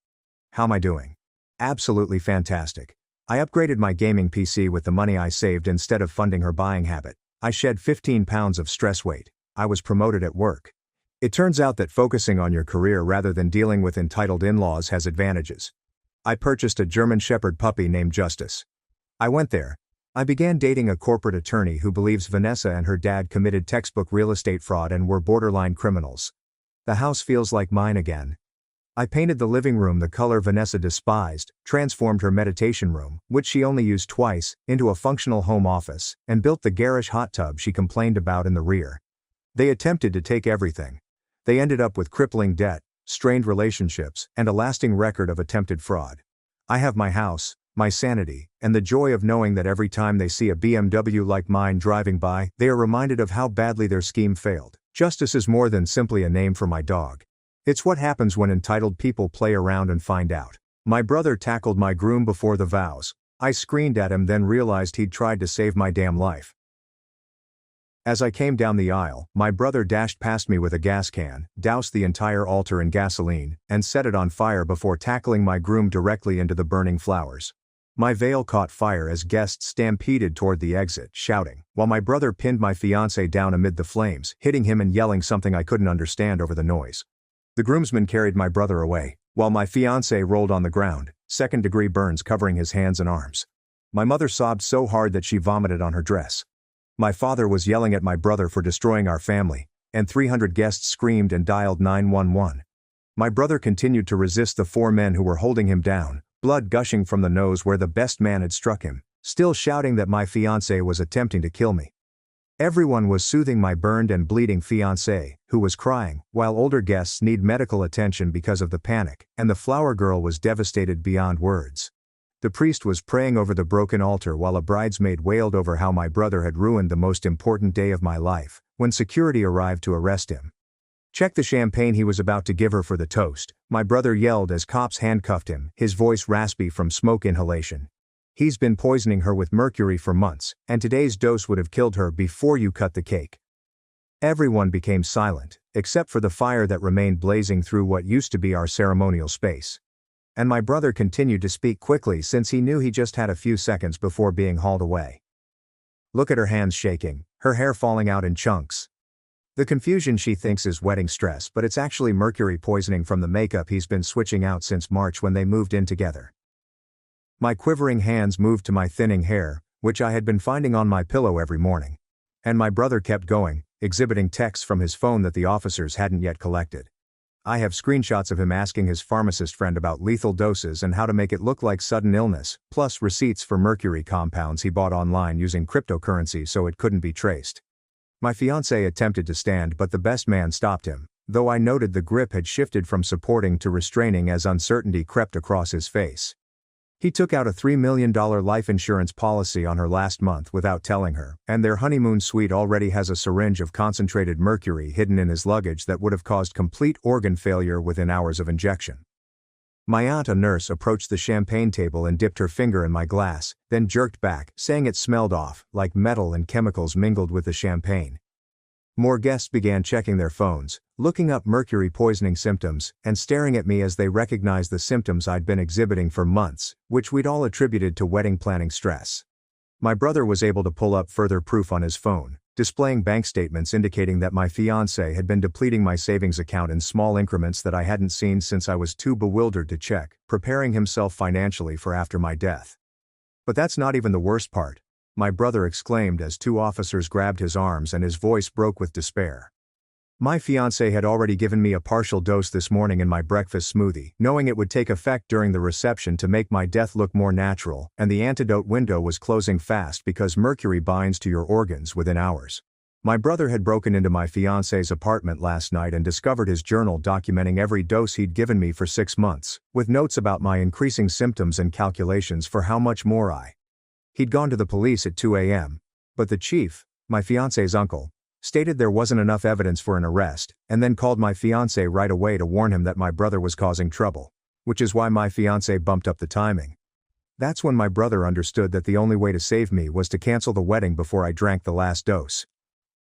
How am I doing? Absolutely fantastic. I upgraded my gaming PC with the money I saved instead of funding her buying habit. I shed 15 pounds of stress weight. I was promoted at work. It turns out that focusing on your career rather than dealing with entitled in-laws has advantages. I purchased a German Shepherd puppy named Justice. I went there. I began dating a corporate attorney who believes Vanessa and her dad committed textbook real estate fraud and were borderline criminals. The house feels like mine again. I painted the living room the color Vanessa despised, transformed her meditation room, which she only used twice, into a functional home office, and built the garish hot tub she complained about in the rear. They attempted to take everything. They ended up with crippling debt, strained relationships, and a lasting record of attempted fraud. I have my house, my sanity, and the joy of knowing that every time they see a BMW like mine driving by, they are reminded of how badly their scheme failed. Justice is more than simply a name for my dog. It's what happens when entitled people play around and find out. My brother tackled my groom before the vows. I screamed at him, then realized he'd tried to save my damn life. As I came down the aisle, my brother dashed past me with a gas can, doused the entire altar in gasoline, and set it on fire before tackling my groom directly into the burning flowers. My veil caught fire as guests stampeded toward the exit, shouting, while my brother pinned my fiancé down amid the flames, hitting him and yelling something I couldn't understand over the noise. The groomsmen carried my brother away, while my fiancé rolled on the ground, second-degree burns covering his hands and arms. My mother sobbed so hard that she vomited on her dress. My father was yelling at my brother for destroying our family, and 300 guests screamed and dialed 911. My brother continued to resist the 4 men who were holding him down, blood gushing from the nose where the best man had struck him, still shouting that my fiancé was attempting to kill me. Everyone was soothing my burned and bleeding fiancé, who was crying, while older guests need medical attention because of the panic, and the flower girl was devastated beyond words. The priest was praying over the broken altar while a bridesmaid wailed over how my brother had ruined the most important day of my life, when security arrived to arrest him. "Check the champagne," he was about to give her for the toast, my brother yelled as cops handcuffed him, his voice raspy from smoke inhalation. "He's been poisoning her with mercury for months, and today's dose would have killed her before you cut the cake." Everyone became silent, except for the fire that remained blazing through what used to be our ceremonial space. And my brother continued to speak quickly since he knew he just had a few seconds before being hauled away. "Look at her hands shaking, her hair falling out in chunks. The confusion she thinks is wedding stress, but it's actually mercury poisoning from the makeup he's been switching out since March when they moved in together." My quivering hands moved to my thinning hair, which I had been finding on my pillow every morning. And my brother kept going, exhibiting texts from his phone that the officers hadn't yet collected. I have screenshots of him asking his pharmacist friend about lethal doses and how to make it look like sudden illness, plus receipts for mercury compounds he bought online using cryptocurrency so it couldn't be traced. My fiancé attempted to stand, but the best man stopped him, though I noted the grip had shifted from supporting to restraining as uncertainty crept across his face. He took out a $3 million life insurance policy on her last month without telling her, and their honeymoon suite already has a syringe of concentrated mercury hidden in his luggage that would have caused complete organ failure within hours of injection. My aunt, a nurse, approached the champagne table and dipped her finger in my glass, then jerked back, saying it smelled off, like metal and chemicals mingled with the champagne. More guests began checking their phones, looking up mercury poisoning symptoms, and staring at me as they recognized the symptoms I'd been exhibiting for months, which we'd all attributed to wedding planning stress. My brother was able to pull up further proof on his phone, displaying bank statements indicating that my fiancé had been depleting my savings account in small increments that I hadn't seen since I was too bewildered to check, preparing himself financially for after my death. But that's not even the worst part, my brother exclaimed as two officers grabbed his arms and his voice broke with despair. My fiancé had already given me a partial dose this morning in my breakfast smoothie, knowing it would take effect during the reception to make my death look more natural, and the antidote window was closing fast because mercury binds to your organs within hours. My brother had broken into my fiancé's apartment last night and discovered his journal documenting every dose he'd given me for 6 months, with notes about my increasing symptoms and calculations for how much more He'd gone to the police at 2 a.m., but the chief, my fiancé's uncle, stated there wasn't enough evidence for an arrest, and then called my fiancé right away to warn him that my brother was causing trouble, which is why my fiancé bumped up the timing. That's when my brother understood that the only way to save me was to cancel the wedding before I drank the last dose.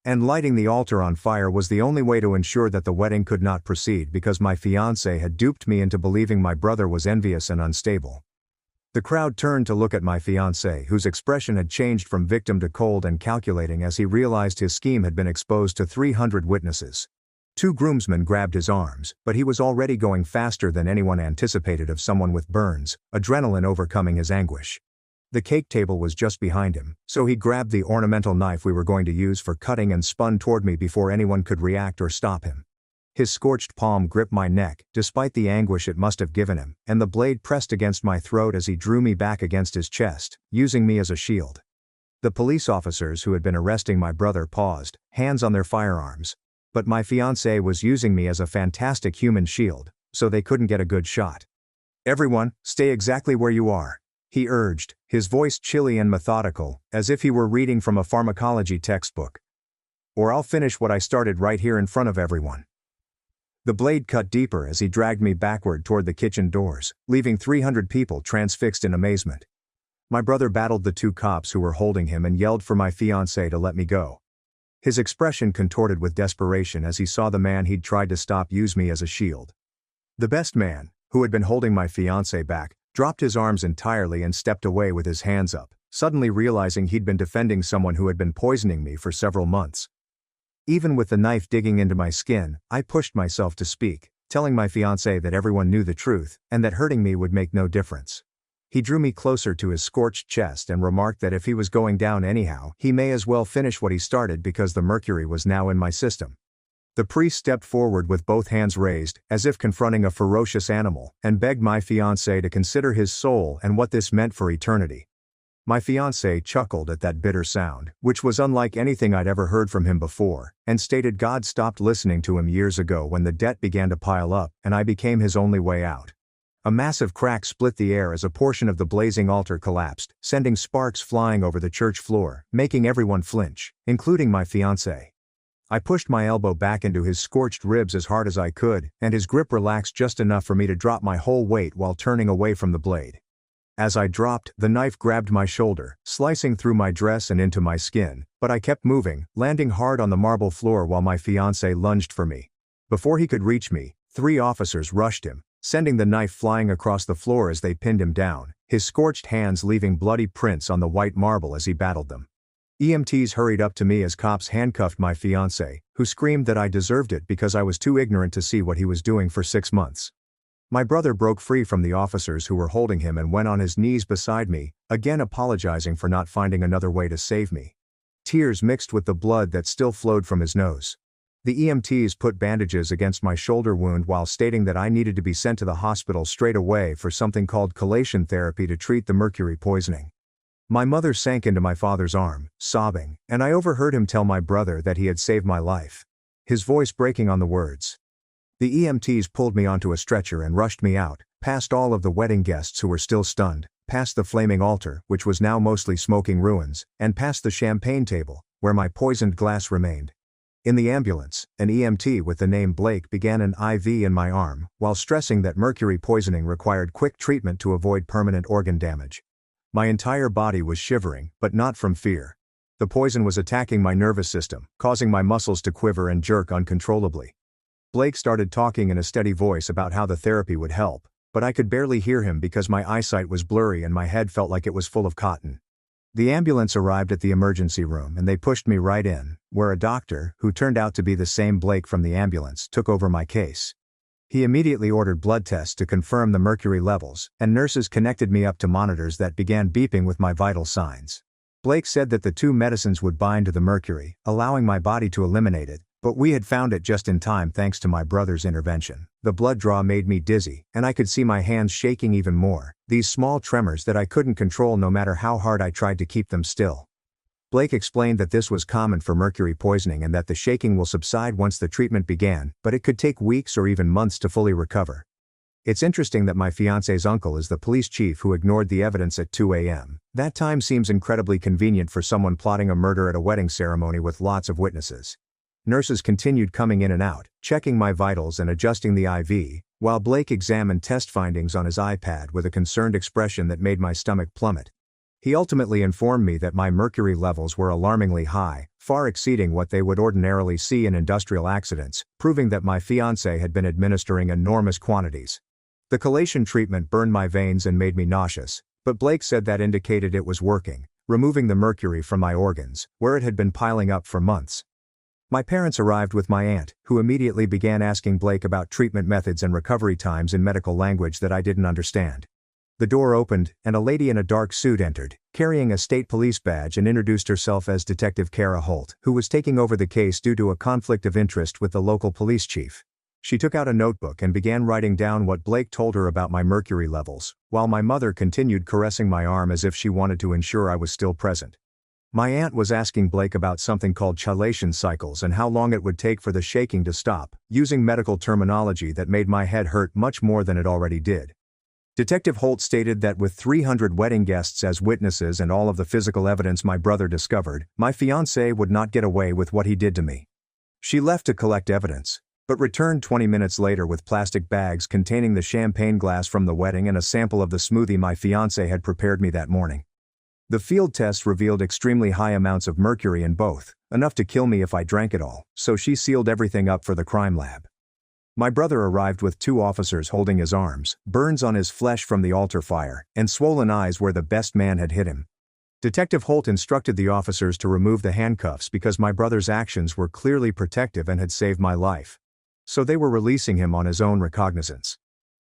And lighting the altar on fire was the only way to ensure that the wedding could not proceed because my fiancé had duped me into believing my brother was envious and unstable. The crowd turned to look at my fiancé, whose expression had changed from victim to cold and calculating as he realized his scheme had been exposed to 300 witnesses. 2 groomsmen grabbed his arms, but he was already going faster than anyone anticipated of someone with burns, adrenaline overcoming his anguish. The cake table was just behind him, so he grabbed the ornamental knife we were going to use for cutting and spun toward me before anyone could react or stop him. His scorched palm gripped my neck, despite the anguish it must have given him, and the blade pressed against my throat as he drew me back against his chest, using me as a shield. The police officers who had been arresting my brother paused, hands on their firearms. But my fiancé was using me as a fantastic human shield, so they couldn't get a good shot. "Everyone, stay exactly where you are," he urged, his voice chilly and methodical, as if he were reading from a pharmacology textbook. "Or I'll finish what I started right here in front of everyone." The blade cut deeper as he dragged me backward toward the kitchen doors, leaving 300 people transfixed in amazement. My brother battled the 2 cops who were holding him and yelled for my fiancé to let me go. His expression contorted with desperation as he saw the man he'd tried to stop use me as a shield. The best man, who had been holding my fiancé back, dropped his arms entirely and stepped away with his hands up, suddenly realizing he'd been defending someone who had been poisoning me for several months. Even with the knife digging into my skin, I pushed myself to speak, telling my fiancé that everyone knew the truth, and that hurting me would make no difference. He drew me closer to his scorched chest and remarked that if he was going down anyhow, he may as well finish what he started because the mercury was now in my system. The priest stepped forward with both hands raised, as if confronting a ferocious animal, and begged my fiancé to consider his soul and what this meant for eternity. My fiancé chuckled at that bitter sound, which was unlike anything I'd ever heard from him before, and stated God stopped listening to him years ago when the debt began to pile up and I became his only way out. A massive crack split the air as a portion of the blazing altar collapsed, sending sparks flying over the church floor, making everyone flinch, including my fiancé. I pushed my elbow back into his scorched ribs as hard as I could, and his grip relaxed just enough for me to drop my whole weight while turning away from the blade. As I dropped, the knife grabbed my shoulder, slicing through my dress and into my skin, but I kept moving, landing hard on the marble floor while my fiancé lunged for me. Before he could reach me, 3 officers rushed him, sending the knife flying across the floor as they pinned him down, his scorched hands leaving bloody prints on the white marble as he battled them. EMTs hurried up to me as cops handcuffed my fiancé, who screamed that I deserved it because I was too ignorant to see what he was doing for 6 months. My brother broke free from the officers who were holding him and went on his knees beside me, again apologizing for not finding another way to save me. Tears mixed with the blood that still flowed from his nose. The EMTs put bandages against my shoulder wound while stating that I needed to be sent to the hospital straight away for something called chelation therapy to treat the mercury poisoning. My mother sank into my father's arm, sobbing, and I overheard him tell my brother that he had saved my life. His voice breaking on the words. The EMTs pulled me onto a stretcher and rushed me out, past all of the wedding guests who were still stunned, past the flaming altar, which was now mostly smoking ruins, and past the champagne table, where my poisoned glass remained. In the ambulance, an EMT with the name Blake began an IV in my arm, while stressing that mercury poisoning required quick treatment to avoid permanent organ damage. My entire body was shivering, but not from fear. The poison was attacking my nervous system, causing my muscles to quiver and jerk uncontrollably. Blake started talking in a steady voice about how the therapy would help, but I could barely hear him because my eyesight was blurry and my head felt like it was full of cotton. The ambulance arrived at the emergency room and they pushed me right in, where a doctor, who turned out to be the same Blake from the ambulance, took over my case. He immediately ordered blood tests to confirm the mercury levels, and nurses connected me up to monitors that began beeping with my vital signs. Blake said that the 2 medicines would bind to the mercury, allowing my body to eliminate it, but we had found it just in time thanks to my brother's intervention. The blood draw made me dizzy, and I could see my hands shaking even more, these small tremors that I couldn't control no matter how hard I tried to keep them still. Blake explained that this was common for mercury poisoning and that the shaking will subside once the treatment began, but it could take weeks or even months to fully recover. It's interesting that my fiancé's uncle is the police chief who ignored the evidence at 2 a.m. That time seems incredibly convenient for someone plotting a murder at a wedding ceremony with lots of witnesses. Nurses continued coming in and out, checking my vitals and adjusting the IV, while Blake examined test findings on his iPad with a concerned expression that made my stomach plummet. He ultimately informed me that my mercury levels were alarmingly high, far exceeding what they would ordinarily see in industrial accidents, proving that my fiancé had been administering enormous quantities. The chelation treatment burned my veins and made me nauseous, but Blake said that indicated it was working, removing the mercury from my organs, where it had been piling up for months. My parents arrived with my aunt, who immediately began asking Blake about treatment methods and recovery times in medical language that I didn't understand. The door opened, and a lady in a dark suit entered, carrying a state police badge, and introduced herself as Detective Kara Holt, who was taking over the case due to a conflict of interest with the local police chief. She took out a notebook and began writing down what Blake told her about my mercury levels, while my mother continued caressing my arm as if she wanted to ensure I was still present. My aunt was asking Blake about something called chelation cycles and how long it would take for the shaking to stop, using medical terminology that made my head hurt much more than it already did. Detective Holt stated that with 300 wedding guests as witnesses and all of the physical evidence my brother discovered, my fiancé would not get away with what he did to me. She left to collect evidence, but returned 20 minutes later with plastic bags containing the champagne glass from the wedding and a sample of the smoothie my fiancé had prepared me that morning. The field test revealed extremely high amounts of mercury in both, enough to kill me if I drank it all, so she sealed everything up for the crime lab. My brother arrived with 2 officers holding his arms, burns on his flesh from the altar fire, and swollen eyes where the best man had hit him. Detective Holt instructed the officers to remove the handcuffs because my brother's actions were clearly protective and had saved my life. So they were releasing him on his own recognizance.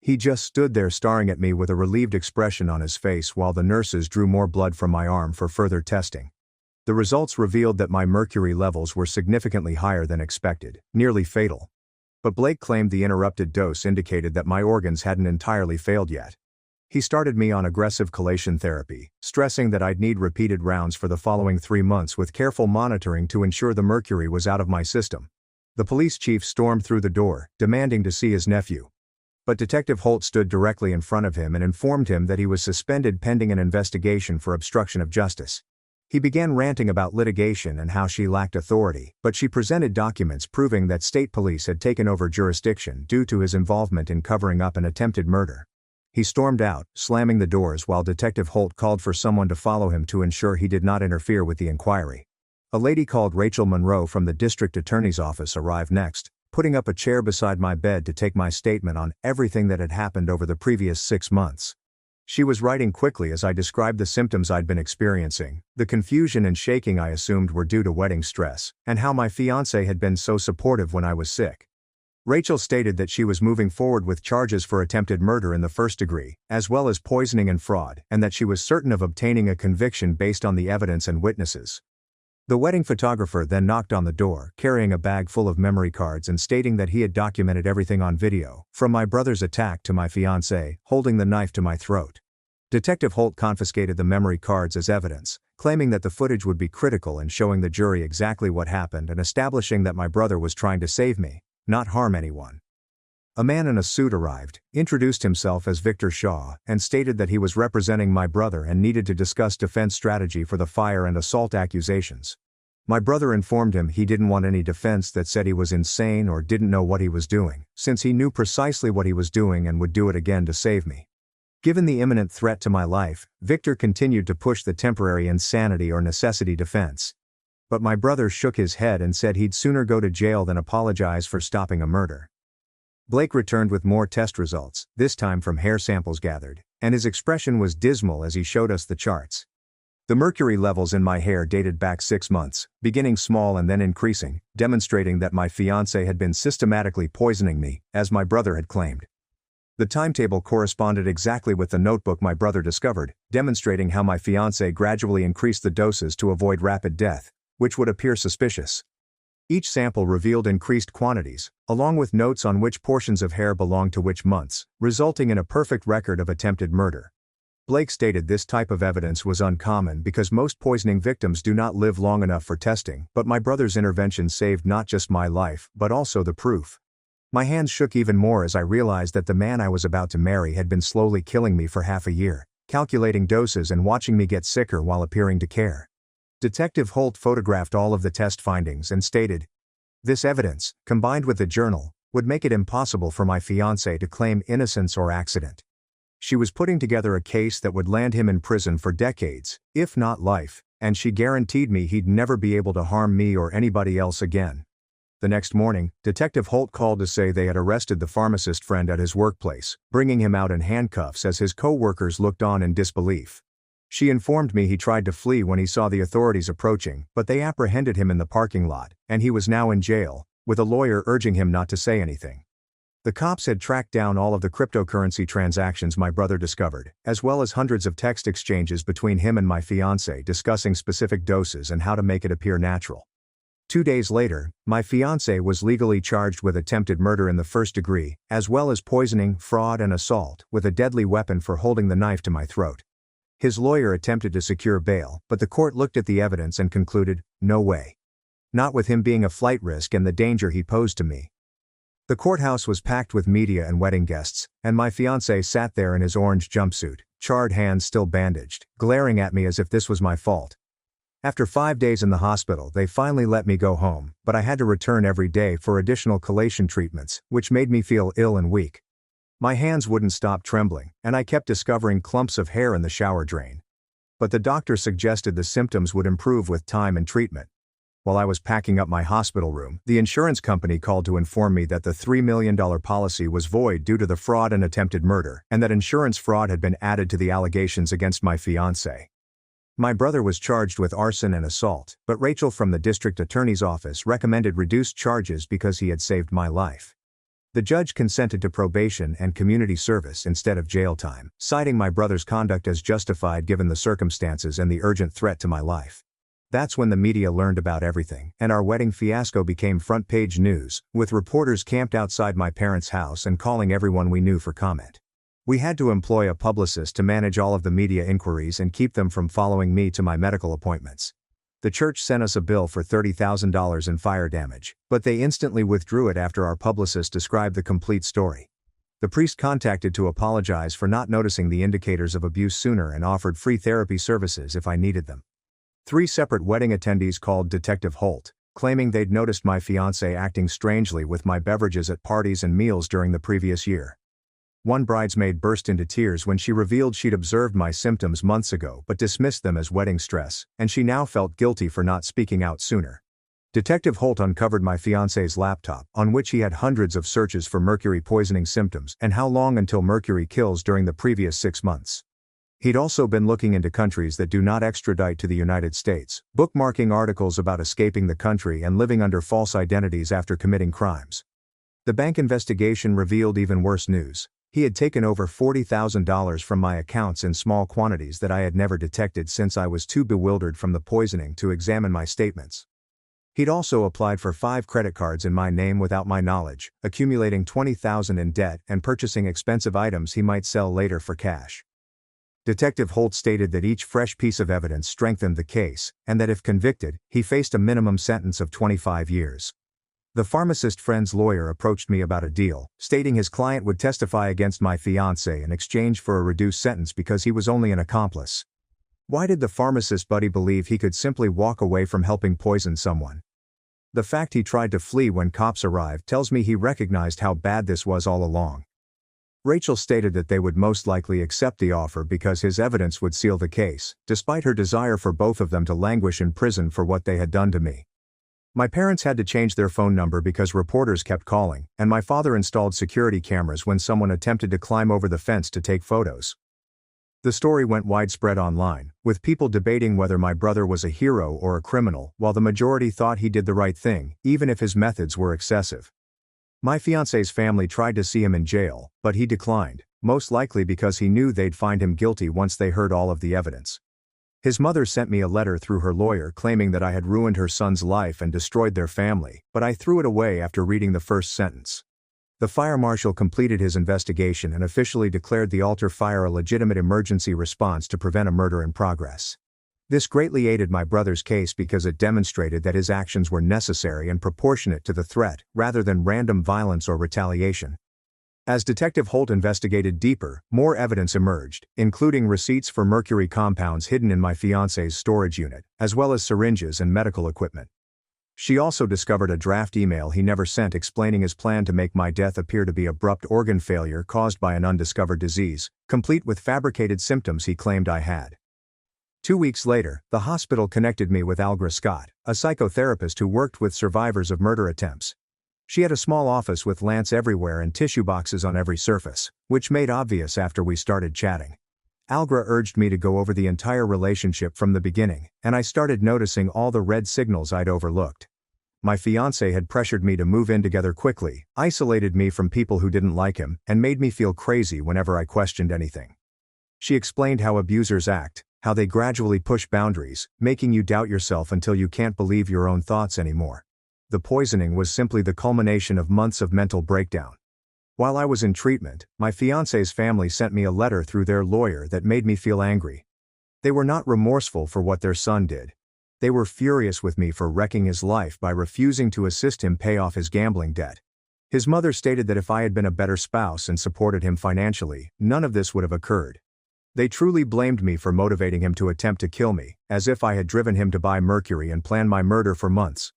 He just stood there staring at me with a relieved expression on his face while the nurses drew more blood from my arm for further testing. The results revealed that my mercury levels were significantly higher than expected, nearly fatal. But Blake claimed the interrupted dose indicated that my organs hadn't entirely failed yet. He started me on aggressive chelation therapy, stressing that I'd need repeated rounds for the following 3 months with careful monitoring to ensure the mercury was out of my system. The police chief stormed through the door, demanding to see his nephew. But Detective Holt stood directly in front of him and informed him that he was suspended pending an investigation for obstruction of justice. He began ranting about litigation and how she lacked authority, but she presented documents proving that state police had taken over jurisdiction due to his involvement in covering up an attempted murder. He stormed out, slamming the doors while Detective Holt called for someone to follow him to ensure he did not interfere with the inquiry. A lady called Rachel Monroe from the district attorney's office arrived next, putting up a chair beside my bed to take my statement on everything that had happened over the previous 6 months. She was writing quickly as I described the symptoms I'd been experiencing, the confusion and shaking I assumed were due to wedding stress, and how my fiancé had been so supportive when I was sick. Rachel stated that she was moving forward with charges for attempted murder in the first degree, as well as poisoning and fraud, and that she was certain of obtaining a conviction based on the evidence and witnesses. The wedding photographer then knocked on the door, carrying a bag full of memory cards and stating that he had documented everything on video, from my brother's attack to my fiancé holding the knife to my throat. Detective Holt confiscated the memory cards as evidence, claiming that the footage would be critical in showing the jury exactly what happened and establishing that my brother was trying to save me, not harm anyone. A man in a suit arrived, introduced himself as Victor Shaw, and stated that he was representing my brother and needed to discuss defense strategy for the fire and assault accusations. My brother informed him he didn't want any defense that said he was insane or didn't know what he was doing, since he knew precisely what he was doing and would do it again to save me. Given the imminent threat to my life, Victor continued to push the temporary insanity or necessity defense. But my brother shook his head and said he'd sooner go to jail than apologize for stopping a murder. Blake returned with more test results, this time from hair samples gathered, and his expression was dismal as he showed us the charts. The mercury levels in my hair dated back 6 months, beginning small and then increasing, demonstrating that my fiancé had been systematically poisoning me, as my brother had claimed. The timetable corresponded exactly with the notebook my brother discovered, demonstrating how my fiancé gradually increased the doses to avoid rapid death, which would appear suspicious. Each sample revealed increased quantities, along with notes on which portions of hair belonged to which months, resulting in a perfect record of attempted murder. Blake stated this type of evidence was uncommon because most poisoning victims do not live long enough for testing, but my brother's intervention saved not just my life, but also the proof. My hands shook even more as I realized that the man I was about to marry had been slowly killing me for half a year, calculating doses and watching me get sicker while appearing to care. Detective Holt photographed all of the test findings and stated, "This evidence, combined with the journal, would make it impossible for my fiancé to claim innocence or accident. She was putting together a case that would land him in prison for decades, if not life, and she guaranteed me he'd never be able to harm me or anybody else again." The next morning, Detective Holt called to say they had arrested the pharmacist friend at his workplace, bringing him out in handcuffs as his co-workers looked on in disbelief. She informed me he tried to flee when he saw the authorities approaching, but they apprehended him in the parking lot, and he was now in jail, with a lawyer urging him not to say anything. The cops had tracked down all of the cryptocurrency transactions my brother discovered, as well as hundreds of text exchanges between him and my fiancé discussing specific doses and how to make it appear natural. 2 days later, my fiancé was legally charged with attempted murder in the first degree, as well as poisoning, fraud and assault, with a deadly weapon for holding the knife to my throat. His lawyer attempted to secure bail, but the court looked at the evidence and concluded, no way. Not with him being a flight risk and the danger he posed to me. The courthouse was packed with media and wedding guests, and my fiancé sat there in his orange jumpsuit, charred hands still bandaged, glaring at me as if this was my fault. After 5 days in the hospital, they finally let me go home, but I had to return every day for additional chelation treatments, which made me feel ill and weak. My hands wouldn't stop trembling, and I kept discovering clumps of hair in the shower drain. But the doctor suggested the symptoms would improve with time and treatment. While I was packing up my hospital room, the insurance company called to inform me that the $3 million policy was void due to the fraud and attempted murder, and that insurance fraud had been added to the allegations against my fiancé. My brother was charged with arson and assault, but Rachel from the district attorney's office recommended reduced charges because he had saved my life. The judge consented to probation and community service instead of jail time, citing my brother's conduct as justified given the circumstances and the urgent threat to my life. That's when the media learned about everything, and our wedding fiasco became front-page news, with reporters camped outside my parents' house and calling everyone we knew for comment. We had to employ a publicist to manage all of the media inquiries and keep them from following me to my medical appointments. The church sent us a bill for $30,000 in fire damage, but they instantly withdrew it after our publicist described the complete story. The priest contacted to apologize for not noticing the indicators of abuse sooner and offered free therapy services if I needed them. 3 separate wedding attendees called Detective Holt, claiming they'd noticed my fiancé acting strangely with my beverages at parties and meals during the previous year. One bridesmaid burst into tears when she revealed she'd observed my symptoms months ago but dismissed them as wedding stress, and she now felt guilty for not speaking out sooner. Detective Holt uncovered my fiancé's laptop, on which he had hundreds of searches for mercury poisoning symptoms and how long until mercury kills during the previous 6 months. He'd also been looking into countries that do not extradite to the United States, bookmarking articles about escaping the country and living under false identities after committing crimes. The bank investigation revealed even worse news. He had taken over $40,000 from my accounts in small quantities that I had never detected since I was too bewildered from the poisoning to examine my statements. He'd also applied for 5 credit cards in my name without my knowledge, accumulating $20,000 in debt and purchasing expensive items he might sell later for cash. Detective Holt stated that each fresh piece of evidence strengthened the case, and that if convicted, he faced a minimum sentence of 25 years. The pharmacist friend's lawyer approached me about a deal, stating his client would testify against my fiancé in exchange for a reduced sentence because he was only an accomplice. Why did the pharmacist buddy believe he could simply walk away from helping poison someone? The fact he tried to flee when cops arrived tells me he recognized how bad this was all along. Rachel stated that they would most likely accept the offer because his evidence would seal the case, despite her desire for both of them to languish in prison for what they had done to me. My parents had to change their phone number because reporters kept calling, and my father installed security cameras when someone attempted to climb over the fence to take photos. The story went widespread online, with people debating whether my brother was a hero or a criminal, while the majority thought he did the right thing, even if his methods were excessive. My fiancé's family tried to see him in jail, but he declined, most likely because he knew they'd find him guilty once they heard all of the evidence. His mother sent me a letter through her lawyer claiming that I had ruined her son's life and destroyed their family, but I threw it away after reading the first sentence. The fire marshal completed his investigation and officially declared the altar fire a legitimate emergency response to prevent a murder in progress. This greatly aided my brother's case because it demonstrated that his actions were necessary and proportionate to the threat, rather than random violence or retaliation. As Detective Holt investigated deeper, more evidence emerged, including receipts for mercury compounds hidden in my fiancé's storage unit, as well as syringes and medical equipment. She also discovered a draft email he never sent explaining his plan to make my death appear to be abrupt organ failure caused by an undiscovered disease, complete with fabricated symptoms he claimed I had. 2 weeks later, the hospital connected me with Algra Scott, a psychotherapist who worked with survivors of murder attempts. She had a small office with lamps everywhere and tissue boxes on every surface, which made obvious after we started chatting. Algra urged me to go over the entire relationship from the beginning, and I started noticing all the red signals I'd overlooked. My fiancé had pressured me to move in together quickly, isolated me from people who didn't like him, and made me feel crazy whenever I questioned anything. She explained how abusers act, how they gradually push boundaries, making you doubt yourself until you can't believe your own thoughts anymore. The poisoning was simply the culmination of months of mental breakdown. While I was in treatment, my fiancé's family sent me a letter through their lawyer that made me feel angry. They were not remorseful for what their son did. They were furious with me for wrecking his life by refusing to assist him pay off his gambling debt. His mother stated that if I had been a better spouse and supported him financially, none of this would have occurred. They truly blamed me for motivating him to attempt to kill me, as if I had driven him to buy mercury and plan my murder for months.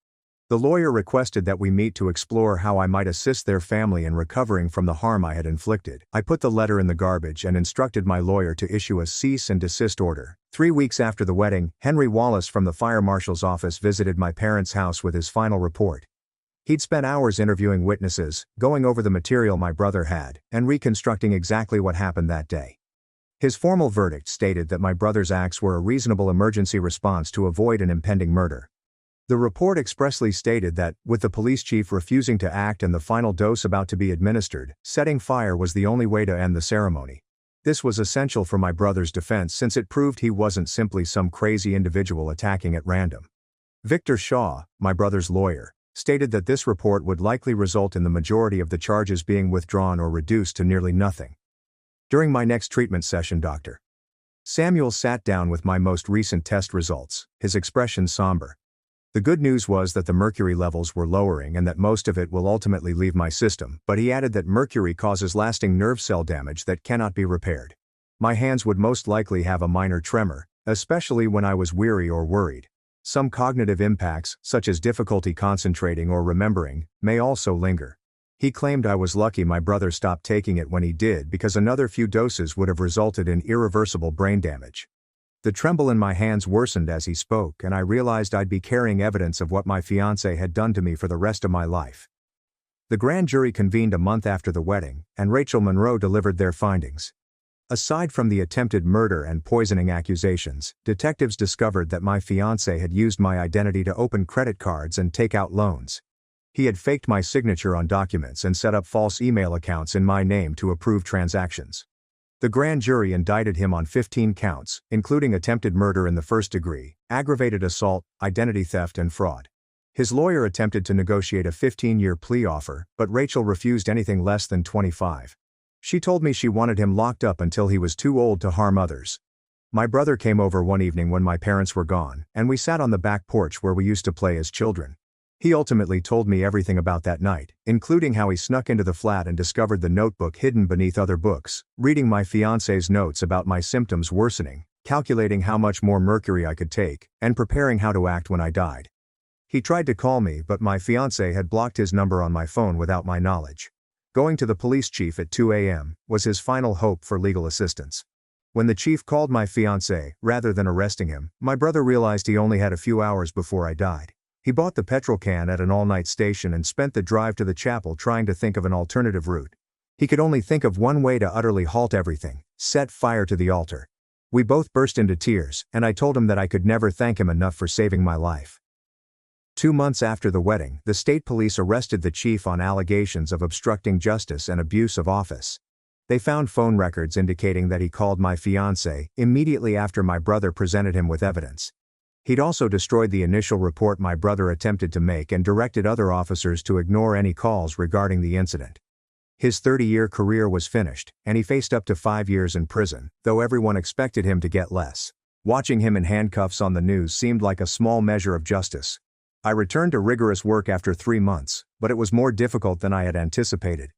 The lawyer requested that we meet to explore how I might assist their family in recovering from the harm I had inflicted. I put the letter in the garbage and instructed my lawyer to issue a cease and desist order. 3 weeks after the wedding, Henry Wallace from the fire marshal's office visited my parents' house with his final report. He'd spent hours interviewing witnesses, going over the material my brother had, and reconstructing exactly what happened that day. His formal verdict stated that my brother's acts were a reasonable emergency response to avoid an impending murder. The report expressly stated that, with the police chief refusing to act and the final dose about to be administered, setting fire was the only way to end the ceremony. This was essential for my brother's defense since it proved he wasn't simply some crazy individual attacking at random. Victor Shaw, my brother's lawyer, stated that this report would likely result in the majority of the charges being withdrawn or reduced to nearly nothing. During my next treatment session, Dr. Samuel sat down with my most recent test results, his expression somber. The good news was that the mercury levels were lowering and that most of it will ultimately leave my system, but he added that mercury causes lasting nerve cell damage that cannot be repaired. My hands would most likely have a minor tremor, especially when I was weary or worried. Some cognitive impacts, such as difficulty concentrating or remembering, may also linger. He claimed I was lucky my brother stopped taking it when he did because another few doses would have resulted in irreversible brain damage. The tremble in my hands worsened as he spoke, and I realized I'd be carrying evidence of what my fiancé had done to me for the rest of my life. The grand jury convened a month after the wedding, and Rachel Monroe delivered their findings. Aside from the attempted murder and poisoning accusations, detectives discovered that my fiancé had used my identity to open credit cards and take out loans. He had faked my signature on documents and set up false email accounts in my name to approve transactions. The grand jury indicted him on 15 counts, including attempted murder in the first degree, aggravated assault, identity theft and fraud. His lawyer attempted to negotiate a 15-year plea offer, but Rachel refused anything less than 25. She told me she wanted him locked up until he was too old to harm others. My brother came over one evening when my parents were gone, and we sat on the back porch where we used to play as children. He ultimately told me everything about that night, including how he snuck into the flat and discovered the notebook hidden beneath other books, reading my fiancé's notes about my symptoms worsening, calculating how much more mercury I could take, and preparing how to act when I died. He tried to call me, but my fiancé had blocked his number on my phone without my knowledge. Going to the police chief at 2 a.m. was his final hope for legal assistance. When the chief called my fiancé, rather than arresting him, my brother realized he only had a few hours before I died. He bought the petrol can at an all-night station and spent the drive to the chapel trying to think of an alternative route. He could only think of one way to utterly halt everything: set fire to the altar. We both burst into tears, and I told him that I could never thank him enough for saving my life. 2 months after the wedding, the state police arrested the chief on allegations of obstructing justice and abuse of office. They found phone records indicating that he called my fiancé immediately after my brother presented him with evidence. He'd also destroyed the initial report my brother attempted to make and directed other officers to ignore any calls regarding the incident. His 30-year career was finished, and he faced up to 5 years in prison, though everyone expected him to get less. Watching him in handcuffs on the news seemed like a small measure of justice. I returned to rigorous work after 3 months, but it was more difficult than I had anticipated.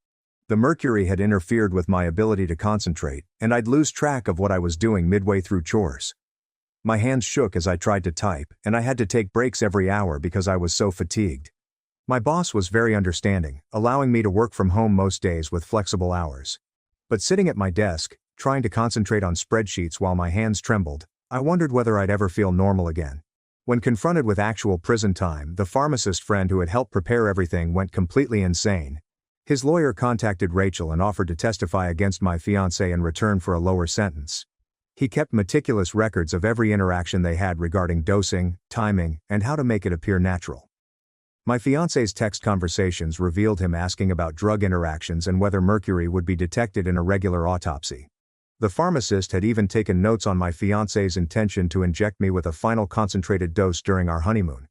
The mercury had interfered with my ability to concentrate, and I'd lose track of what I was doing midway through chores. My hands shook as I tried to type, and I had to take breaks every hour because I was so fatigued. My boss was very understanding, allowing me to work from home most days with flexible hours. But sitting at my desk, trying to concentrate on spreadsheets while my hands trembled, I wondered whether I'd ever feel normal again. When confronted with actual prison time, the pharmacist friend who had helped prepare everything went completely insane. His lawyer contacted Rachel and offered to testify against my fiancé in return for a lower sentence. He kept meticulous records of every interaction they had regarding dosing, timing, and how to make it appear natural. My fiancé's text conversations revealed him asking about drug interactions and whether mercury would be detected in a regular autopsy. The pharmacist had even taken notes on my fiancé's intention to inject me with a final concentrated dose during our honeymoon.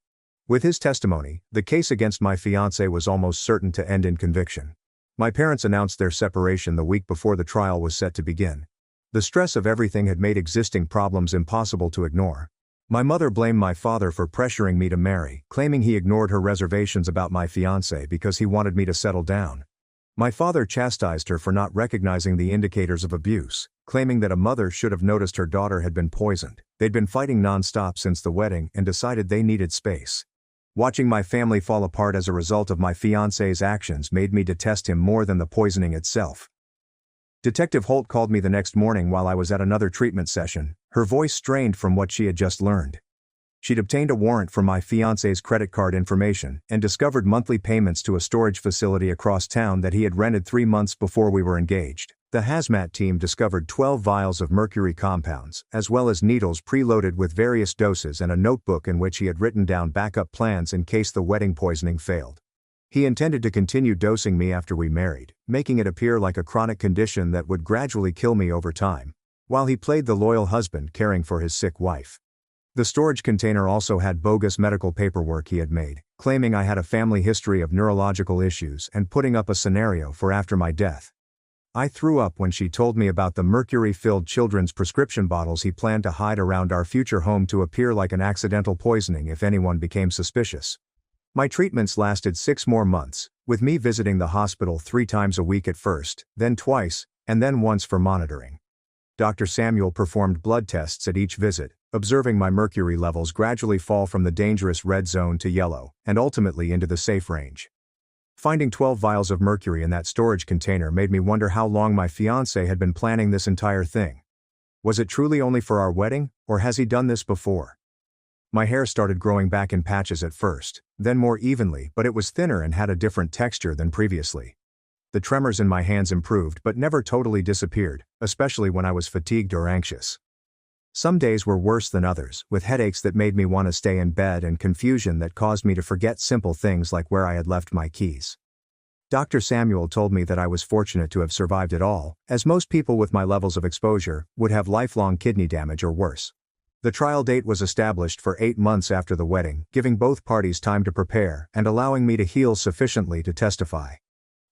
With his testimony, the case against my fiancé was almost certain to end in conviction. My parents announced their separation the week before the trial was set to begin. The stress of everything had made existing problems impossible to ignore. My mother blamed my father for pressuring me to marry, claiming he ignored her reservations about my fiancé because he wanted me to settle down. My father chastised her for not recognizing the indicators of abuse, claiming that a mother should have noticed her daughter had been poisoned. They'd been fighting non-stop since the wedding and decided they needed space. Watching my family fall apart as a result of my fiancé's actions made me detest him more than the poisoning itself. Detective Holt called me the next morning while I was at another treatment session, her voice strained from what she had just learned. She'd obtained a warrant for my fiancé's credit card information and discovered monthly payments to a storage facility across town that he had rented 3 months before we were engaged. The hazmat team discovered 12 vials of mercury compounds, as well as needles preloaded with various doses and a notebook in which he had written down backup plans in case the wedding poisoning failed. He intended to continue dosing me after we married, making it appear like a chronic condition that would gradually kill me over time, while he played the loyal husband caring for his sick wife. The storage container also had bogus medical paperwork he had made, claiming I had a family history of neurological issues and putting up a scenario for after my death. I threw up when she told me about the mercury-filled children's prescription bottles he planned to hide around our future home to appear like an accidental poisoning if anyone became suspicious. My treatments lasted 6 more months, with me visiting the hospital 3 times a week at first, then twice, and then once for monitoring. Dr. Samuel performed blood tests at each visit, observing my mercury levels gradually fall from the dangerous red zone to yellow, and ultimately into the safe range. Finding 12 vials of mercury in that storage container made me wonder how long my fiancé had been planning this entire thing. Was it truly only for our wedding, or has he done this before? My hair started growing back in patches at first, then more evenly, but it was thinner and had a different texture than previously. The tremors in my hands improved but never totally disappeared, especially when I was fatigued or anxious. Some days were worse than others, with headaches that made me want to stay in bed and confusion that caused me to forget simple things like where I had left my keys. Dr. Samuel told me that I was fortunate to have survived it all, as most people with my levels of exposure would have lifelong kidney damage or worse. The trial date was established for 8 months after the wedding, giving both parties time to prepare and allowing me to heal sufficiently to testify.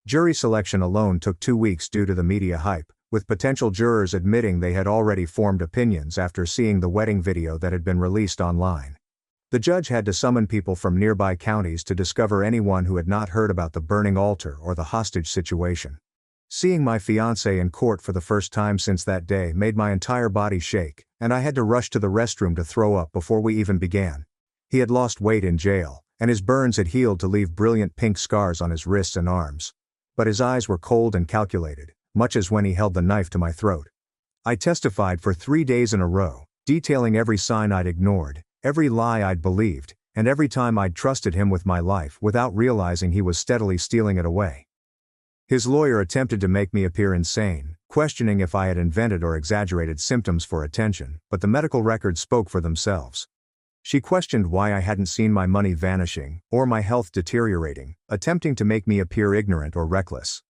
Jury selection alone took 2 weeks due to the media hype, with potential jurors admitting they had already formed opinions after seeing the wedding video that had been released online. The judge had to summon people from nearby counties to discover anyone who had not heard about the burning altar or the hostage situation. Seeing my fiancé in court for the first time since that day made my entire body shake, and I had to rush to the restroom to throw up before we even began. He had lost weight in jail, and his burns had healed to leave brilliant pink scars on his wrists and arms. But his eyes were cold and calculated, much as when he held the knife to my throat. I testified for 3 days in a row, detailing every sign I'd ignored, every lie I'd believed, and every time I'd trusted him with my life without realizing he was steadily stealing it away. His lawyer attempted to make me appear insane, questioning if I had invented or exaggerated symptoms for attention, but the medical records spoke for themselves. She questioned why I hadn't seen my money vanishing, or my health deteriorating, attempting to make me appear ignorant or reckless.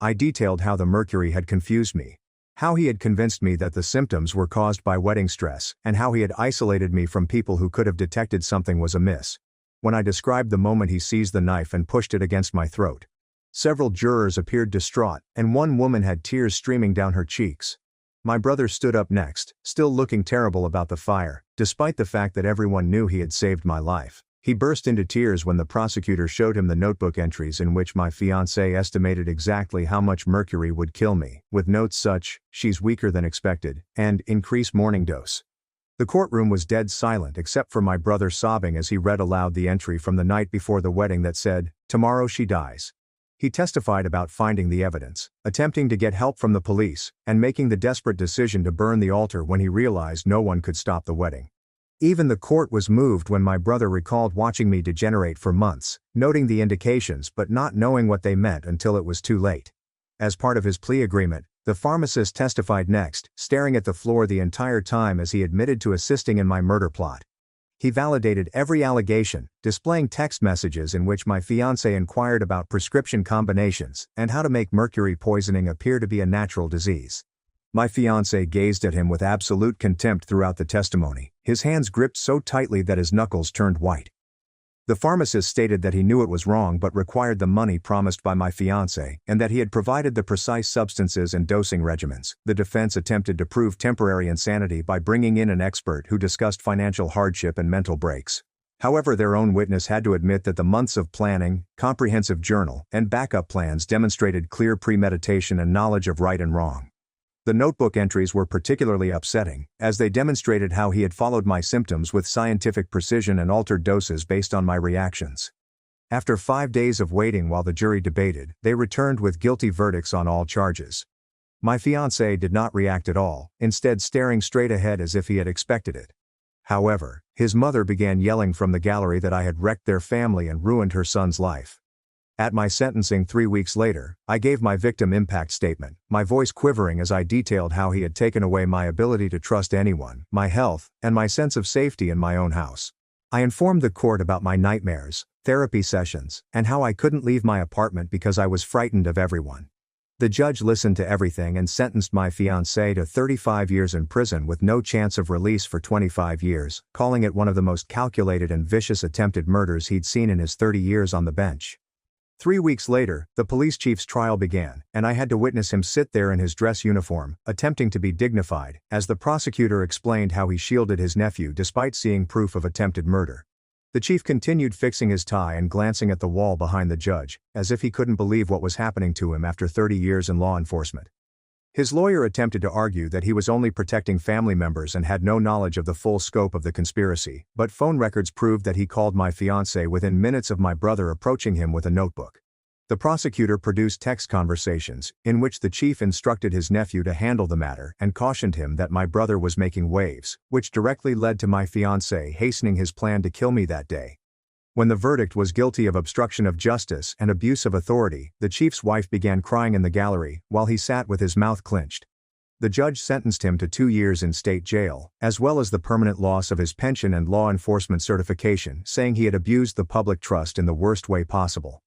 I detailed how the mercury had confused me, how he had convinced me that the symptoms were caused by wedding stress, and how he had isolated me from people who could have detected something was amiss. When I described the moment he seized the knife and pushed it against my throat, several jurors appeared distraught, and one woman had tears streaming down her cheeks. My brother stood up next, still looking terrible about the fire, despite the fact that everyone knew he had saved my life. He burst into tears when the prosecutor showed him the notebook entries in which my fiancé estimated exactly how much mercury would kill me, with notes such, "She's weaker than expected," and "Increase morning dose." The courtroom was dead silent except for my brother sobbing as he read aloud the entry from the night before the wedding that said, "Tomorrow she dies." He testified about finding the evidence, attempting to get help from the police, and making the desperate decision to burn the altar when he realized no one could stop the wedding. Even the court was moved when my brother recalled watching me degenerate for months, noting the indications but not knowing what they meant until it was too late. As part of his plea agreement, the pharmacist testified next, staring at the floor the entire time as he admitted to assisting in my murder plot. He validated every allegation, displaying text messages in which my fiancé inquired about prescription combinations and how to make mercury poisoning appear to be a natural disease. My fiancé gazed at him with absolute contempt throughout the testimony, his hands gripped so tightly that his knuckles turned white. The pharmacist stated that he knew it was wrong but required the money promised by my fiancé, and that he had provided the precise substances and dosing regimens. The defense attempted to prove temporary insanity by bringing in an expert who discussed financial hardship and mental breaks. However, their own witness had to admit that the months of planning, comprehensive journal, and backup plans demonstrated clear premeditation and knowledge of right and wrong. The notebook entries were particularly upsetting, as they demonstrated how he had followed my symptoms with scientific precision and altered doses based on my reactions. After 5 days of waiting while the jury debated, they returned with guilty verdicts on all charges. My fiancé did not react at all, instead staring straight ahead as if he had expected it. However, his mother began yelling from the gallery that I had wrecked their family and ruined her son's life. At my sentencing 3 weeks later, I gave my victim impact statement, my voice quivering as I detailed how he had taken away my ability to trust anyone, my health, and my sense of safety in my own house. I informed the court about my nightmares, therapy sessions, and how I couldn't leave my apartment because I was frightened of everyone. The judge listened to everything and sentenced my fiancé to 35 years in prison with no chance of release for 25 years, calling it one of the most calculated and vicious attempted murders he'd seen in his 30 years on the bench. 3 weeks later, the police chief's trial began, and I had to witness him sit there in his dress uniform, attempting to be dignified, as the prosecutor explained how he shielded his nephew despite seeing proof of attempted murder. The chief continued fixing his tie and glancing at the wall behind the judge, as if he couldn't believe what was happening to him after 30 years in law enforcement. His lawyer attempted to argue that he was only protecting family members and had no knowledge of the full scope of the conspiracy, but phone records proved that he called my fiancée within minutes of my brother approaching him with a notebook. The prosecutor produced text conversations, in which the chief instructed his nephew to handle the matter and cautioned him that my brother was making waves, which directly led to my fiancé hastening his plan to kill me that day. When the verdict was guilty of obstruction of justice and abuse of authority, the chief's wife began crying in the gallery, while he sat with his mouth clenched. The judge sentenced him to 2 years in state jail, as well as the permanent loss of his pension and law enforcement certification, saying he had abused the public trust in the worst way possible.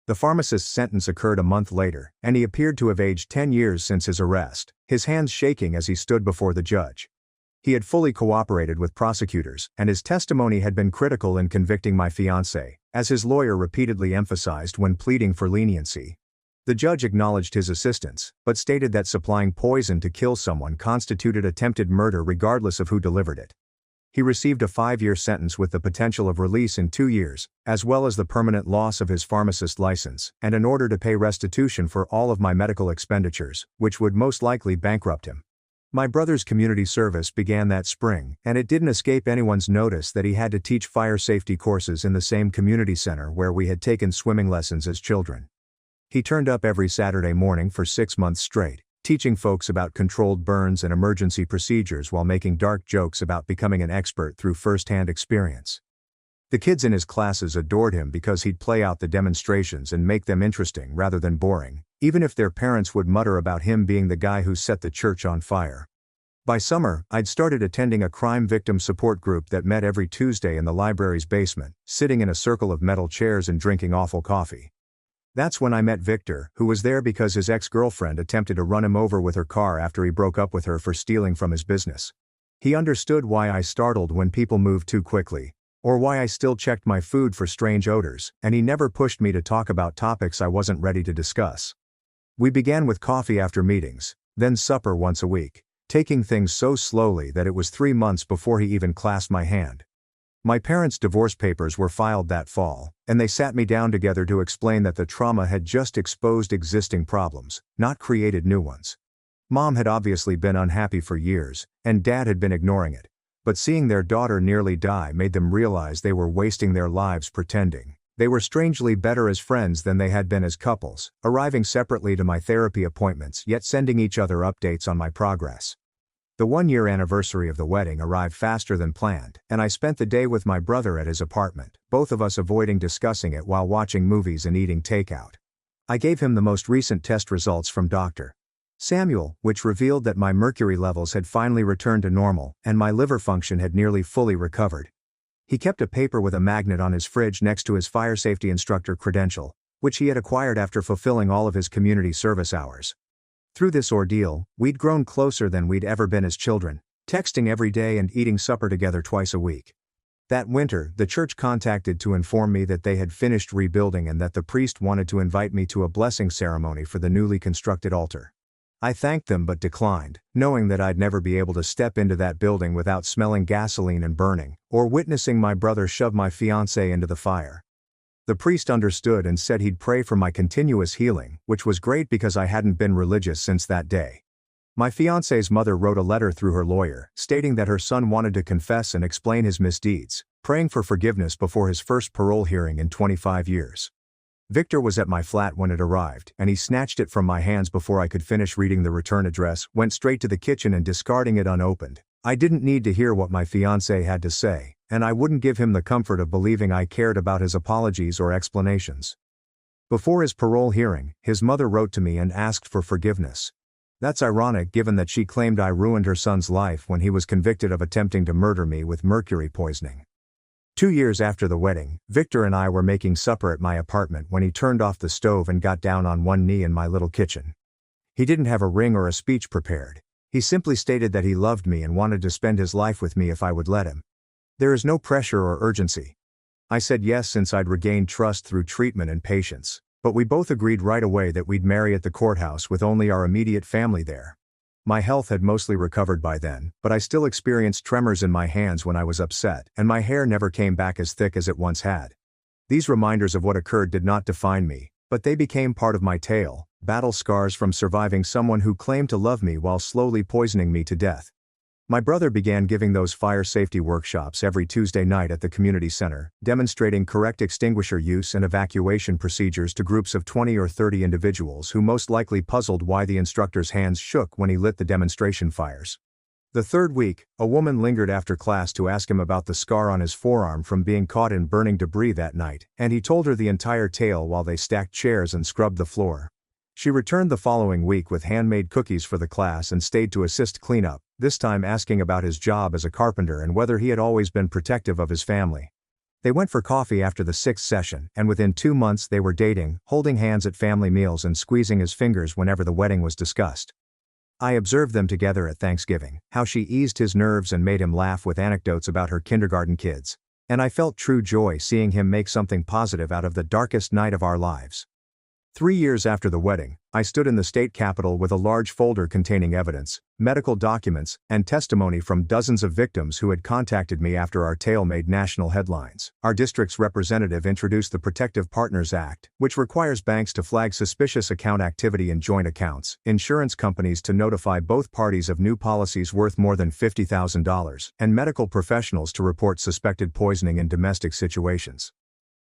The pharmacist's sentence occurred a month later, and he appeared to have aged 10 years since his arrest, his hands shaking as he stood before the judge. He had fully cooperated with prosecutors, and his testimony had been critical in convicting my fiancé, as his lawyer repeatedly emphasized when pleading for leniency. The judge acknowledged his assistance, but stated that supplying poison to kill someone constituted attempted murder regardless of who delivered it. He received a 5-year sentence with the potential of release in 2 years, as well as the permanent loss of his pharmacist license, and an order to pay restitution for all of my medical expenditures, which would most likely bankrupt him. My brother's community service began that spring, and it didn't escape anyone's notice that he had to teach fire safety courses in the same community center where we had taken swimming lessons as children. He turned up every Saturday morning for 6 months straight, teaching folks about controlled burns and emergency procedures while making dark jokes about becoming an expert through first-hand experience. The kids in his classes adored him because he'd play out the demonstrations and make them interesting rather than boring, even if their parents would mutter about him being the guy who set the church on fire. By summer, I'd started attending a crime victim support group that met every Tuesday in the library's basement, sitting in a circle of metal chairs and drinking awful coffee. That's when I met Victor, who was there because his ex-girlfriend attempted to run him over with her car after he broke up with her for stealing from his business. He understood why I startled when people moved too quickly, or why I still checked my food for strange odors, and he never pushed me to talk about topics I wasn't ready to discuss. We began with coffee after meetings, then supper once a week, taking things so slowly that it was 3 months before he even clasped my hand. My parents' divorce papers were filed that fall, and they sat me down together to explain that the trauma had just exposed existing problems, not created new ones. Mom had obviously been unhappy for years, and Dad had been ignoring it, but seeing their daughter nearly die made them realize they were wasting their lives pretending. They were strangely better as friends than they had been as couples, arriving separately to my therapy appointments yet sending each other updates on my progress. The 1-year anniversary of the wedding arrived faster than planned, and I spent the day with my brother at his apartment, both of us avoiding discussing it while watching movies and eating takeout. I gave him the most recent test results from Dr. Samuel, which revealed that my mercury levels had finally returned to normal, and my liver function had nearly fully recovered. He kept a paper with a magnet on his fridge next to his fire safety instructor credential, which he had acquired after fulfilling all of his community service hours. Through this ordeal, we'd grown closer than we'd ever been as children, texting every day and eating supper together twice a week. That winter, the church contacted to inform me that they had finished rebuilding and that the priest wanted to invite me to a blessing ceremony for the newly constructed altar. I thanked them but declined, knowing that I'd never be able to step into that building without smelling gasoline and burning, or witnessing my brother shove my fiancée into the fire. The priest understood and said he'd pray for my continuous healing, which was great because I hadn't been religious since that day. My fiancé's mother wrote a letter through her lawyer, stating that her son wanted to confess and explain his misdeeds, praying for forgiveness before his first parole hearing in 25 years. Victor was at my flat when it arrived, and he snatched it from my hands before I could finish reading the return address, went straight to the kitchen and discarding it unopened. I didn't need to hear what my fiancé had to say, and I wouldn't give him the comfort of believing I cared about his apologies or explanations. Before his parole hearing, his mother wrote to me and asked for forgiveness. That's ironic given that she claimed I ruined her son's life when he was convicted of attempting to murder me with mercury poisoning. 2 years after the wedding, Victor and I were making supper at my apartment when he turned off the stove and got down on one knee in my little kitchen. He didn't have a ring or a speech prepared. He simply stated that he loved me and wanted to spend his life with me if I would let him. There is no pressure or urgency. I said yes since I'd regained trust through treatment and patience. But we both agreed right away that we'd marry at the courthouse with only our immediate family there. My health had mostly recovered by then, but I still experienced tremors in my hands when I was upset, and my hair never came back as thick as it once had. These reminders of what occurred did not define me, but they became part of my tale, battle scars from surviving someone who claimed to love me while slowly poisoning me to death. My brother began giving those fire safety workshops every Tuesday night at the community center, demonstrating correct extinguisher use and evacuation procedures to groups of 20 or 30 individuals who most likely puzzled why the instructor's hands shook when he lit the demonstration fires. The third week, a woman lingered after class to ask him about the scar on his forearm from being caught in burning debris that night, and he told her the entire tale while they stacked chairs and scrubbed the floor. She returned the following week with handmade cookies for the class and stayed to assist cleanup, this time asking about his job as a carpenter and whether he had always been protective of his family. They went for coffee after the 6th session, and within 2 months they were dating, holding hands at family meals and squeezing his fingers whenever the wedding was discussed. I observed them together at Thanksgiving, how she eased his nerves and made him laugh with anecdotes about her kindergarten kids. And I felt true joy seeing him make something positive out of the darkest night of our lives. 3 years after the wedding, I stood in the state capitol with a large folder containing evidence, medical documents, and testimony from dozens of victims who had contacted me after our tale made national headlines. Our district's representative introduced the Protective Partners Act, which requires banks to flag suspicious account activity in joint accounts, insurance companies to notify both parties of new policies worth more than $50,000, and medical professionals to report suspected poisoning in domestic situations.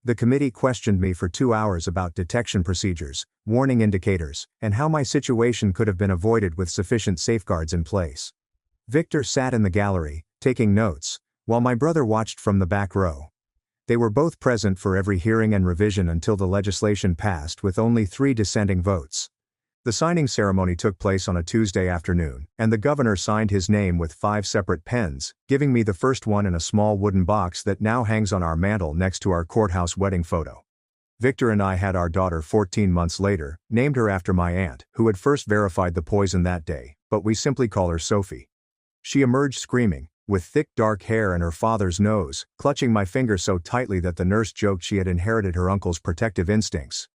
The committee questioned me for 2 hours about detection procedures, warning indicators, and how my situation could have been avoided with sufficient safeguards in place. Victor sat in the gallery, taking notes, while my brother watched from the back row. They were both present for every hearing and revision until the legislation passed with only 3 dissenting votes. The signing ceremony took place on a Tuesday afternoon, and the governor signed his name with 5 separate pens, giving me the first one in a small wooden box that now hangs on our mantel next to our courthouse wedding photo. Victor and I had our daughter 14 months later, named her after my aunt, who had first verified the poison that day, but we simply call her Sophie. She emerged screaming, with thick dark hair and her father's nose, clutching my finger so tightly that the nurse joked she had inherited her uncle's protective instincts.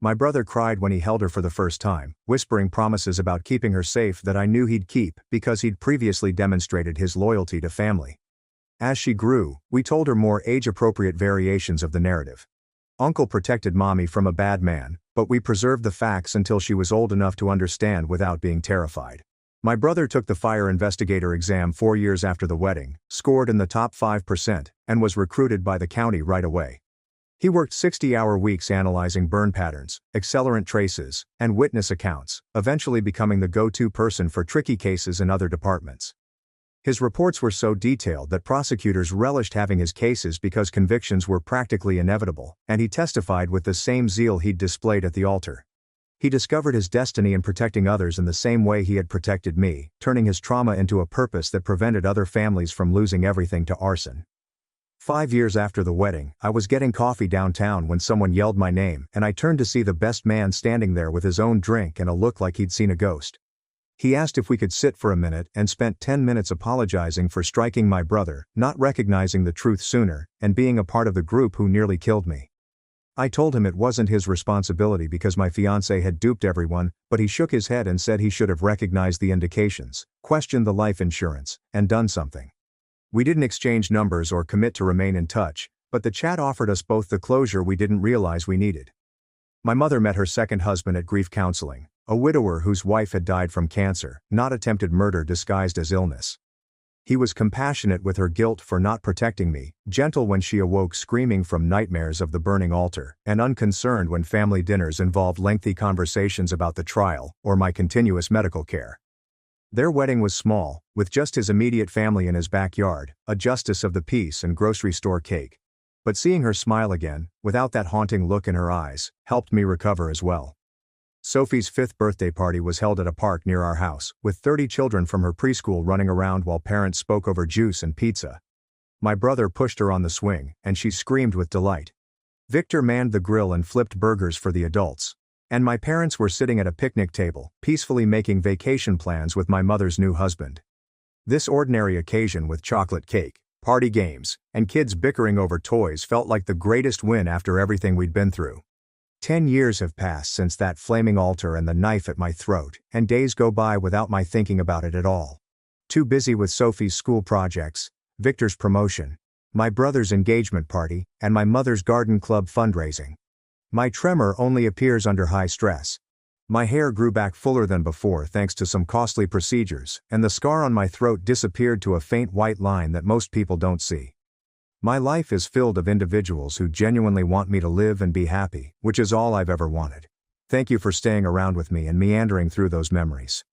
My brother cried when he held her for the first time, whispering promises about keeping her safe that I knew he'd keep because he'd previously demonstrated his loyalty to family. As she grew, we told her more age-appropriate variations of the narrative. Uncle protected Mommy from a bad man, but we preserved the facts until she was old enough to understand without being terrified. My brother took the fire investigator exam 4 years after the wedding, scored in the top 5%, and was recruited by the county right away. He worked 60-hour weeks analyzing burn patterns, accelerant traces, and witness accounts, eventually becoming the go-to person for tricky cases in other departments. His reports were so detailed that prosecutors relished having his cases because convictions were practically inevitable, and he testified with the same zeal he'd displayed at the altar. He discovered his destiny in protecting others in the same way he had protected me, turning his trauma into a purpose that prevented other families from losing everything to arson. 5 years after the wedding, I was getting coffee downtown when someone yelled my name, and I turned to see the best man standing there with his own drink and a look like he'd seen a ghost. He asked if we could sit for a minute and spent 10 minutes apologizing for striking my brother, not recognizing the truth sooner, and being a part of the group who nearly killed me. I told him it wasn't his responsibility because my fiancé had duped everyone, but he shook his head and said he should have recognized the indications, questioned the life insurance, and done something. We didn't exchange numbers or commit to remain in touch, but the chat offered us both the closure we didn't realize we needed. My mother met her second husband at grief counseling, a widower whose wife had died from cancer, not attempted murder disguised as illness. He was compassionate with her guilt for not protecting me, gentle when she awoke screaming from nightmares of the burning altar, and unconcerned when family dinners involved lengthy conversations about the trial or my continuous medical care. Their wedding was small, with just his immediate family in his backyard, a justice of the peace and grocery store cake. But seeing her smile again, without that haunting look in her eyes, helped me recover as well. Sophie's 5th birthday party was held at a park near our house, with 30 children from her preschool running around while parents spoke over juice and pizza. My brother pushed her on the swing, and she screamed with delight. Victor manned the grill and flipped burgers for the adults. And my parents were sitting at a picnic table, peacefully making vacation plans with my mother's new husband. This ordinary occasion with chocolate cake, party games, and kids bickering over toys felt like the greatest win after everything we'd been through. 10 years have passed since that flaming altar and the knife at my throat, and days go by without my thinking about it at all. Too busy with Sophie's school projects, Victor's promotion, my brother's engagement party, and my mother's garden club fundraising. My tremor only appears under high stress. My hair grew back fuller than before thanks to some costly procedures, and the scar on my throat disappeared to a faint white line that most people don't see. My life is filled of individuals who genuinely want me to live and be happy, which is all I've ever wanted. Thank you for staying around with me and meandering through those memories.